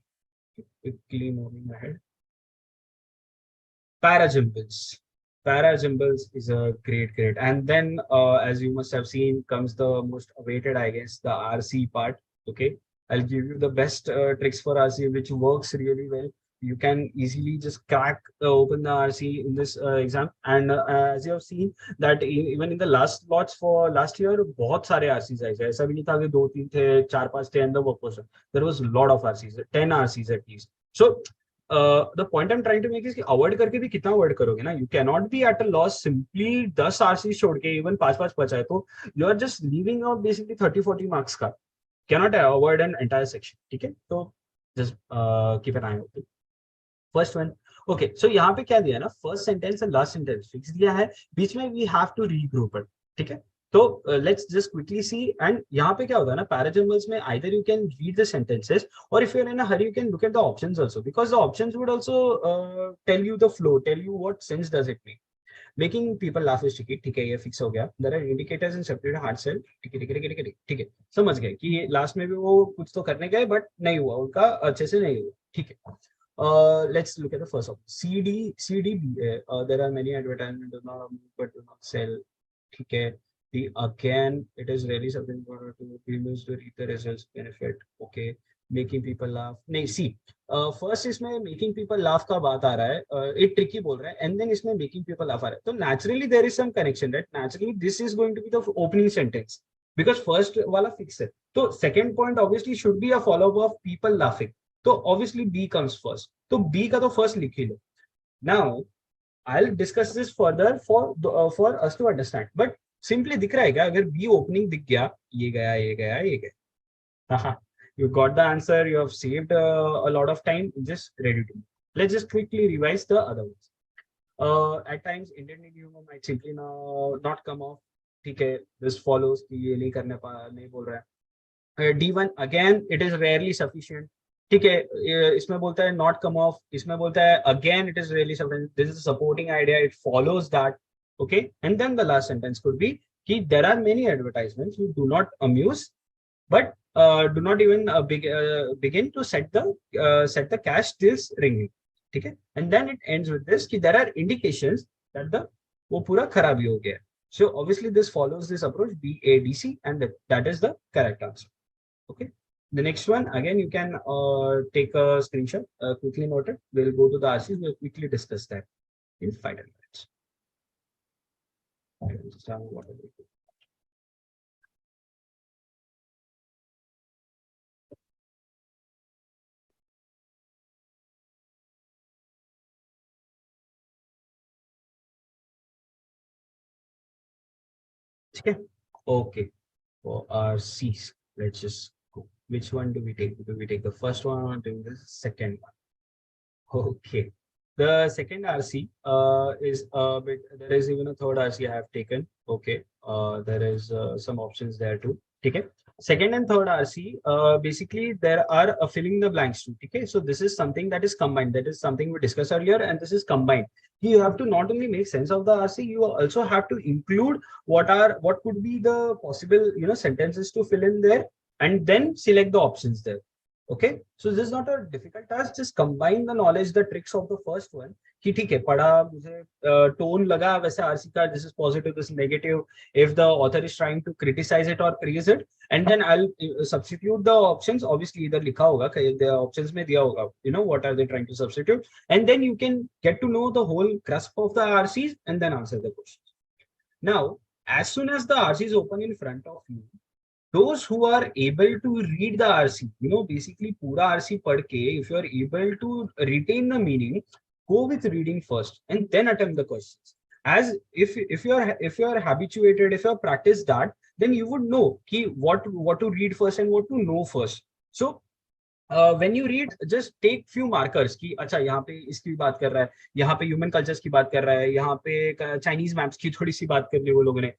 Quickly moving ahead. Paragimbals. Paragimbals is a great, and then as you must have seen comes the most awaited, I guess, the RC part. Okay, I'll give you the best tricks for RC which works really well. You can easily just crack open the RC in this exam, and as you have seen that even in the last lots for last year बहुत सारे RCs आए थे. ऐसा भी नहीं था कि 2-3 थे, 4-5 थे and the work was done. There was a lot of RCs, 10 RCs at least. So the point I'm trying to make is कि avoid करके भी कितना avoid करोगे ना. You cannot be at a loss simply 10 RCs छोड़ के, even 5-5 बचा है तो you are just leaving out basically 30-40 marks का. Cannot avoid an entire section. ठीक है, तो just keep an eye open. First one, okay, so यहाँ पे क्या दिया ना, first sentence and last sentence fix दिया है, बीच में we have to regroup it. ठीक है, तो let's just quickly see. And यहाँ पे क्या होता है ना, paragimbals में either you can read the sentences or if you're in a hurry you can look at the options also, because the options would also tell you the flow, tell you what sense does it make. Making people laugh is tricky. ठीक है, ये fix हो गया. There are indicators in separate hard cell. ठीक है, समझ गए कि लास्ट में भी वो कुछ तो करने गए बट नहीं हुआ, उनका अच्छे से नहीं हुआ. ठीक है. Let's look at the first option. CDB. There are many advertisements do not but do not sell. Okay. Again, it is really something to be used to read the results benefit. Okay. Making people laugh. नहीं, see. First इसमें making people laugh का बात आ रहा है. It tricky बोल रहा है. And then इसमें making people laugh आ रहा है. तो naturally there is some connection, right? Naturally this is going to be the opening sentence because first वाला fix है. तो second point obviously should be a follow-up of people laughing. तो obviously B comes first. तो B का तो first लिख ही लो. Now I'll discuss this further for us to understand. But simply दिख रहा है क्या? अगर B opening दिख गया, ये गया, ये गया, ये गया. You got the answer. You have saved a lot of time. Just ready to. Let's just quickly revise the other ones. At times, Indian humor might simply not come off. ठीक है, this follows कि ये नहीं बोल रहा है. D1 again, it is rarely sufficient. ठीक है, इसमें बोलता है not come off, इसमें बोलता है again it is really sufficient. This is a supporting idea. It follows that. Okay, and then the last sentence could be कि there are many advertisements which do not amuse, but do not even begin to set the cash tills ringing. ठीक है, and then it ends with this कि there are indications that the वो पूरा खराब ही हो गया. So obviously this follows this approach BADC, and that is the correct answer. Okay, the next one again you can take a screenshot, quickly note it. We'll go to the RCs. We'll quickly discuss that in 5 minutes. Okay, for RCs, let's just go. Which one do we take? Do we take the first one or do the second one? Okay, the second RC is a bit. There is even a third RC I have taken. Okay, there is some options there too. ठीक है. Second and third RC, basically there are filling the blanks too. Okay, so this is something that is combined. That is something we discussed earlier, and this is combined. You have to not only make sense of the RC, you also have to include what could be the possible sentences to fill in there, and then select the options there. Okay, so this is not a difficult task. Just combine the knowledge, the tricks of the first one. कि ठीक है, पढ़ा मुझे tone लगा वैसे RC का, this is positive, this is negative, if the author is trying to criticize it or praise it, and then I'll substitute the options. Obviously इधर लिखा होगा, the options में दिया होगा, what are they trying to substitute, and then you can get to know the whole grasp of the RCs and then answer the questions. Now, as soon as the RC is open in front of you, those who are able to read the RC, basically pura RC पढ़ के, if you are able to retain the meaning, go with reading first and then attempt the questions. As if you are habituated, if you have practiced that, then you would know what to read first and what to know first. So when you read, just take few markers कि अच्छा यहाँ पे इसकी बात कर रहा है, यहाँ पे ह्यूमन कल्चर्स की बात कर रहा है, यहाँ पे चाइनीज मैप्स की थोड़ी सी बात कर ली वो लोगों ने,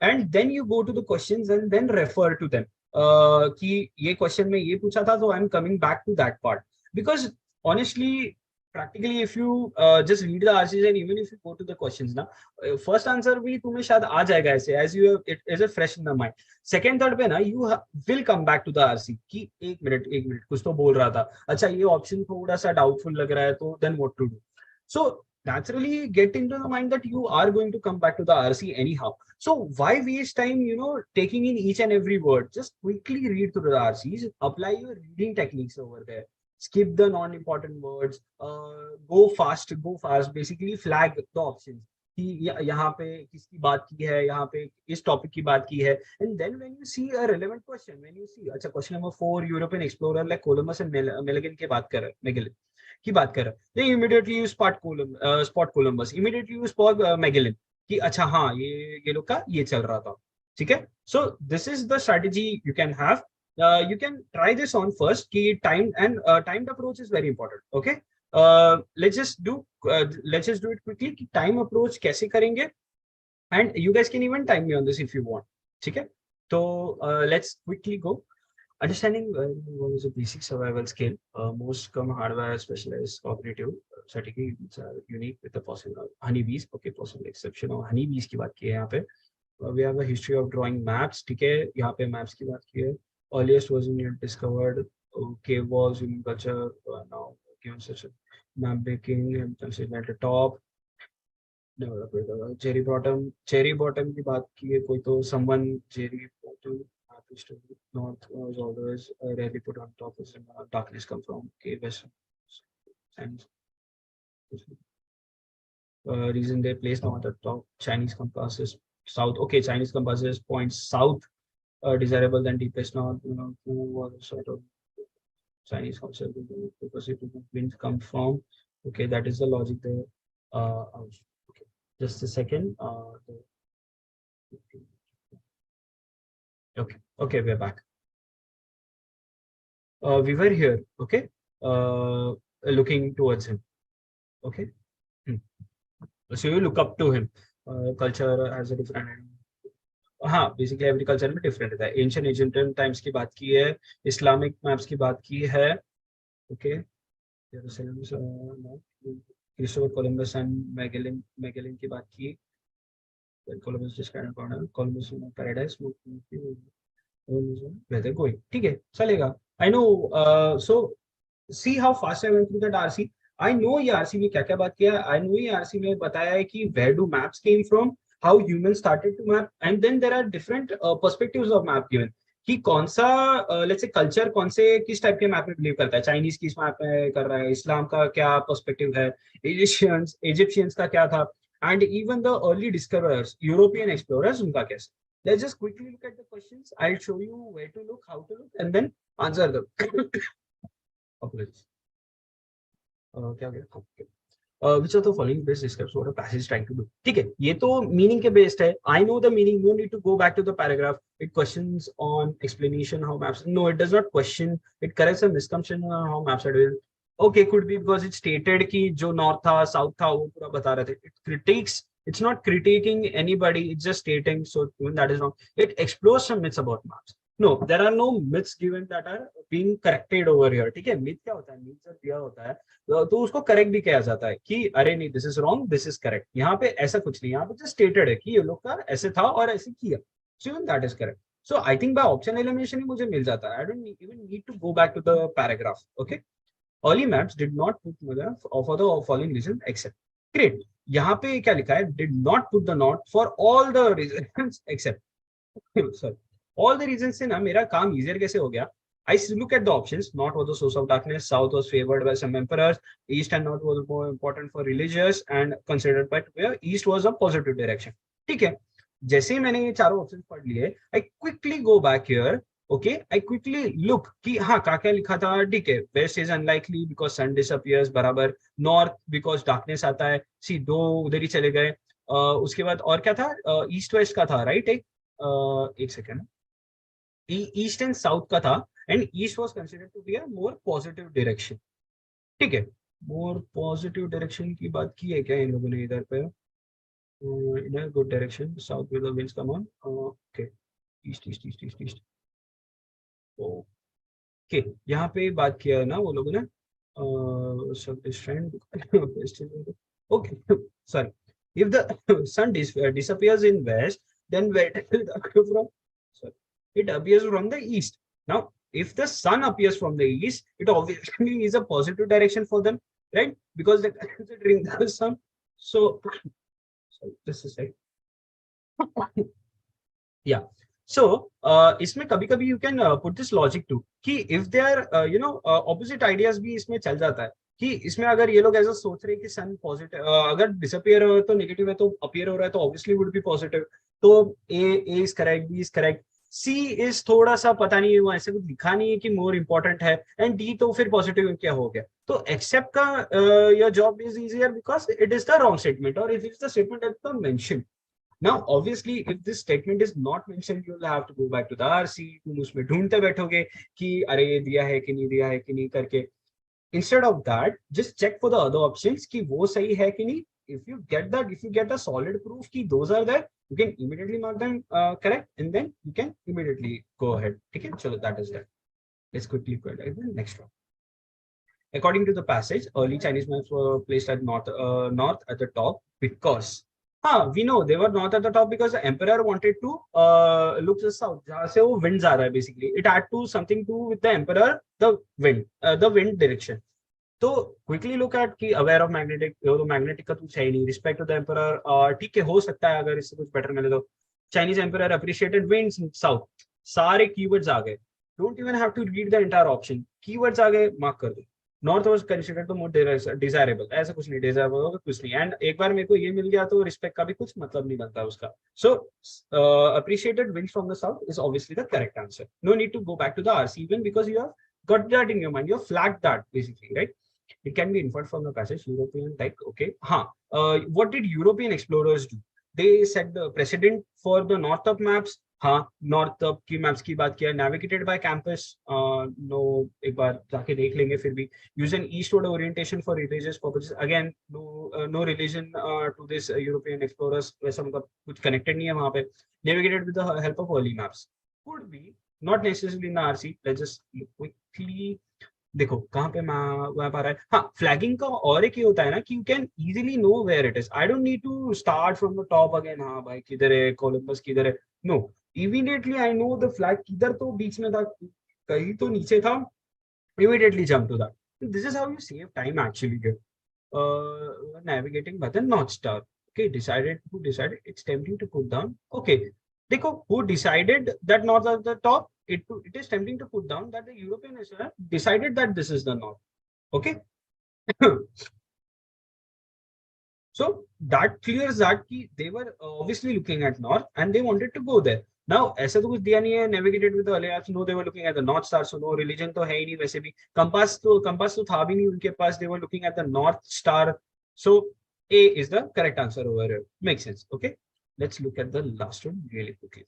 and then you go to the questions and then refer to them. कि ये question में ये पूछा था, so I'm coming back to that part, because honestly, practically if you just read the RCs and even if you go to the questions ना, first answer भी तुम्हें शायद आ जाएगा ऐसे, as you have it is a fresh in the mind. Second third पे ना you will come back to the RC कि एक मिनट कुछ तो बोल रहा था, अच्छा ये option थोड़ा सा doubtful लग रहा है, तो then what to do. So naturally get into the mind that you are going to come back to the RC anyhow. So why waste time, taking in each and every word? Just quickly read through the RCs, apply your reading techniques over there. Skip the non-important words, go fast, basically flag the options. कि यहाँ पे किसकी बात की है, यहाँ पे इस टॉपिक की बात की है, and then when you see a relevant question, when you see अच्छा question number 4 European explorer like Columbus and Magellan की बात कर रहा है, then immediately you spot Columbus, immediately you spot Magellan कि अच्छा हाँ ये लोग का ये चल रहा था, ठीक है. So this is the strategy you can have. You can try this on first. Key timed approach is very important. Okay, let's just do it quickly. Ki time approach कैसे करेंगे, and you guys can even time me on this if you want. ठीक है, so let's quickly go. Understanding what is a basic survival skill. Most common hardware specialized cognitive strategy are unique with the possible honeybees. Okay, possible exception of honeybees की बात की है यहाँ पे. We have a history of drawing maps. ठीक है, यहाँ पे maps की बात की है. Earliest was discovered cave walls, human culture, now given such a map making and considered at the top. Cherry bottom की बात की है कोई तो, someone cherry bottom north was always rarely put on top, as darkness come from cave west and reason they placed not at the top. Chinese compasses south. Okay, Chinese compasses point south. Desirable than deepest north, who was sort of Chinese concept because it wind come from. Okay, that is the logic there. Okay, just a second. Okay, we're back. We were here. Okay, looking towards him. Okay, so you look up to him. Culture has a different. हाँ, basically every culture में different रहता है. Ancient Egyptian times की बात की है, Islamic maps की बात की है. Okay, Christopher Columbus and Magellan की बात की. कोलंबस डिस्क्राइब्ड कोलंबस इन पैराडाइज वेदर गोइंग. ठीक है, चलेगा. I know. So see how fast I went through that RC. I know ये आरसी में क्या क्या बात किया है. आई नो ये आरसी में बताया है कि where do maps came from, how humans started to map, and then there are different perspectives of map given कि कौन सा let's say culture कौन से किस टाइप के मैप में बिलीव करता है. चाइनीज किस मैप में कर रहा है, इस्लाम का क्या पर्सपेक्टिव है, इजिप्शियंस का क्या था, and even the early discoverers, European explorers, उनका कैसे. Let's just quickly look at the questions. I'll show you where to look, how to look, and then answer them. Apologies. क्या okay. Which of the following best describes what a passage is trying to do. ठीक है, ये तो meaning के based है. I know the meaning. No need to go back to the paragraph. It questions on explanation how maps. No, it does not question. It corrects a misconception on how maps are doing. Okay, could be because it stated कि जो north था, south था, वो पूरा बता रहे थे. It critiques. It's not critiquing anybody. It's just stating. So even that is wrong. It explores some myths about maps. No, there are no myths given that are being corrected over here. ठीक है, myth क्या होता है? myth जब दिया होता है तो उसको correct भी किया जाता है कि अरे नहीं, this is wrong, this is correct. यहाँ पे ऐसा कुछ नहीं, यहाँ पे just stated है कि ये लोग का ऐसे था और ऐसे किया. So even that is correct. So I think by option elimination ही मुझे मिल जाता है. I don't even need to go back to the paragraph. Okay. Early maps did not put for the following reasons except. Great. यहाँ पे क्या लिखा है? Did not put the not for all the reasons except. Sorry. All the reasons से ना मेरा काम easier कैसे हो गया? I look at the options. North was the source of darkness. South was favored by some emperors. East and north was more important for religious and considered by where east was a positive direction. ठीक है. जैसे ही मैंने ये चारों option पढ़ लिए, I quickly go back here. Okay, I quickly look कि हाँ क्या लिखा था. ठीक है, west is unlikely because sun disappears बराबर. North because darkness आता है. See, दो उधर ही चले गए. उसके बाद और क्या था? ईस्ट वेस्ट का था, राइट? एक सेकेंड. ईस्ट एंड साउथ का था and east was considered to be a more positive direction. ठीक है, मोर पॉजिटिव डायरेक्शन की बात की है क्या इन लोगों ने इधर पे? In a good direction south with the winds come on. Okay, east east east east east. Okay, यहाँ पे बात किया है ना वो लोगों ने. Okay, sorry. If the sun disappears in west, then where does it appear from? Sorry, it appears from the east. Now, if the sun appears from the east, it obviously is a positive direction for them, right? Because they're considering the sun. So, sorry, just a sec. Yeah. So, इसमें कभी-कभी you can put this logic too कि if they are opposite ideas भी इसमें चल जाता है कि इसमें अगर ये लोग ऐसा सोच रहे हैं कि सन पॉजिटिव अगर डिसअपियर हो तो नेगेटिव है तो अपीयर हो रहा है तो ऑब्वियसली वुड बी पॉजिटिव. तो A is correct, B is correct, C is थोड़ा सा पता नहीं है, वो ऐसे कुछ लिखा नहीं है कि मोर इंपॉर्टेंट है, एंड डी तो फिर पॉजिटिव क्या हो गया. तो एक्सेप्ट का your job is easier because it is the wrong statement और it is the statement that the mention. Now, obviously, if this statement is not mentioned, you will have to go back to the RC. तुम उसमें ढूंढते बैठोगे कि अरे ये दिया है कि नहीं करके. Instead of that, just check for the other options कि वो सही है कि नहीं. If you get a solid proof कि those are there, you can immediately mark them correct, and then you can immediately go ahead. Okay, so that is that. Let's quickly go ahead to the next one. According to the passage, early Chinese maps were placed at north at the top because. We know they were not at the top because the emperor wanted to look to the south. जहाँ से वो winds आ रहा है basically. It had to something to with the emperor, the wind direction. तो quickly look at कि aware of magnetic, तो magnetic का कुछ है ही नहीं. Respect to the emperor, ठीक है हो सकता है अगर इससे कुछ better मिले तो. Chinese emperor appreciated winds in south. सारे keywords आ गए. Don't even have to read the entire option. Keywords आ गए, mark कर दो. North was considered the more desirable. ऐसा कुछ नहीं, डिजायरेबल होगा कुछ नहीं. एंड एक बार मेरे को ये मिल गया तो रिस्पेक्ट का भी कुछ मतलब नहीं बनता उसका. So appreciated winds from the south is obviously the correct answer. No need to go back to the RC even because you have got that in your mind, you have flagged that basically, right? It can be inferred from the passage. European, like, okay, what did European explorers do? They set the precedent for the north of maps. North की maps की बात किया. Navigated bye campus, no, एक बार जाके देख लेंगे फिर भी. Use an eastward orientation for religious purposes. Again no religion to this European explorers, वैसा मतलब कुछ कनेक्टेड नहीं है वहां पे. Navigated with the help of early maps. Could be not necessarily in RC. Let's just quickly देखो कहाँ पे मैप आ रहा है. हाँ, फ्लैगिंग का और एक ही होता है ना कि you can easily know where it is. I don't need to start from the top again. हाँ भाई किधर है कोलंबस, किधर है. No, immediately I know the flag किधर तो बीच में था, कहीं तो नीचे था. Immediately jump to that. This is how you save time actually here. Navigating by the North Star. Okay, who decided? It's tempting to put down. Okay, देखो who decided that north at the top? It is tempting to put down that the European national decided that this is the north. Okay. So that clears that they were obviously looking at north and they wanted to go there. Now ऐसा तो कुछ दिया नहीं है. Navigated with the alliance. No, they were looking at the north star. So no, religion तो है ही नहीं वैसे भी. Compass तो था भी नहीं उनके पास. They were looking at the north star. So A is the correct answer over here. Makes sense. Okay. Let's look at the last one really quickly.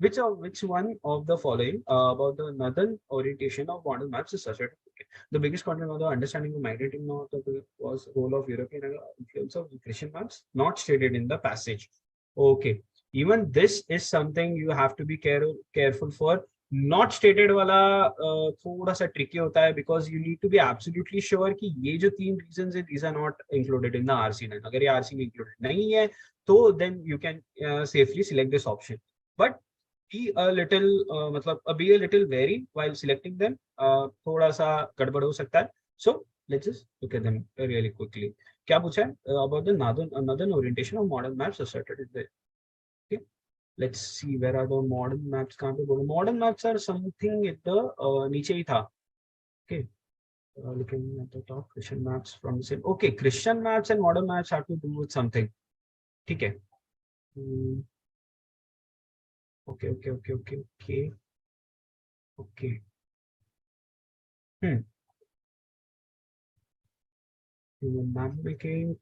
Which one of the following about the northern orientation of model maps is asserted? Okay. The biggest content of the understanding of magnetic north was role of European influence of Christian maps, not stated in the passage. Okay. Even this is something you have to be careful for. Not stated वाला थोड़ा सा tricky होता है, because you need to be absolutely sure कि ये जो 3 reasons है these are not included in the RC9. अगर ये RC में इंक्लूडेड नहीं है तो then you can safely select this option. But be a little मतलब be a little wary while selecting them. थोड़ा सा गड़बड़ हो सकता है. So let's just look at them really quickly. क्या पूछा है about the northern orientation of modern maps asserted in the. Let's see where are the modern maps. कहाँ पे बोलो? Modern maps are something at the नीचे ही था. Okay, looking at the top, Christian maps from the same. Okay, Christian maps and modern maps have to do with something. ठीक है. Okay. Map making.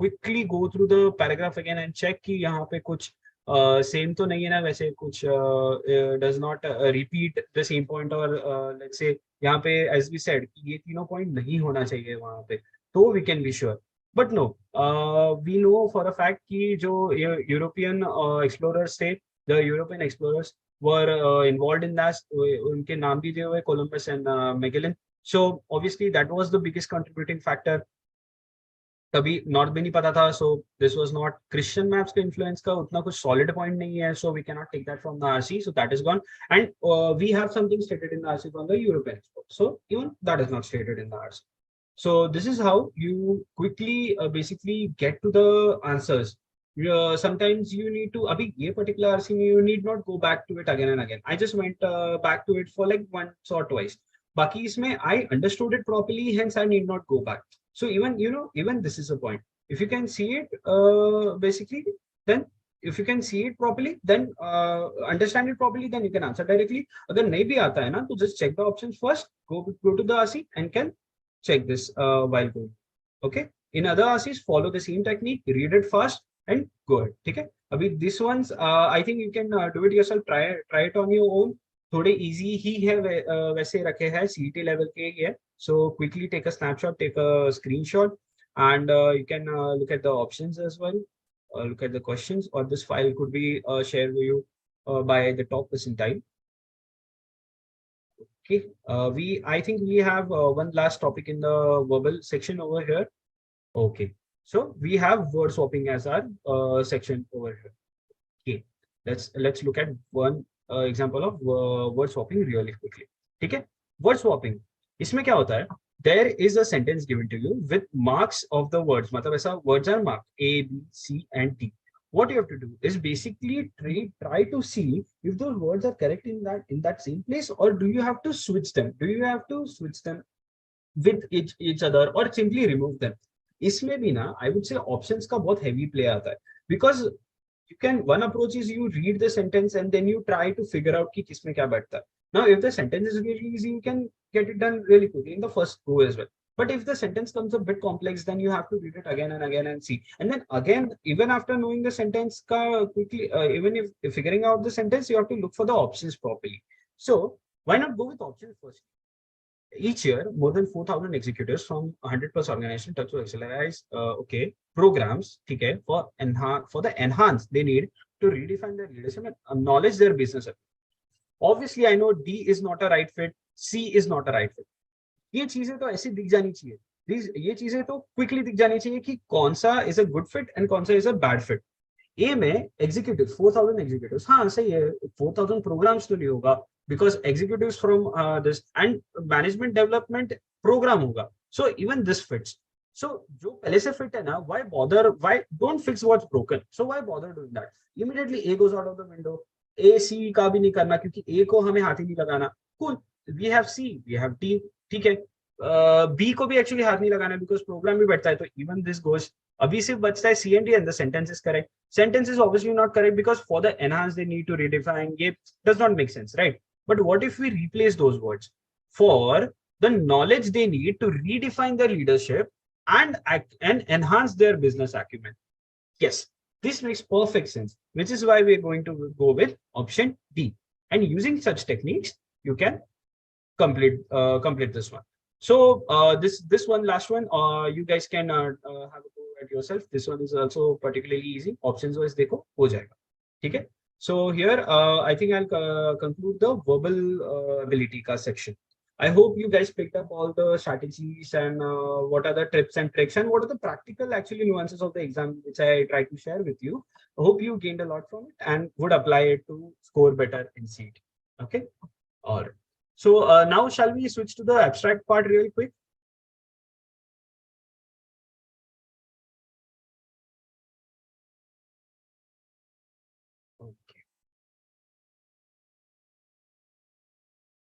Quickly go through the paragraph again and check कि यहाँ पे कुछ same तो नहीं है ना. वैसे कुछ does not repeat the same point, और लेट्स से यहाँ पे एज वी सेड कि ये तीनों पॉइंट नहीं होना चाहिए वहाँ पे, तो we can be sure. But no, we know for a fact कि जो यूरोपियन एक्सप्लोरर्स थे, the European explorers were involved in that. उनके नाम भी दिए हुए Columbus and Magellan. So obviously that was the biggest contributing factor. तभी north भी नहीं पता था. So this was not Christian maps के इन्फ्लुएंस का उतना कुछ सॉलिड पॉइंट नहीं है. So we can not take that from the RC. So that is gone. And we have something stated in the RC from the European explore. So even that is not stated in the RC. So this is how you quickly basically get to the answers. Sometimes you need to abhi ye particular RC mein you need not go back to it again and again. I just went back to it for like once or twice. Baki isme I understood it properly, hence I need not go back. So even this is a point. If you can see it basically, then if you can see it properly, then understand it properly, then you can answer directly. Agar nahi bhi aata hai na, to just check the options first, go to the RC and can check this while going. Okay, in other RCs follow the same technique, read it fast and go ahead. Okay, abhi this ones I think you can do it yourself, try it on your own. थोड़े easy ही है वैसे रखे हैं, CET level के ही है. So quickly take a snapshot, take a screenshot, and you can look at the options as well, look at the questions, or this file could be shared with you by the top percentile. Okay, I think we have one last topic in the verbal section over here. Okay, so we have word swapping as our section over here. Okay, let's look at one example of word swapping really quickly. ठीक है, word swapping इसमें क्या होता है? There is a sentence given to you with marks of the words. मतलब ऐसा words are marked A, B, C and D. What you have to do is basically try to see if those words are correct in that same place, or do you have to switch them? Do you have to switch them with each other or simply remove them? इसमें भी ना I would say options का बहुत heavy play आता है, because you can, one approach is you read the sentence and then you try to figure out कि किसमें क्या बैठता है. Now if the sentence is really easy, you can get it done really quickly in the first go as well. But if the sentence comes a bit complex, then you have to read it again and again and see. And then again, even after knowing the sentence quickly, even if figuring out the sentence, you have to look for the options properly. So why not go with options first? Each year, more than 4,000 executives from 100 plus organizations touch to accelerate programs for the enhance they need to redefine their leadership and acknowledge their business. Obviously, I know D is not a right fit, C is not a right fit. ये चीजें तो ऐसी दिख जानी चाहिए, ये चीजें तो क्विकली दिख जानी चाहिए कि कौन सा is a good fit and कौन सा इज अ बैड फिट. ए में एग्जीक्यूटिव 4,000 एग्जीक्यूटिव्स, हाँ सही है, 4,000 प्रोग्राम्स तो नहीं होगा, because executives from this and management development programme होगा. So even this fits. So जो पहले से फिट है ना, why bother, why don't fix what's broken. So why bother doing that? Immediately A goes out of the window. A C का भी नहीं करना, क्योंकि ए को हमें हाथ ही नहीं लगाना. Cool, we have C, we have D. ठीक है, बी को भी एक्चुअली हाथ नहीं लगाना बिकॉज प्रोग्राम भी बैठता है. तो इवन दिस गोज, अभी सिर्फ बचता है C and D and the sentence is correct. Sentence is obviously not correct because for the enhance they need to redefine. ये does not make sense, right? But what if we replace those words for the knowledge they need to redefine their leadership and enhance their business acumen? Yes, this makes perfect sense, which is why we are going to go with option D. And using such techniques, you can complete this one. So this one, last one, you guys can have a go at yourself. This one is also particularly easy. Options wise देखो हो जाएगा. ठीक है? So here I think I'll conclude the verbal ability ka section. I hope you guys picked up all the strategies and what are the tips and tricks and what are the practical actually nuances of the exam which I try to share with you. I hope you gained a lot from it and would apply it to score better in CET. Okay. All right. So now shall we switch to the abstract part real quick? Okay.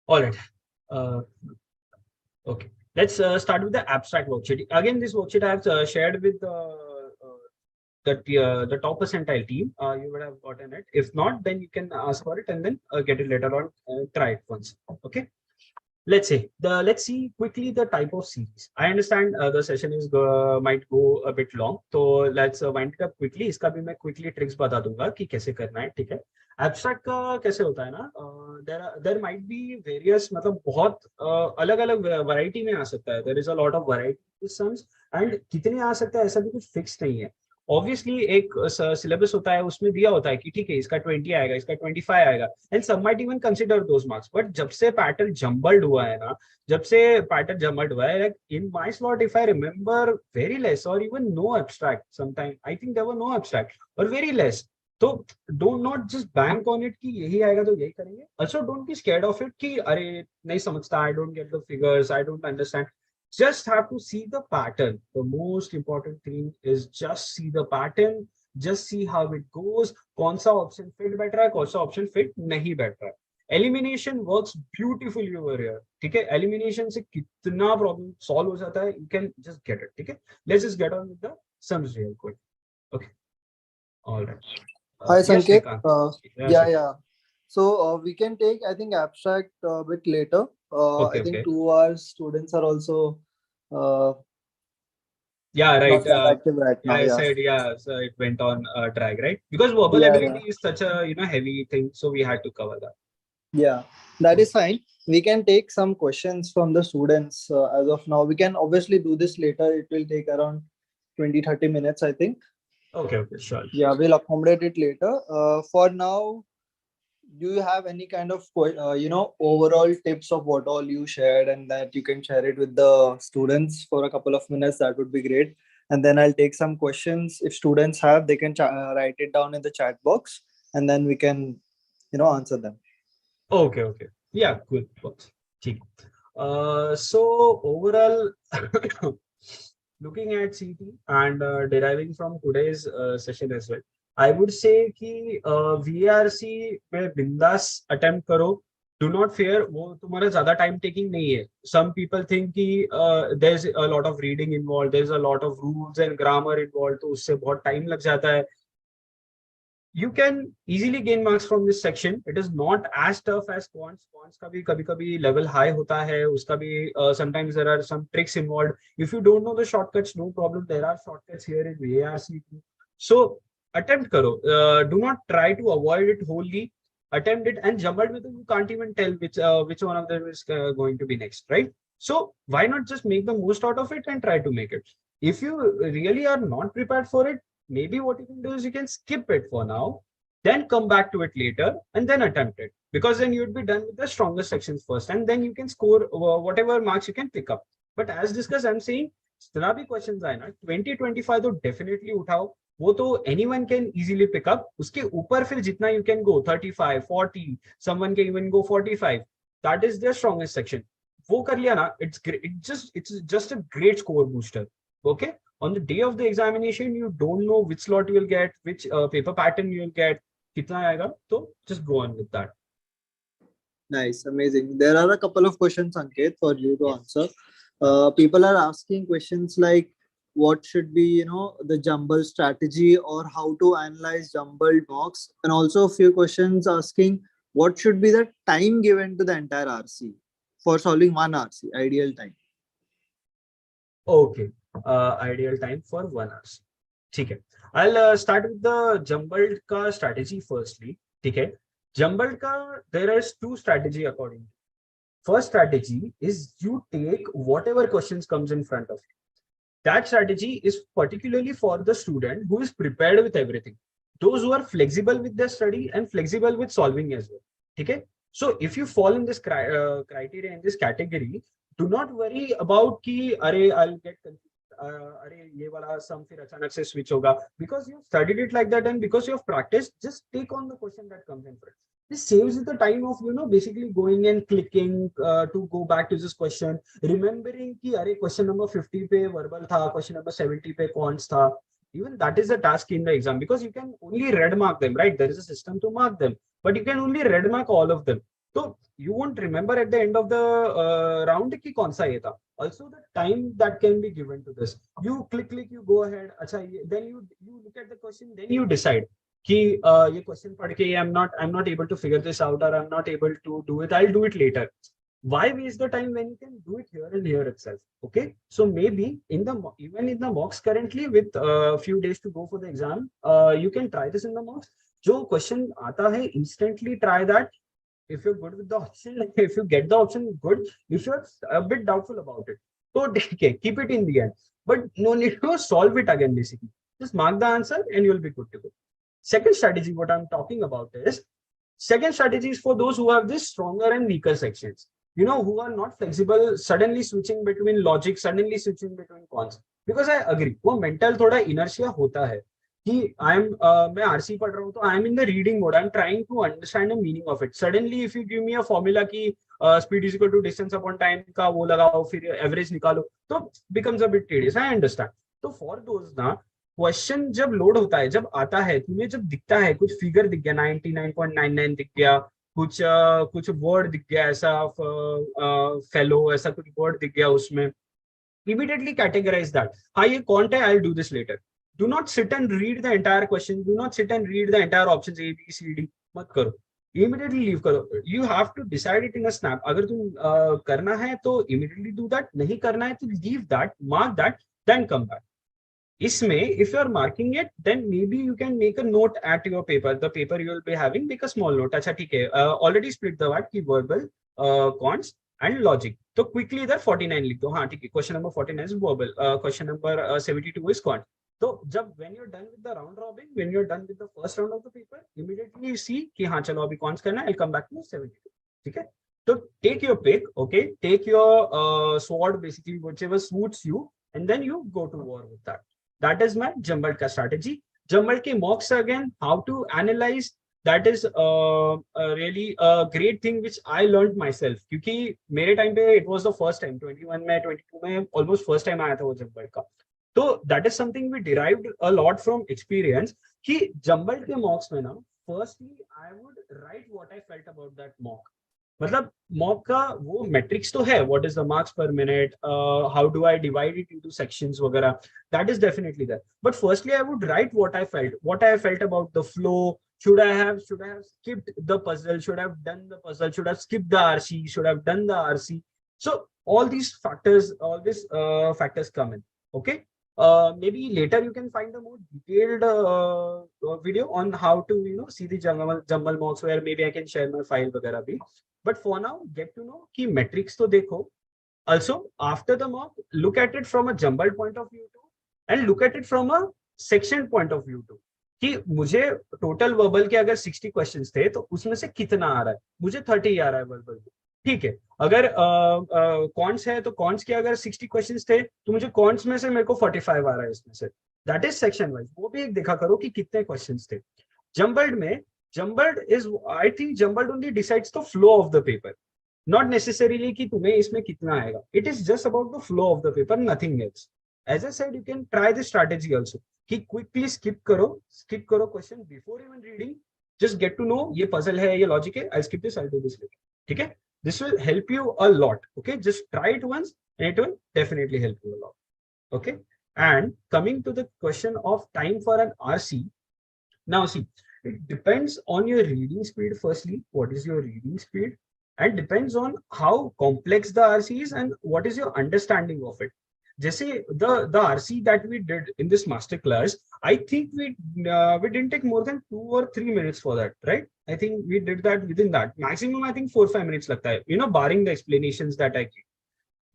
All right. Uh, okay. Let's start with the abstract worksheet. Again, this worksheet I have shared with the top percentile team. You would have gotten it. If not, then you can ask for it and then get it later on. Try it once. Okay. Let's see quickly the type of series. I understand the session is might go a bit long, so let's wind it up quickly. इसका भी मैं quickly tricks बता दूंगा कि कैसे करना है, ठीक है? Abstract का कैसे होता है ना? There might be various, मतलब बहुत अलग अलग variety में आ सकता है. There is a lot of variety in sums and कितने आ सकता है ऐसा भी कुछ fixed नहीं है. ऑब्वियसली एक सिलेबस होता है, उसमें दिया होता है कि ठीक है इसका 20 आएगा, इसका 25 आएगा and some might even consider those marks. But जब से पैटर्न जम्बल्ड हुआ है ना, जब से पैटर्न जम्बल्ड हुआ है, like in my slot if I remember very less और even no abstract, sometime I think there were no abstract और वेरी लेस. तो don't not just bank on it कि यही आएगा तो यही करेंगे. Also don't be scared of it कि अरे नहीं समझता, I don't get the figures, I don't understand. Just have to see the pattern. The most important thing is just see the pattern, just see how it goes. कौन सा option fit बैठ रहा है, कौन सा ऑप्शन फिट नहीं बैठ रहा है. Elimination works beautifully over here, ठीक है? एलिमिनेशन से कितना प्रॉब्लम सॉल्व हो जाता है, you can just get it. ठीक है, let's just get on with the sums real quick. Okay, alright. Hi Yes, Sanket. Shreekanth. Yeah. So we can take, I think, abstract a bit later. Okay, I think okay. 2 hours students are also Yeah, right. not that active right now. I Yeah. said, yeah, so it went on drag, right? Because verbal Yeah, ability is such a heavy thing, so we had to cover that. Yeah, that is fine. We can take some questions from the students as of now. We can obviously do this later. It will take around 20-30 minutes, I think. Okay, sure. Yeah, we'll accommodate it later. For now, do you have any kind of overall tips of what all you shared, and that you can share it with the students for a couple of minutes? That would be great. And then I'll take some questions. If students have, they can write it down in the chat box, and then we can answer them. Okay. Yeah, good. ठीक. So overall, looking at CET and deriving from today's session as well, I would say कि VRC में बिंदास attempt करो. Do not fear, वो तुम्हारा ज़्यादा time taking नहीं है. Some people think कि there's a lot of reading involved, there's a lot of rules and grammar involved, तो उससे बहुत time लग जाता है. You can easily gain marks from this section. It is not as tough as quants. Quants का भी कभी-कभी level high होता है. उसका भी sometimes there are some tricks involved. If you don't know the shortcuts, no problem. There are shortcuts here in VARC. So attempt करो. Do not try to avoid it wholly. Attempt it, and jumbled with you can't even tell which one of them is going to be next, right? So why not just make the most out of it and try to make it? If you really are not prepared for it, maybe what you can do is you can skip it for now, then come back to it later and then attempt it, because then you'd be done with the strongest sections first, and then you can score whatever marks you can pick up. But as discussed, I'm saying जितना भी questions आए ना 20-25 तो definitely उठाओ. वो तो anyone can easily pick up. उसके ऊपर फिर जितना you can go 35, 40, someone can even go 45. That is their strongest section. वो कर लिया ना, it's great. It's just a great score booster. Okay. On the day of the examination, you don't know which slot you will get, which paper pattern you will get, kitna aayega, so just go on with that. Nice, amazing. There are a couple of questions, Ankit, for you to answer. People are asking questions like, what should be, the jumble strategy, or how to analyze jumbled mocks, and also a few questions asking what should be the time given to the entire RC for solving one RC, ideal time. Okay. Ideal time for 1 hour. ठीक है. I'll start with the jumbled का strategy firstly. ठीक है. Jumbled का there is 2 strategy according. First strategy is you take whatever questions comes in front of you. That strategy is particularly for the student who is prepared with everything. those who are flexible with their study and flexible with solving as well. Okay. So if you fall in this criteria, in this category, do not worry about ki, I'll get confused. ये वाला sum फिर अचानक से switch होगा, because you studied it like that and because you have practiced, just take on the question that comes in front. This saves you the time of basically going and clicking to go back to this question, remembering कि अरे question number 50 पे verbal था, question number 70 पे cons था. Even that is a task in the exam, because you can only red mark them, right? There is a system to mark them, but you can only red mark all of them. So you won't remember at the end of the round ki kaun sa ye tha. Also the time that can be given to this. You click, you go ahead. Acha, then you look at the question, then you decide कि ये question पढ़ के I'm not able to figure this out, or I'm not able to do it. I'll do it later. Why waste the time when you can do it here and here itself? Okay, so maybe even in the mocks currently, with a few days to go for the exam, you can try this in the mocks. जो question आता है, instantly try that. If you're good with the option, if you get the option, good. If you're a bit doubtful about it, so okay, keep it in the end. But no need to solve it again, basically. Just mark the answer and you'll be good to go. Second strategy, what I'm talking about is, second strategy is for those who have this stronger and weaker sections. Who are not flexible, suddenly switching between logic, suddenly switching between cons. Because I agree, वो mental थोड़ा inertia होता है. मैं RC पढ़ रहा हूँ, तो I am in the reading mode, I am trying to understand the meaning of it. Suddenly if you give me a formula की speed is equal to distance upon time का वो लगाओ, फिर एवरेज निकालो, तो becomes a bit tedious. I understand. तो for those ना, question जब लोड होता है, जब आता है, तुम्हें जब दिखता है कुछ फिगर दिख गया, 99.99 दिख गया, कुछ वर्ड दिख गया, ऐसा फेलो, ऐसा कुछ वर्ड दिख गया उसमें, immediately categorize that. हाँ, ये कौन है, I'll do this later. Do not sit and read the entire question. Do not sit and read the entire options A, B, C, D. मत करो. Immediately leave करो. You have to decide it in a snap. अगर तुम करना है तो immediately do that. नहीं करना है तो leave that, mark that, then come back. इसमें if you are marking it, then maybe you can make a note at your paper. The paper you will be having, make a small note. अच्छा ठीक है. Already split the word की verbal, cons and logic. तो quickly इधर 49 लिख दो. हाँ ठीक है. Question number 49 is verbal. Question number 72 is cons. तो जब when you're done with the round robin, when you're done with the first round of the paper, immediately you see कि हाँ चलो अभी कौन करना है, I'll come back to 72. ठीक है. तो take your pick, okay, take your sword, basically whichever suits you, and then you go to war with that. That is my jumbled का strategy. Jumbled के mocks again, how to analyze, that is really a great thing which I learned myself. क्योंकि मेरे time पे it was the first time, 21 में 22 में almost first time आया था वो jumbled का. तो that is something we derived a lot from experience कि jumbled के mocks में ना, firstly I would write what I felt about that mock. मतलब mock का वो metrics तो है, what is the marks per minute, how do I divide it into sections वगैरह, that is definitely there. But firstly I would write what I felt about the flow. Should I have skipped the puzzle, should I have done the puzzle, should I have skipped the RC, should I have done the RC. So all these factors come in. Okay. Maybe later you can find a more detailed video on how to see the jumble mocks, where maybe I can share my file वगैरह भी. But for now, get to know कि metrics तो देखो. Also, after the mock, look at it from a jumbled point of view too, and look at it from a section point of view too. कि मुझे total verbal के अगर 60 questions थे तो उसमें से कितना आ रहा है, मुझे 30 आ रहा है वर्बल. ठीक है. अगर कॉन्स है तो कॉन्स के अगर 60 क्वेश्चंस थे तो मुझे कॉन्स में से मेरे को 45 आ रहा है इसमें से. That is section wise. वो भी एक देखा करो कि कितने क्वेश्चंस थे. जम्बल्ड में, jumbled is, I think jumbled only decides the flow of the paper, not necessarily कि तुम्हें इसमें कितना आएगा. It is just about the flow of the paper, nothing else. As I said, you can try this strategy also कि quickly skip करो question before even reading. Just get to know ये puzzle है, ये logic है, I skip this, I do this later. ठीक है. This will help you a lot. Okay, just try it once and it will definitely help you a lot. Okay, and coming to the question of time for an RC. Now see, it depends on your reading speed. Firstly, what is your reading speed, and depends on how complex the RC is and what is your understanding of it. जैसे the RC that we did in this master class, I think we didn't take more than 2 or 3 minutes for that, right? I think we did that within that maximum. I think 4-5 minutes लगता है, barring the explanations that I gave.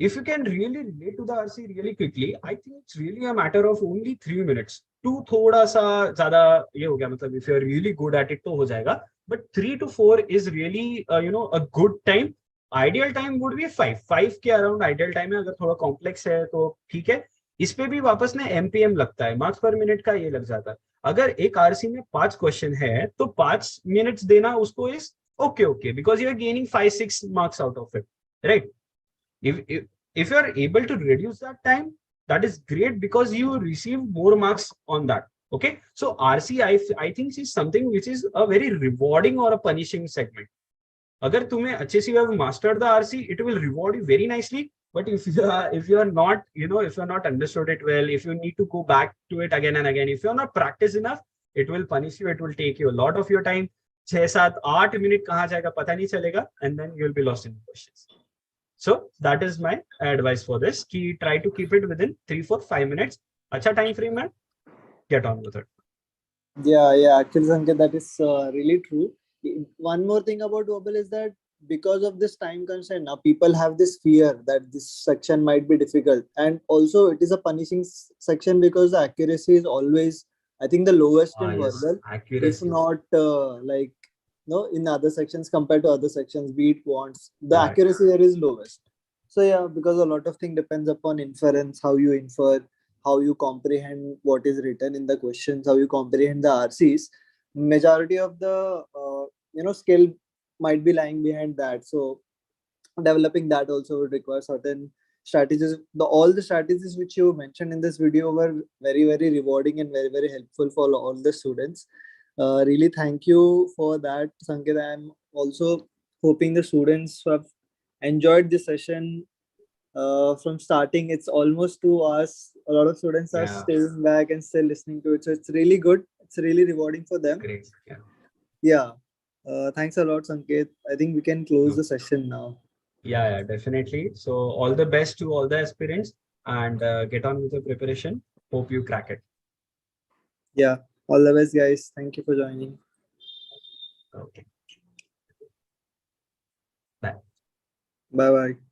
if you can really relate to the RC really quickly, I think it's really a matter of only 3 minutes. 2 थोड़ा सा ज़्यादा ये हो गया, मतलब if you're really good at it तो हो जाएगा. But 3 to 4 is really a good time. Ideal time would be 5. 5 के around ideal time है. अगर थोड़ा complex है तो ठीक है. इस पे भी वापस ना MPM लगता है, मार्क्स पर मिनट का ये लग जाता है. अगर एक आरसी में 5 क्वेश्चन है तो 5 मिनट्स देना उसको is okay because you are gaining 5-6 marks out of it, right? If you are able to reduce that time, that is great because you receive more marks on that. Okay, so RC I think is something which is a very rewarding or a punishing segment. अगर तुम्हें अच्छे से you have mastered the RC, it will reward you very nicely. But if you are not, if you are not understood it well, if you need to go back to it again and again, if you are not practiced enough, it will punish you. It will take you a lot of your time. 6-7-8 minute कहाँ जाएगा पता नहीं चलेगा, and then you will be lost in the questions. So that is my advice for this. Try to keep it within 3-4-5 minutes. अच्छा time frame है. Get on with it. Yeah. Actually, Sanket, that is really true. One more thing about Wobble is that because of this time constraint, now people have this fear that this section might be difficult, and also it is a punishing section because the accuracy is always, I think, the lowest in verbal, if not in other sections compared to other sections, be it quants, the accuracy there is lowest. So yeah, because a lot of things depends upon inference, how you infer, how you comprehend what is written in the questions, how you comprehend the RCs. Majority of the skill might be lying behind that. So developing that also would require certain strategies. All the strategies which you mentioned in this video were very, very rewarding and very, very helpful for all the students. Really thank you for that, Sanket. I'm also hoping the students have enjoyed this session from starting. It's almost 2 hours. A lot of students are staying back and still listening to it. So it's really good. It's really rewarding for them. Great. Yeah. Thanks a lot, Sanket. I think we can close the session now. Yeah, definitely. So all the best to all the aspirants, and get on with the preparation. Hope you crack it. Yeah. All the best, guys. Thank you for joining. Okay. Bye. Bye-bye.